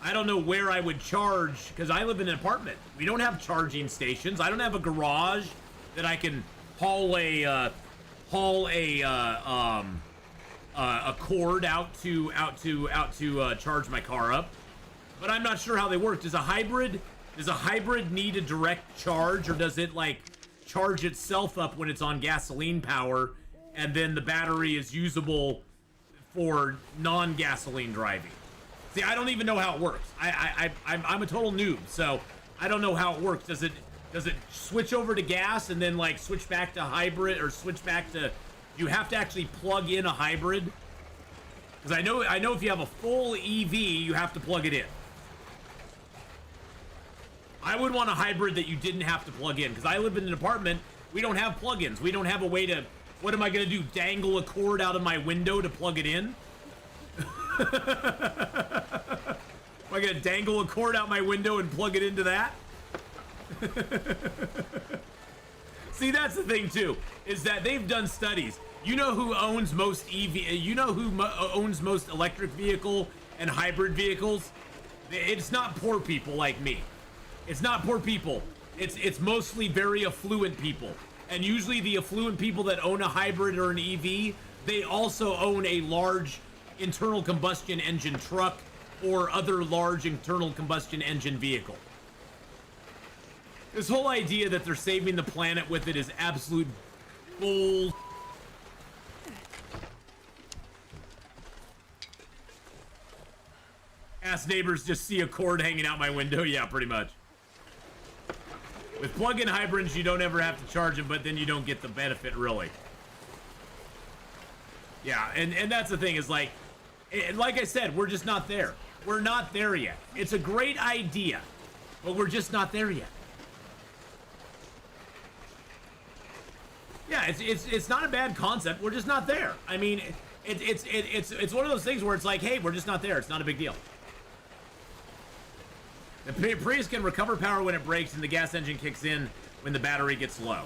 I don't know where I would charge, because I live in an apartment. We don't have charging stations. I don't have a garage that I can haul a cord out to charge my car up. But I'm not sure how they work. Does a hybrid need a direct charge, or does it like charge itself up when it's on gasoline power, and then the battery is usable for non-gasoline driving? See, I don't even know how it works. I'm a total noob, so I don't know how it works. Does it switch over to gas and then like switch back to hybrid, or switch back to? You have to actually plug in a hybrid, because I know if you have a full EV, you have to plug it in. I would want a hybrid that you didn't have to plug in, because I live in an apartment. We don't have plug-ins. We don't have a way to. What am I gonna do? Dangle a cord out of my window to plug it in? Am I gonna dangle a cord out my window and plug it into that? See, that's the thing too, is that they've done studies. You know who owns most EV? You know who owns most electric vehicle and hybrid vehicles? It's not poor people like me. It's not poor people. It's mostly very affluent people. And usually the affluent people that own a hybrid or an EV, they also own a large internal combustion engine truck or other large internal combustion engine vehicle. This whole idea that they're saving the planet with it is absolute bull. Ass neighbors just see a cord hanging out my window. Yeah, pretty much. With plug-in hybrids, you don't ever have to charge them, but then you don't get the benefit, really. Yeah, and that's the thing, is like I said, we're just not there. We're not there yet. It's a great idea, but we're just not there yet. Yeah, it's not a bad concept. We're just not there. I mean, it's one of those things where it's like, hey, we're just not there. It's not a big deal. The Prius can recover power when it breaks, and the gas engine kicks in when the battery gets low.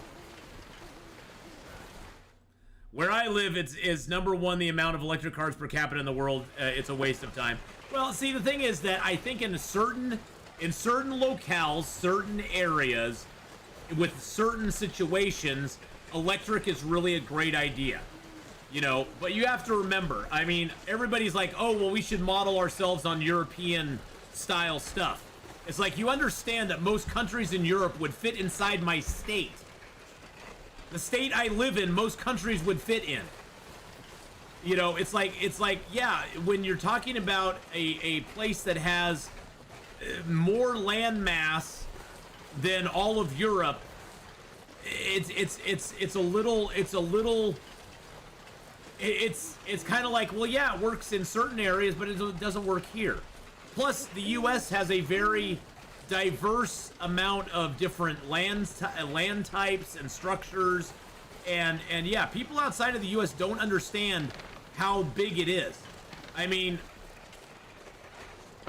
Where I live, it's number one the amount of electric cars per capita in the world. It's a waste of time. Well, see, the thing is that I think in certain locales, certain areas, with certain situations, electric is really a great idea. You know, but you have to remember, I mean, everybody's like, oh, well, we should model ourselves on European style stuff. It's like, you understand that most countries in Europe would fit inside my state. The state I live in, most countries would fit in. You know, it's like, yeah, when you're talking about a place that has more land mass than all of Europe, it's kind of like, well, yeah, it works in certain areas, but it doesn't work here. Plus, the U.S. has a very diverse amount of different land types and structures, and yeah, people outside of the U.S. don't understand how big it is. I mean,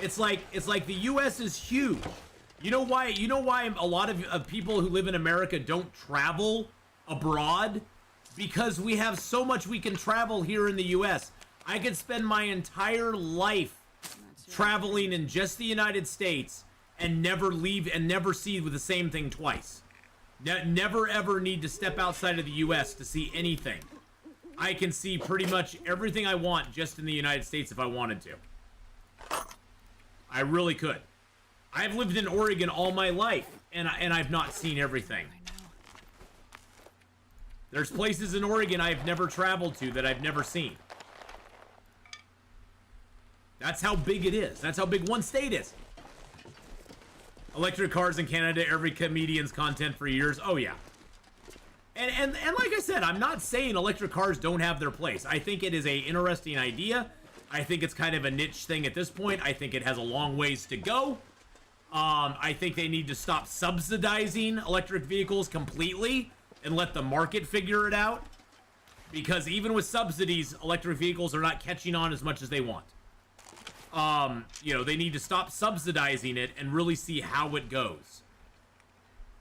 it's like the U.S. is huge. You know why a lot of people who live in America don't travel abroad? Because we have so much we can travel here in the U.S. I could spend my entire life traveling in just the United States and never leave and never see the same thing twice. Never ever need to step outside of the U.S. to see anything. I can see pretty much everything I want just in the United States if I wanted to. I really could. I've lived in Oregon all my life, and I've not seen everything. There's places in Oregon I've never traveled to that I've never seen. That's how big it is. That's how big one state is. Electric cars in Canada, every comedian's content for years. Oh, yeah. And like I said, I'm not saying electric cars don't have their place. I think it is an interesting idea. I think it's kind of a niche thing at this point. I think it has a long ways to go. I think they need to stop subsidizing electric vehicles completely and let the market figure it out. Because even with subsidies, electric vehicles are not catching on as much as they want. You know, they need to stop subsidizing it and really see how it goes.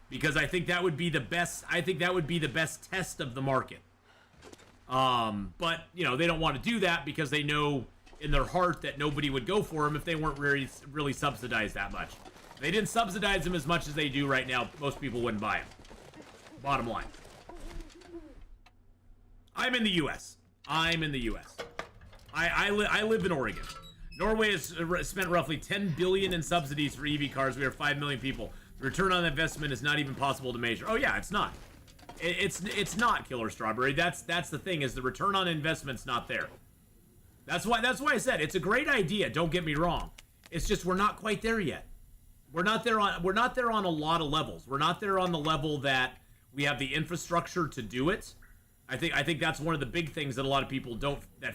Because I think that would be the best, test of the market. But, you know, they don't want to do that because they know in their heart that nobody would go for them if they weren't really subsidized that much. If they didn't subsidize them as much as they do right now, most people wouldn't buy them. Bottom line. I'm in the U.S. I live in Oregon. Norway has spent roughly $10 billion in subsidies for EV cars. We are 5 million people. The return on investment is not even possible to measure. Oh yeah, it's not. It's not, Killer Strawberry. That's the thing, is the return on investment's not there. That's why I said it's a great idea. Don't get me wrong. It's just we're not quite there yet. We're not there on a lot of levels. We're not there on the level that we have the infrastructure to do it. I think that's one of the big things that a lot of people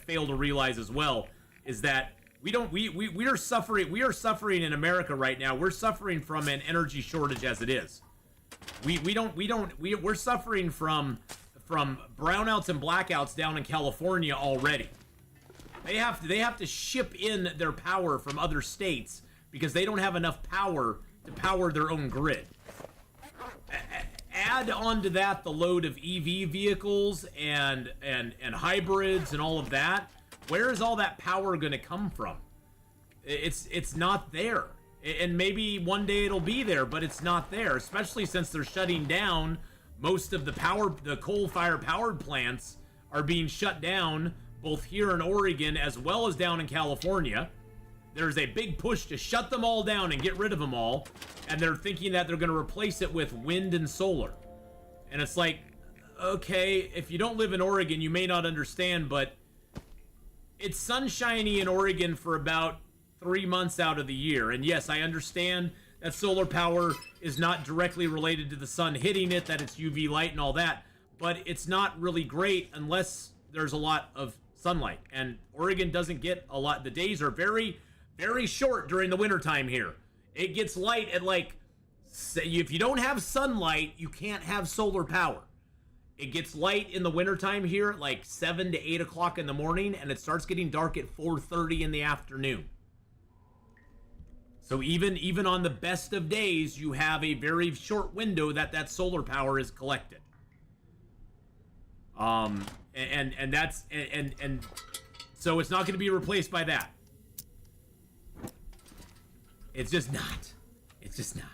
fail to realize as well, is that we are suffering in America right now. We're suffering from an energy shortage as it is. We're suffering from brownouts and blackouts down in California already. They have to ship in their power from other states because they don't have enough power to power their own grid. Add onto that the load of EV vehicles and hybrids and all of that. Where is all that power going to come from? It's not there. And maybe one day it'll be there, but it's not there, especially since they're shutting down most of the coal-fired powered plants are being shut down both here in Oregon as well as down in California. there's a big push to shut them all down and get rid of them all, and they're thinking that they're going to replace it with wind and solar. And it's like, okay, if you don't live in Oregon, you may not understand, but it's sunshiny in Oregon for about 3 months out of the year. And yes, I understand that solar power is not directly related to the sun hitting it, that it's UV light and all that, but it's not really great unless there's a lot of sunlight. And Oregon doesn't get a lot. The days are very, very short during the wintertime here. It gets light at like, if you don't have sunlight, you can't have solar power. It gets light in the wintertime here at like 7 to 8 o'clock in the morning, and it starts getting dark at 4:30 in the afternoon. So even on the best of days, you have a very short window that solar power is collected. And so it's not going to be replaced by that. It's just not. It's just not.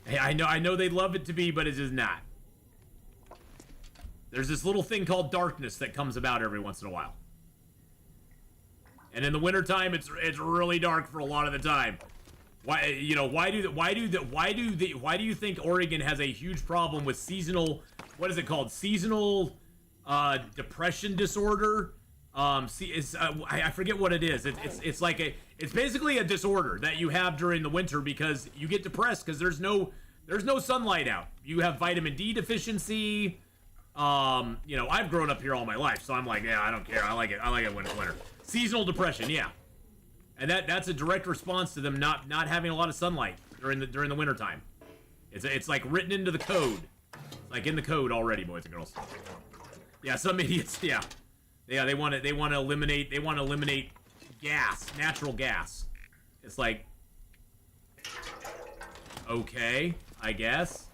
Hey, I know they'd love it to be, but it's just not. There's this little thing called darkness that comes about every once in a while. And in the wintertime, it's really dark for a lot of the time. Why do you think Oregon has a huge problem with seasonal, what is it called? Seasonal depression disorder? I forget what it is. It's basically a disorder that you have during the winter because you get depressed because there's no sunlight out. You have vitamin D deficiency. I've grown up here all my life, so I'm like, yeah, I don't care. I like it when it's winter. Seasonal depression, yeah. And that's a direct response to them not having a lot of sunlight during the wintertime. It's like written into the code. It's like in the code already, boys and girls. Yeah, some idiots, yeah. Yeah, they want to eliminate gas, natural gas. It's like, okay, I guess.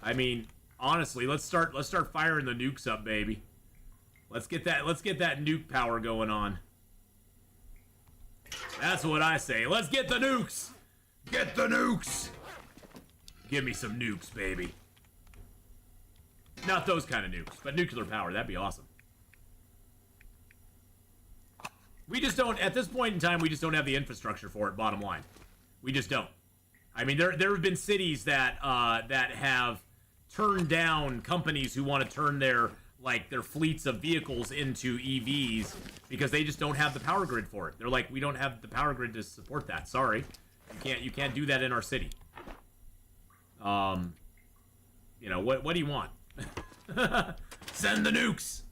I mean, honestly, let's start firing the nukes up, baby. Let's get that nuke power going on. That's what I say. Let's get the nukes. Get the nukes. Give me some nukes, baby. Not those kind of nukes, but nuclear power. That'd be awesome. We just don't, at this point in time, we just don't have the infrastructure for it, bottom line. We just don't. I mean, there have been cities that have turned down companies who want to turn their fleets of vehicles into EVs because they just don't have the power grid for it. They're like, we don't have the power grid to support that. Sorry. You can't do that in our city. What do you want? Send the nukes.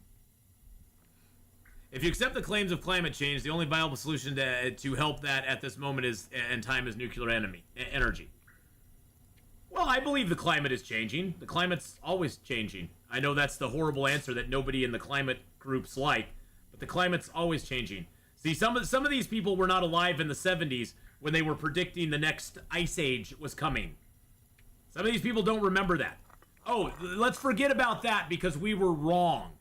If you accept the claims of climate change, the only viable solution to help that at this moment is nuclear energy. Well, I believe the climate is changing. The climate's always changing. I know that's the horrible answer that nobody in the climate groups like, but the climate's always changing. See, some of these people were not alive in the 70s when they were predicting the next ice age was coming. Some of these people don't remember that. Oh, let's forget about that because we were wrong.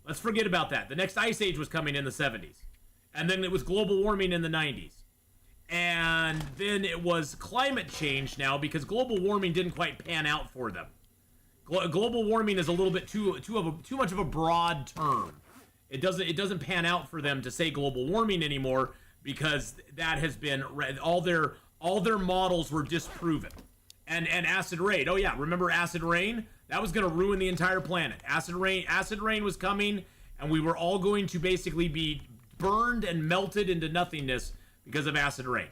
Let's forget about that. The next ice age was coming in the 70s. And then it was global warming in the 90s. And then it was climate change now because global warming didn't quite pan out for them. Global warming is a little bit too much of a broad term. It doesn't pan out for them to say global warming anymore because that has been all their models were disproven. And acid rain. Oh yeah, remember acid rain? That was going to ruin the entire planet. Acid rain was coming, and we were all going to basically be burned and melted into nothingness because of acid rain.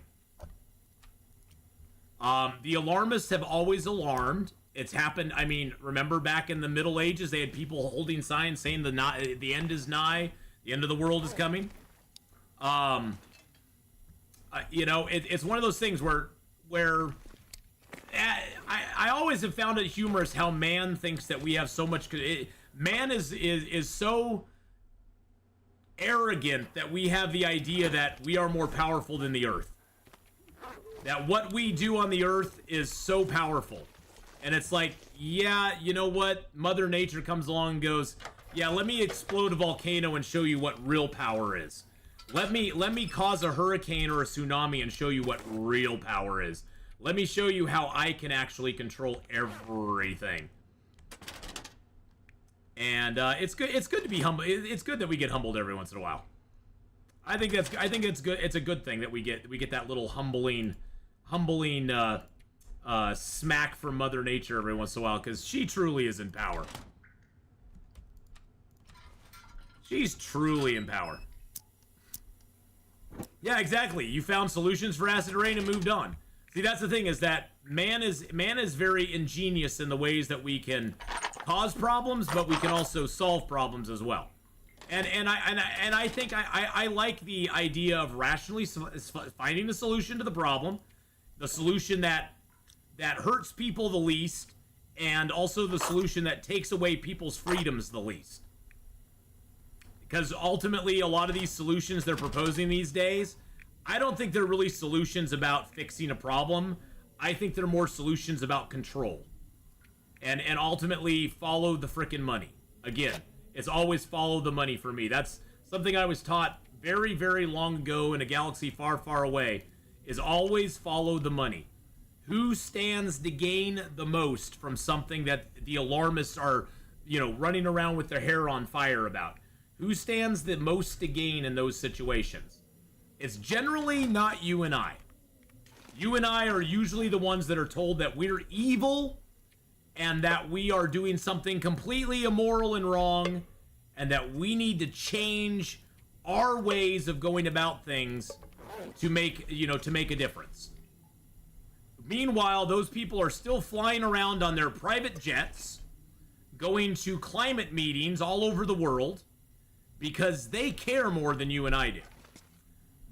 The alarmists have always alarmed. It's happened. I mean, remember back in the Middle Ages, they had people holding signs saying the end is nigh, the end of the world is coming. It's one of those things where I always have found it humorous how man thinks that we have so much. Man is so arrogant that we have the idea that we are more powerful than the earth. That what we do on the earth is so powerful. And it's like, yeah, you know what? Mother Nature comes along and goes, yeah, let me explode a volcano and show you what real power is. Let me cause a hurricane or a tsunami and show you what real power is. Let me show you how I can actually control everything. And it's good. It's good to be humble. It's good that we get humbled every once in a while. I think it's good. It's a good thing that we get that little humbling smack from Mother Nature every once in a while, because she truly is in power. She's truly in power. Yeah, exactly. You found solutions for acid rain and moved on. See, that's the thing, is that man is very ingenious in the ways that we can cause problems, but we can also solve problems as well. And I think I like the idea of rationally finding a solution to the problem, the solution that hurts people the least, and also the solution that takes away people's freedoms the least. Because ultimately, a lot of these solutions they're proposing these days, I don't think they're really solutions about fixing a problem. I think they're more solutions about control. And ultimately, follow the frickin' money. Again, it's always follow the money for me. That's something I was taught very, very long ago in a galaxy far, far away, is always follow the money. Who stands to gain the most from something that the alarmists are, running around with their hair on fire about? Who stands the most to gain in those situations? It's generally not you and I. You and I are usually the ones that are told that we're evil and that we are doing something completely immoral and wrong, and that we need to change our ways of going about things to make a difference. Meanwhile, those people are still flying around on their private jets, going to climate meetings all over the world, because they care more than you and I do.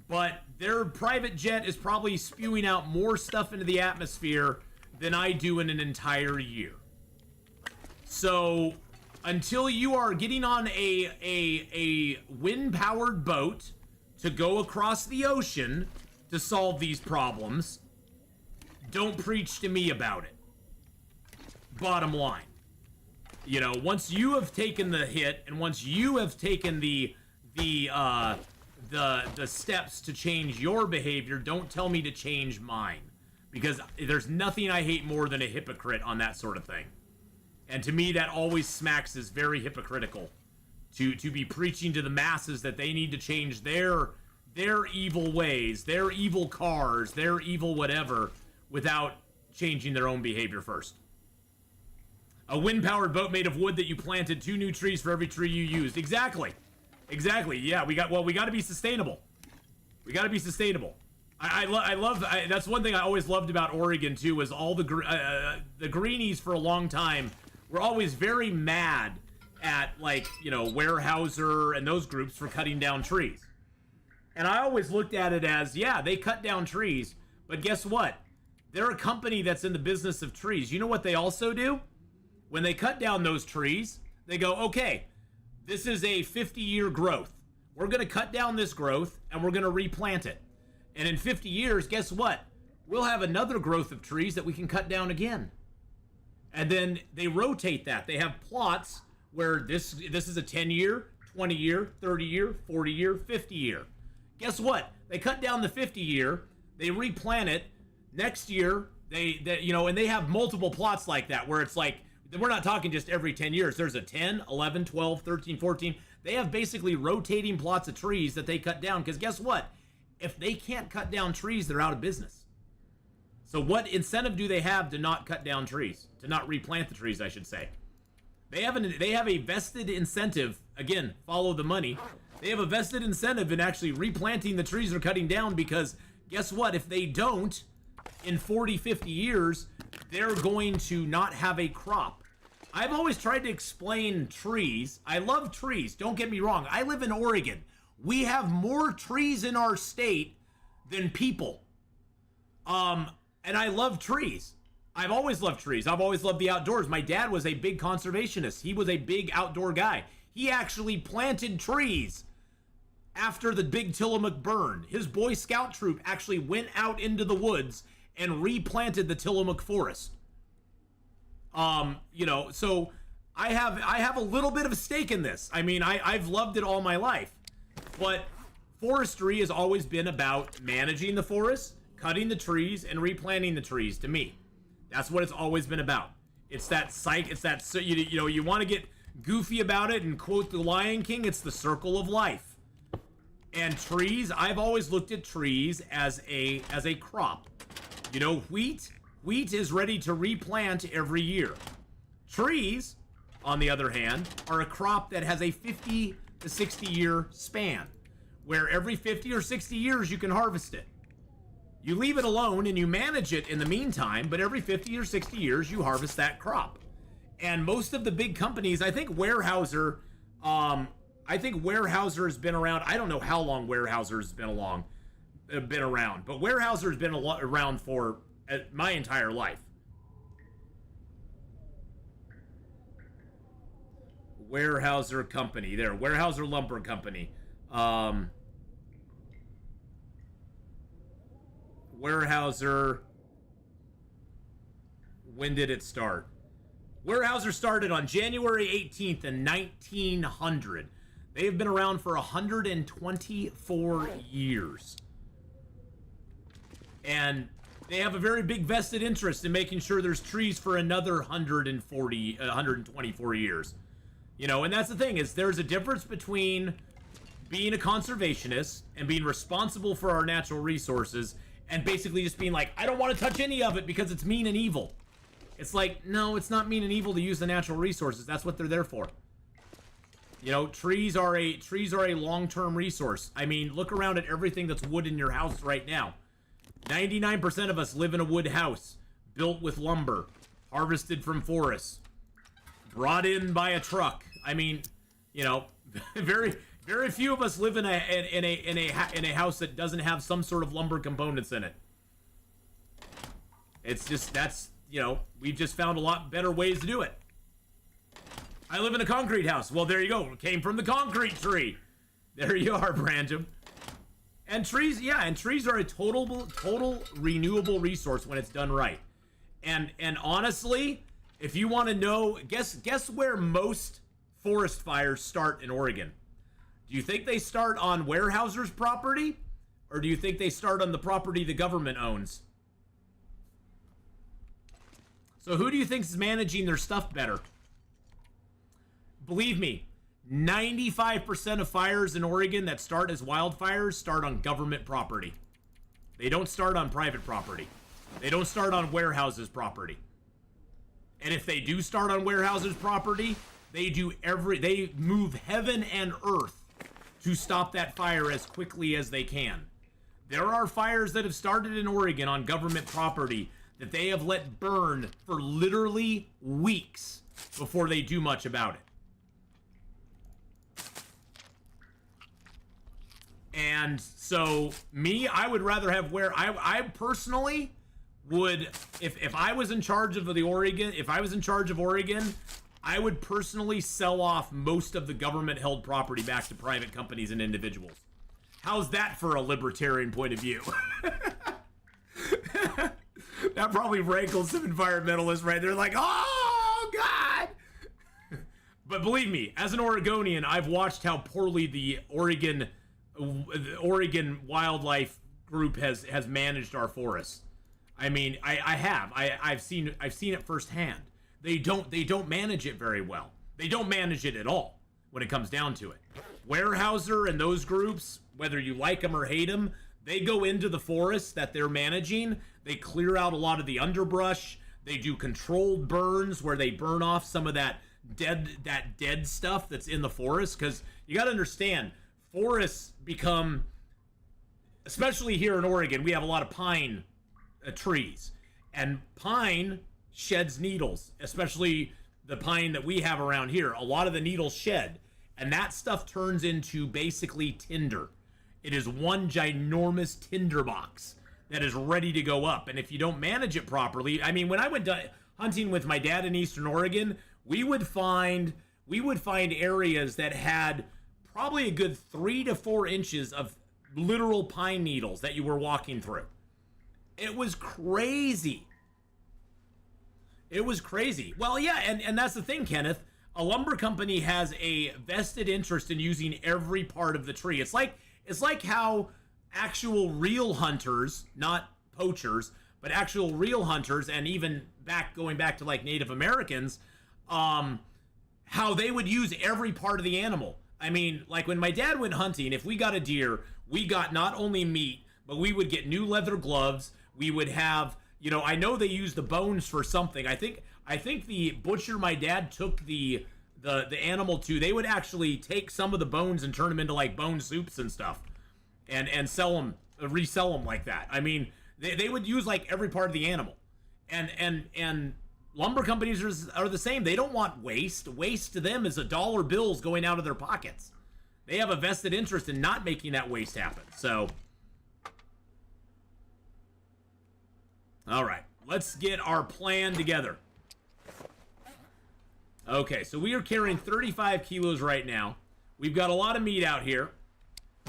But their private jet is probably spewing out more stuff into the atmosphere than I do in an entire year. So until you are getting on a wind-powered boat to go across the ocean to solve these problems, don't preach to me about it. Bottom line. Once you have taken the hit, and once you have taken the steps to change your behavior, don't tell me to change mine. Because there's nothing I hate more than a hypocrite on that sort of thing. And to me, that always smacks as very hypocritical. To be preaching to the masses that they need to change their evil ways, their evil cars, their evil whatever, without changing their own behavior first. A wind-powered boat made of wood that you planted 2 new trees for every tree you used. Exactly. Yeah, we got to be sustainable. We got to be sustainable. I love that's one thing I always loved about Oregon too, was all the greenies for a long time were always very mad at Weyerhaeuser and those groups for cutting down trees. And I always looked at it as, yeah, they cut down trees, but guess what? They're a company that's in the business of trees. You know what they also do? When they cut down those trees, they go, okay, this is a 50-year growth. We're going to cut down this growth, and we're going to replant it. And in 50 years, guess what? We'll have another growth of trees that we can cut down again. And then they rotate that. They have plots where this is a 10-year, 20-year, 30-year, 40-year, 50-year. Guess what? They cut down the 50-year, they replant it. Next year, and they have multiple plots like that, where it's like, we're not talking just every 10 years. There's a 10, 11, 12, 13, 14. They have basically rotating plots of trees that they cut down, because guess what? If they can't cut down trees, they're out of business. So what incentive do they have to not cut down trees? To not replant the trees, I should say. They have a vested incentive. Again, follow the money. They have a vested incentive in actually replanting the trees they're cutting down, because guess what? If they don't, in 40, 50 years, they're going to not have a crop. I've always tried to explain trees. I love trees. Don't get me wrong. I live in Oregon. We have more trees in our state than people. And I love trees. I've always loved trees. I've always loved the outdoors. My dad was a big conservationist. He was a big outdoor guy. He actually planted trees after the big Tillamook burn. His Boy Scout troop actually went out into the woods and replanted the Tillamook forest. So I have a little bit of a stake in this. I mean, I've loved it all my life. But forestry has always been about managing the forest, cutting the trees, and replanting the trees, to me. That's what it's always been about. It's that you want to get goofy about it and quote the Lion King, it's the circle of life. And trees, I've always looked at trees as a crop. You know, wheat is ready to replant every year. Trees, on the other hand, are a crop that has a 50 to 60 year span, where every 50 or 60 years you can harvest it. You leave it alone and you manage it in the meantime, but every 50 or 60 years you harvest that crop. And most of the big companies, I think Weyerhaeuser has been around. I don't know how long Weyerhaeuser's been around, but Weyerhaeuser's been around for my entire life. Weyerhaeuser Company, there, Weyerhaeuser Lumber Company. Weyerhaeuser, when did it start? Weyerhaeuser started on January 18th in 1900. They have been around for 124 years. And they have a very big vested interest in making sure there's trees for another 124 years. You know, and that's the thing, is there's a difference between being a conservationist and being responsible for our natural resources and basically just being like, I don't want to touch any of it because it's mean and evil. It's like, no, it's not mean and evil to use the natural resources. That's what they're there for. You know, trees are a long-term resource. I mean, look around at everything that's wood in your house right now. 99% of us live in a wood house, built with lumber, harvested from forests, brought in by a truck. I mean, you know, very few of us live in a house that doesn't have some sort of lumber components in it. It's just, that's, you know, we've just found a lot better ways to do it. I live in a concrete house. Well, there you go. It came from the concrete tree. There you are, Brancham. And trees, yeah, and trees are a total renewable resource when it's done right. And honestly, if you want to know, guess where most forest fires start in Oregon? Do you think they start on Weyerhaeuser's property, or do you think they start on the property the government owns? So who do you think is managing their stuff better? Believe me, 95% of fires in Oregon that start as wildfires start on government property. They don't start on private property. They don't start on Weyerhaeuser's property. And if they do start on Weyerhaeuser's property, they move heaven and earth to stop that fire as quickly as they can. There are fires that have started in Oregon on government property that they have let burn for literally weeks before they do much about it. And so me, I would rather have I personally would, if I was in charge of Oregon, I would personally sell off most of the government held property back to private companies and individuals. How's that for a libertarian point of view? That probably rankles some environmentalists right there, like, oh God. But believe me, as an Oregonian, I've watched how poorly the Oregon Wildlife Group has managed our forests. I mean, I've seen it firsthand. They don't manage it very well. They don't manage it at all when it comes down to it. Weyerhaeuser and those groups, whether you like them or hate them, they go into the forests that they're managing. They clear out a lot of the underbrush. They do controlled burns where they burn off some of that dead stuff that's in the forest. Because you got to understand, forests become, especially here in Oregon, we have a lot of pine trees, and pine sheds needles, especially the pine that we have around here. A lot of the needles shed, and that stuff turns into basically tinder. It is one ginormous tinder box that is ready to go up. And if you don't manage it properly, I mean, when I went hunting with my dad in Eastern Oregon, we would find areas that had probably a good 3 to 4 inches of literal pine needles that you were walking through. It was crazy. It was crazy. Well, yeah, and that's the thing, Kenneth. A lumber company has a vested interest in using every part of the tree. It's like how actual real hunters, not poachers, but actual real hunters, and even going back to like Native Americans, how they would use every part of the animal. I mean, like when my dad went hunting, if we got a deer, we got not only meat, but we would get new leather gloves. We would have, you know, I know they use the bones for something. I think the butcher my dad took the animal to, they would actually take some of the bones and turn them into like bone soups and stuff, and sell them, resell them like that. I mean, they would use like every part of the animal, and lumber companies are the same. They don't want waste. Waste to them is dollar bills going out of their pockets. They have a vested interest in not making that waste happen. So, all right, let's get our plan together. Okay, so we are carrying 35 kilos right now. We've got a lot of meat out here.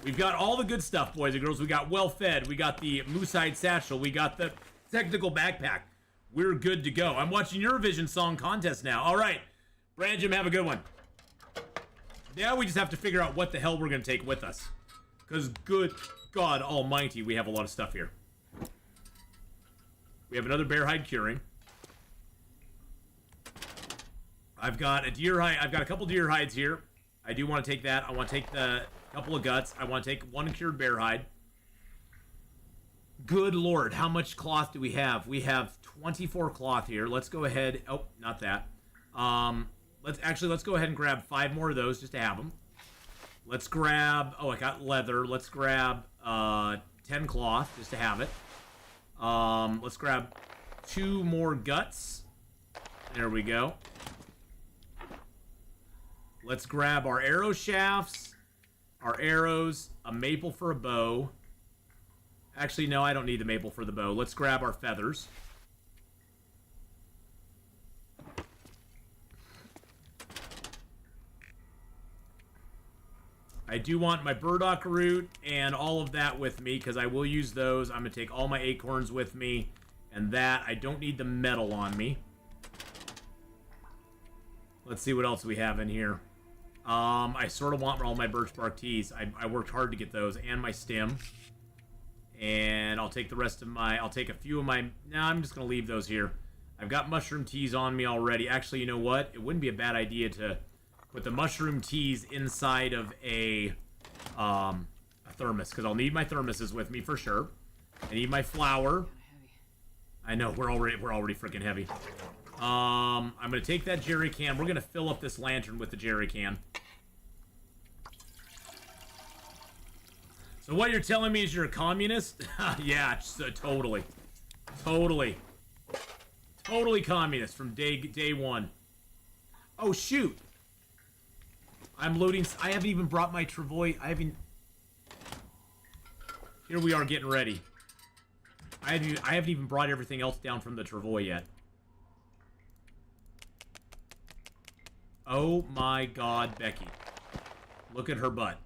We've got all the good stuff, boys and girls. We got well fed. We got the moose hide satchel. We got the technical backpack. We're good to go. I'm watching Eurovision Song Contest now. All right. Branjam, have a good one. Now we just have to figure out what the hell we're going to take with us. Because good God almighty, we have a lot of stuff here. We have another bear hide curing. I've got a deer hide. I've got a couple deer hides here. I do want to take that. I want to take the couple of guts. I want to take one cured bear hide. Good Lord, how much cloth do we have? We have 24 cloth here. Let's go ahead. Oh, not that. Let's go ahead and grab 5 more of those just to have them. Let's grab. Oh, I got leather. Let's grab 10 cloth just to have it. Let's grab 2 more guts. There we go. Let's grab our arrow shafts, our arrows, a maple for a bow. Actually, no, I don't need the maple for the bow. Let's grab our feathers. I do want my burdock root and all of that with me because I will use those. I'm going to take all my acorns with me and that. I don't need the metal on me. Let's see what else we have in here. I sort of want all my birch bark teas. I worked hard to get those and my stem. And I'll take the rest of my... I'll take a few of my... No, I'm just going to leave those here. I've got mushroom teas on me already. Actually, you know what? It wouldn't be a bad idea to put the mushroom teas inside of a thermos. Because I'll need my thermoses with me for sure. I need my flour. I know, we're already freaking heavy. I'm going to take that jerry can. We're going to fill up this lantern with the jerry can. So what you're telling me is you're a communist? Yeah, totally. Totally communist from day one. Oh, shoot. I'm loading... I haven't even brought my travois... Here we are getting ready. I haven't even brought everything else down from the travois yet. Oh my God, Becky. Look at her butt.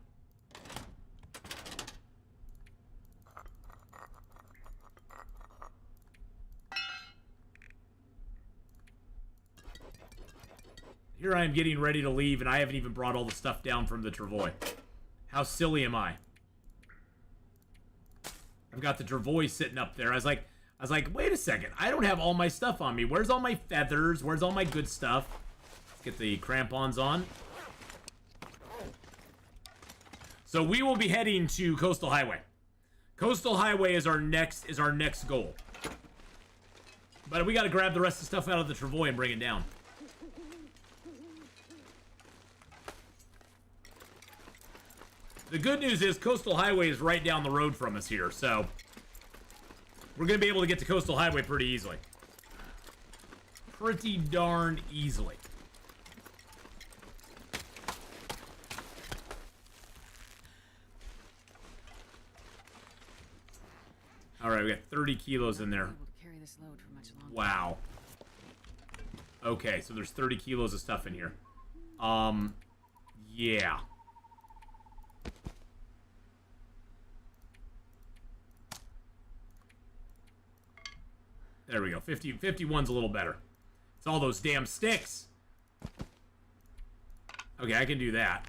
Here I am getting ready to leave, and I haven't even brought all the stuff down from the travois. How silly am I? I've got the travois sitting up there. I was like, wait a second. I don't have all my stuff on me. Where's all my feathers? Where's all my good stuff? Let's get the crampons on. So we will be heading to Coastal Highway. Coastal Highway is our next goal. But we got to grab the rest of the stuff out of the travois and bring it down. The good news is Coastal Highway is right down the road from us here, so we're going to be able to get to Coastal Highway pretty easily. Pretty darn easily. Alright, we got 30 kilos in there. Able to carry this load for much longer. Wow. Okay, so there's 30 kilos of stuff in here. Yeah. There we go. 51's a little better. It's all those damn sticks. Okay, I can do that.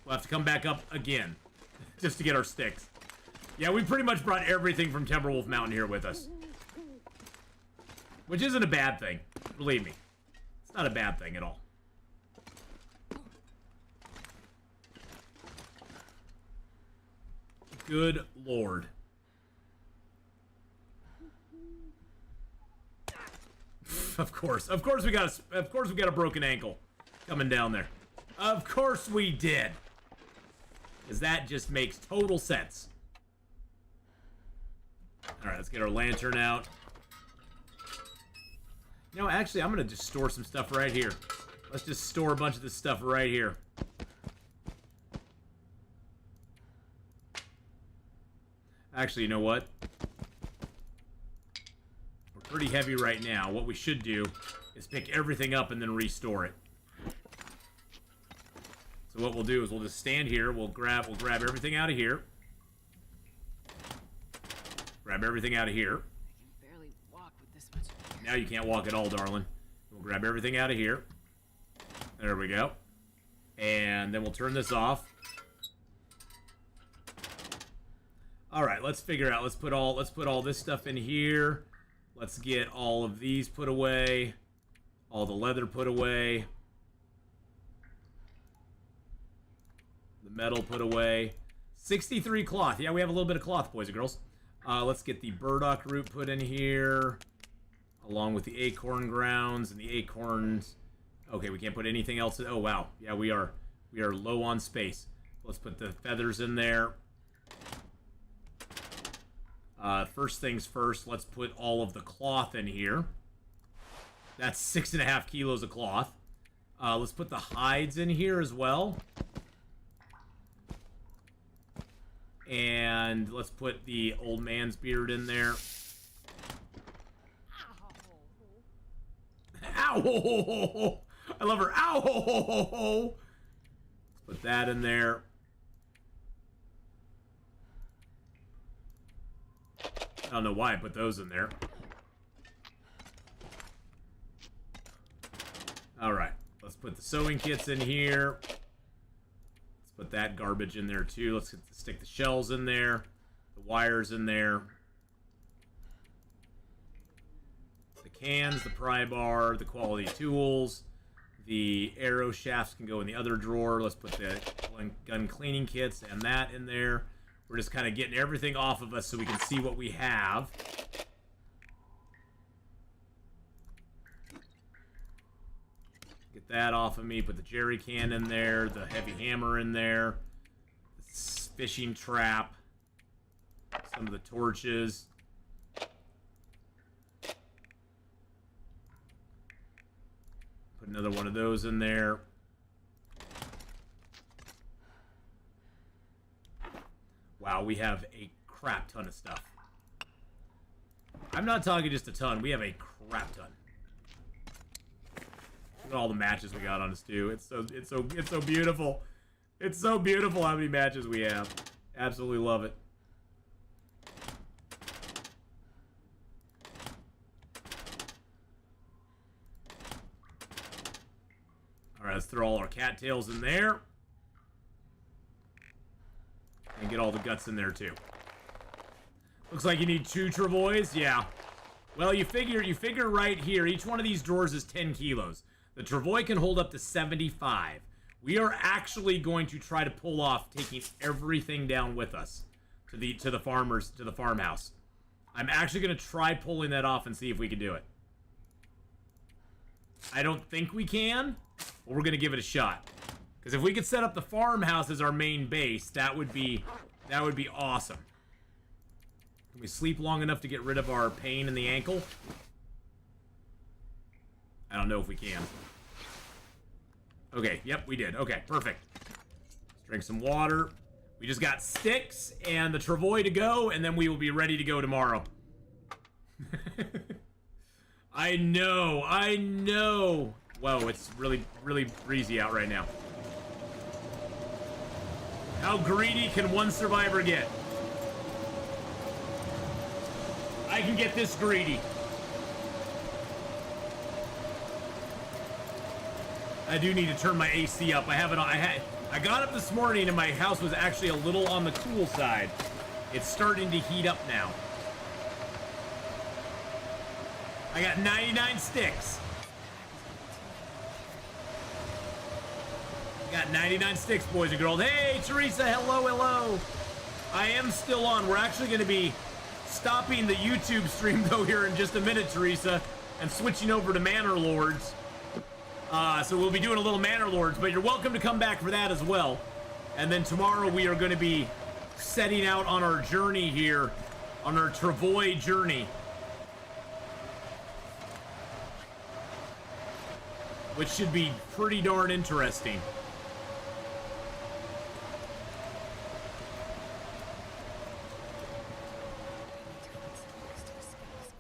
We'll have to come back up again. Just to get our sticks. Yeah, we pretty much brought everything from Timberwolf Mountain here with us. Which isn't a bad thing. Believe me. It's not a bad thing at all. Good lord. Of course we got a broken ankle coming down there. Of course we did. Because that just makes total sense. Alright, let's get our lantern out. You know, actually, I'm going to just store some stuff right here. Let's just store a bunch of this stuff right here. Actually, you know what? We're pretty heavy right now. What we should do is pick everything up and then restore it. So what we'll do is we'll just stand here. We'll grab everything out of here. Grab everything out of here. I can barely walk with this much gear. Now you can't walk at all, darling. We'll grab everything out of here. There we go. And then we'll turn this off. All right, let's figure out. Let's put all this stuff in here. Let's get all of these put away. All the leather put away. The metal put away. 63 cloth. Yeah, we have a little bit of cloth, boys and girls. Let's get the burdock root put in here, along with the acorn grounds and the acorns. Okay, we can't put anything else in. Oh wow, yeah, we are low on space. Let's put the feathers in there. First things first, let's put all of the cloth in here. That's 6.5 kilos of cloth. Let's put the hides in here as well. And let's put the old man's beard in there. Ow! I love her. Ow! Let's put that in there. I don't know why I put those in there. Alright, let's put the sewing kits in here. Put that garbage in there too. Let's stick the shells in there, the wires in there, the cans, the pry bar, the quality tools, the arrow shafts can go in the other drawer. Let's put the gun cleaning kits and that in there. We're just kind of getting everything off of us so we can see what we have. Get that off of me. Put the jerry can in there. The heavy hammer in there. The fishing trap. Some of the torches. Put another one of those in there. Wow, we have a crap ton of stuff. I'm not talking just a ton. We have a crap ton. Look at all the matches we got on us too. It's so beautiful. It's so beautiful how many matches we have. Absolutely love it. All right, let's throw all our cattails in there. And get all the guts in there too. Looks like you need 2 travois. Yeah. Well, you figure right here, each one of these drawers is 10 kilos. The travois can hold up to 75. We are actually going to try to pull off taking everything down with us to the farmhouse. I'm actually going to try pulling that off and see if we can do it. I don't think we can, but we're going to give it a shot. Because if we could set up the farmhouse as our main base, that would be awesome. Can we sleep long enough to get rid of our pain in the ankle? I don't know if we can. Okay, yep, we did. Okay, perfect. Let's drink some water. We just got sticks and the travois to go, and then we will be ready to go tomorrow. I know. Whoa, it's really, really breezy out right now. How greedy can one survivor get? I can get this greedy. I do need to turn my AC up. I got up this morning and my house was actually a little on the cool side. It's starting to heat up now. I got 99 sticks. Got 99 sticks, boys and girls. Hey, Teresa, hello. I am still on. We're actually going to be stopping the YouTube stream, though, here in just a minute, Teresa, and switching over to Manor Lords. So we'll be doing a little Manor Lords, but you're welcome to come back for that as well. And then tomorrow we are going to be setting out on our journey here, on our Travois journey, which should be pretty darn interesting.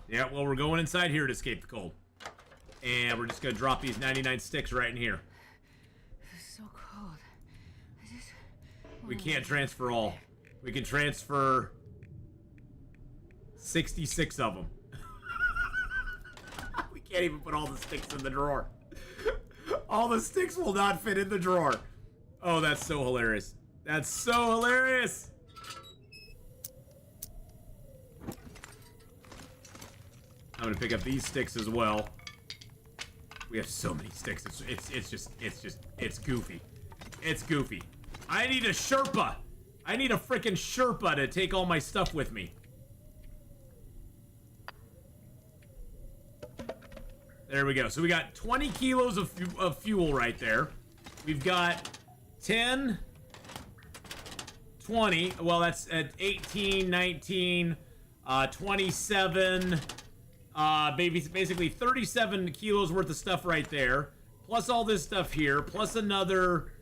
Yeah, well, we're going inside here to escape the cold. And we're just going to drop these 99 sticks right in here. It's so cold. We can't transfer all. We can transfer 66 of them. We can't even put all the sticks in the drawer. All the sticks will not fit in the drawer. Oh, that's so hilarious. That's so hilarious. I'm gonna pick up these sticks as well. We have so many sticks. It's goofy. It's goofy. I need a Sherpa. I need a freaking Sherpa to take all my stuff with me. There we go. So we got 20 kilos of fuel right there. We've got 10, 20. Well, that's at 18, 19, 27. Basically 37 kilos worth of stuff right there. Plus all this stuff here. Plus another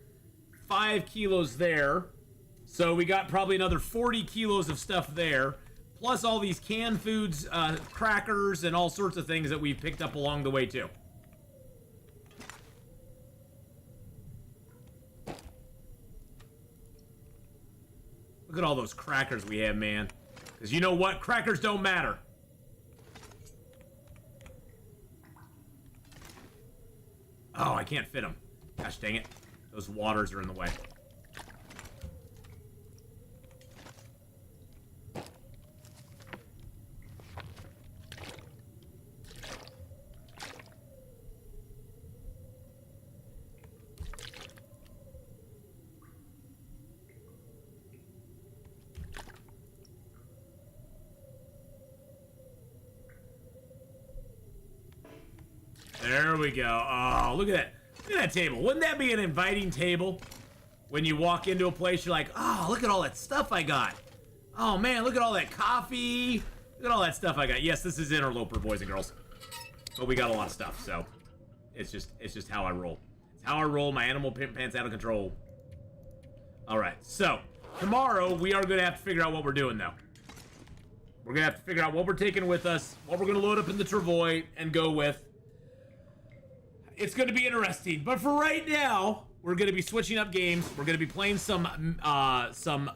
5 kilos there. So we got probably another 40 kilos of stuff there. Plus all these canned foods, crackers, and all sorts of things that we've picked up along the way, too. Look at all those crackers we have, man. Because you know what? Crackers don't matter. Oh, I can't fit them. Gosh dang it. Those waters are in the way. There we go. Oh, look at that. Look at that table. Wouldn't that be an inviting table? When you walk into a place, you're like, oh, look at all that stuff I got. Oh, man, look at all that coffee. Look at all that stuff I got. Yes, this is Interloper, boys and girls. But we got a lot of stuff, so it's just how I roll. It's how I roll. My animal pimp pants out of control. All right, so tomorrow we are going to have to figure out what we're doing, though. We're going to have to figure out what we're taking with us, what we're going to load up in the Travois and go with. It's going to be interesting, but for right now, we're going to be switching up games. We're going to be playing some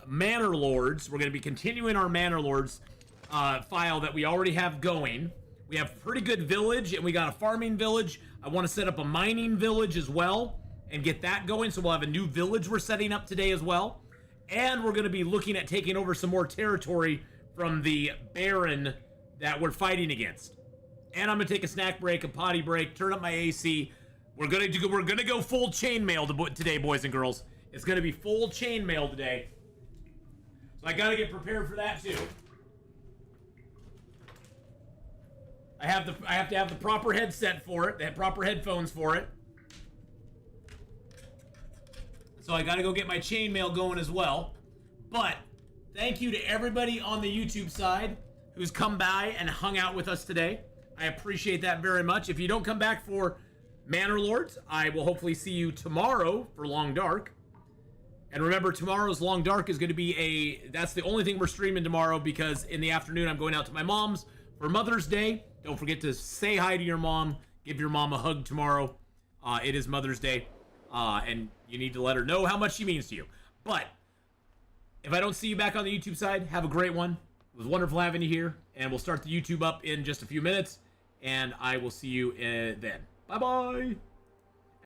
Manor Lords. We're going to be continuing our Manor Lords file that we already have going. We have a pretty good village, and we got a farming village. I want to set up a mining village as well and get that going, so we'll have a new village we're setting up today as well. And we're going to be looking at taking over some more territory from the Baron that we're fighting against. And I'm gonna take a snack break, a potty break, turn up my AC. We're gonna go full chainmail today, boys and girls. It's gonna be full chainmail today. So I gotta get prepared for that too. I have to have the proper headset for it, the proper headphones for it. So I gotta go get my chainmail going as well. But thank you to everybody on the YouTube side who's come by and hung out with us today. I appreciate that very much. If you don't come back for Manor Lords, I will hopefully see you tomorrow for Long Dark. And remember, tomorrow's Long Dark is going to be that's the only thing we're streaming tomorrow, because in the afternoon I'm going out to my mom's for Mother's Day. Don't forget to say hi to your mom. Give your mom a hug tomorrow. It is Mother's Day. And you need to let her know how much she means to you. But if I don't see you back on the YouTube side, have a great one. It was wonderful having you here. And we'll start the YouTube up in just a few minutes. And I will see you then. Bye-bye.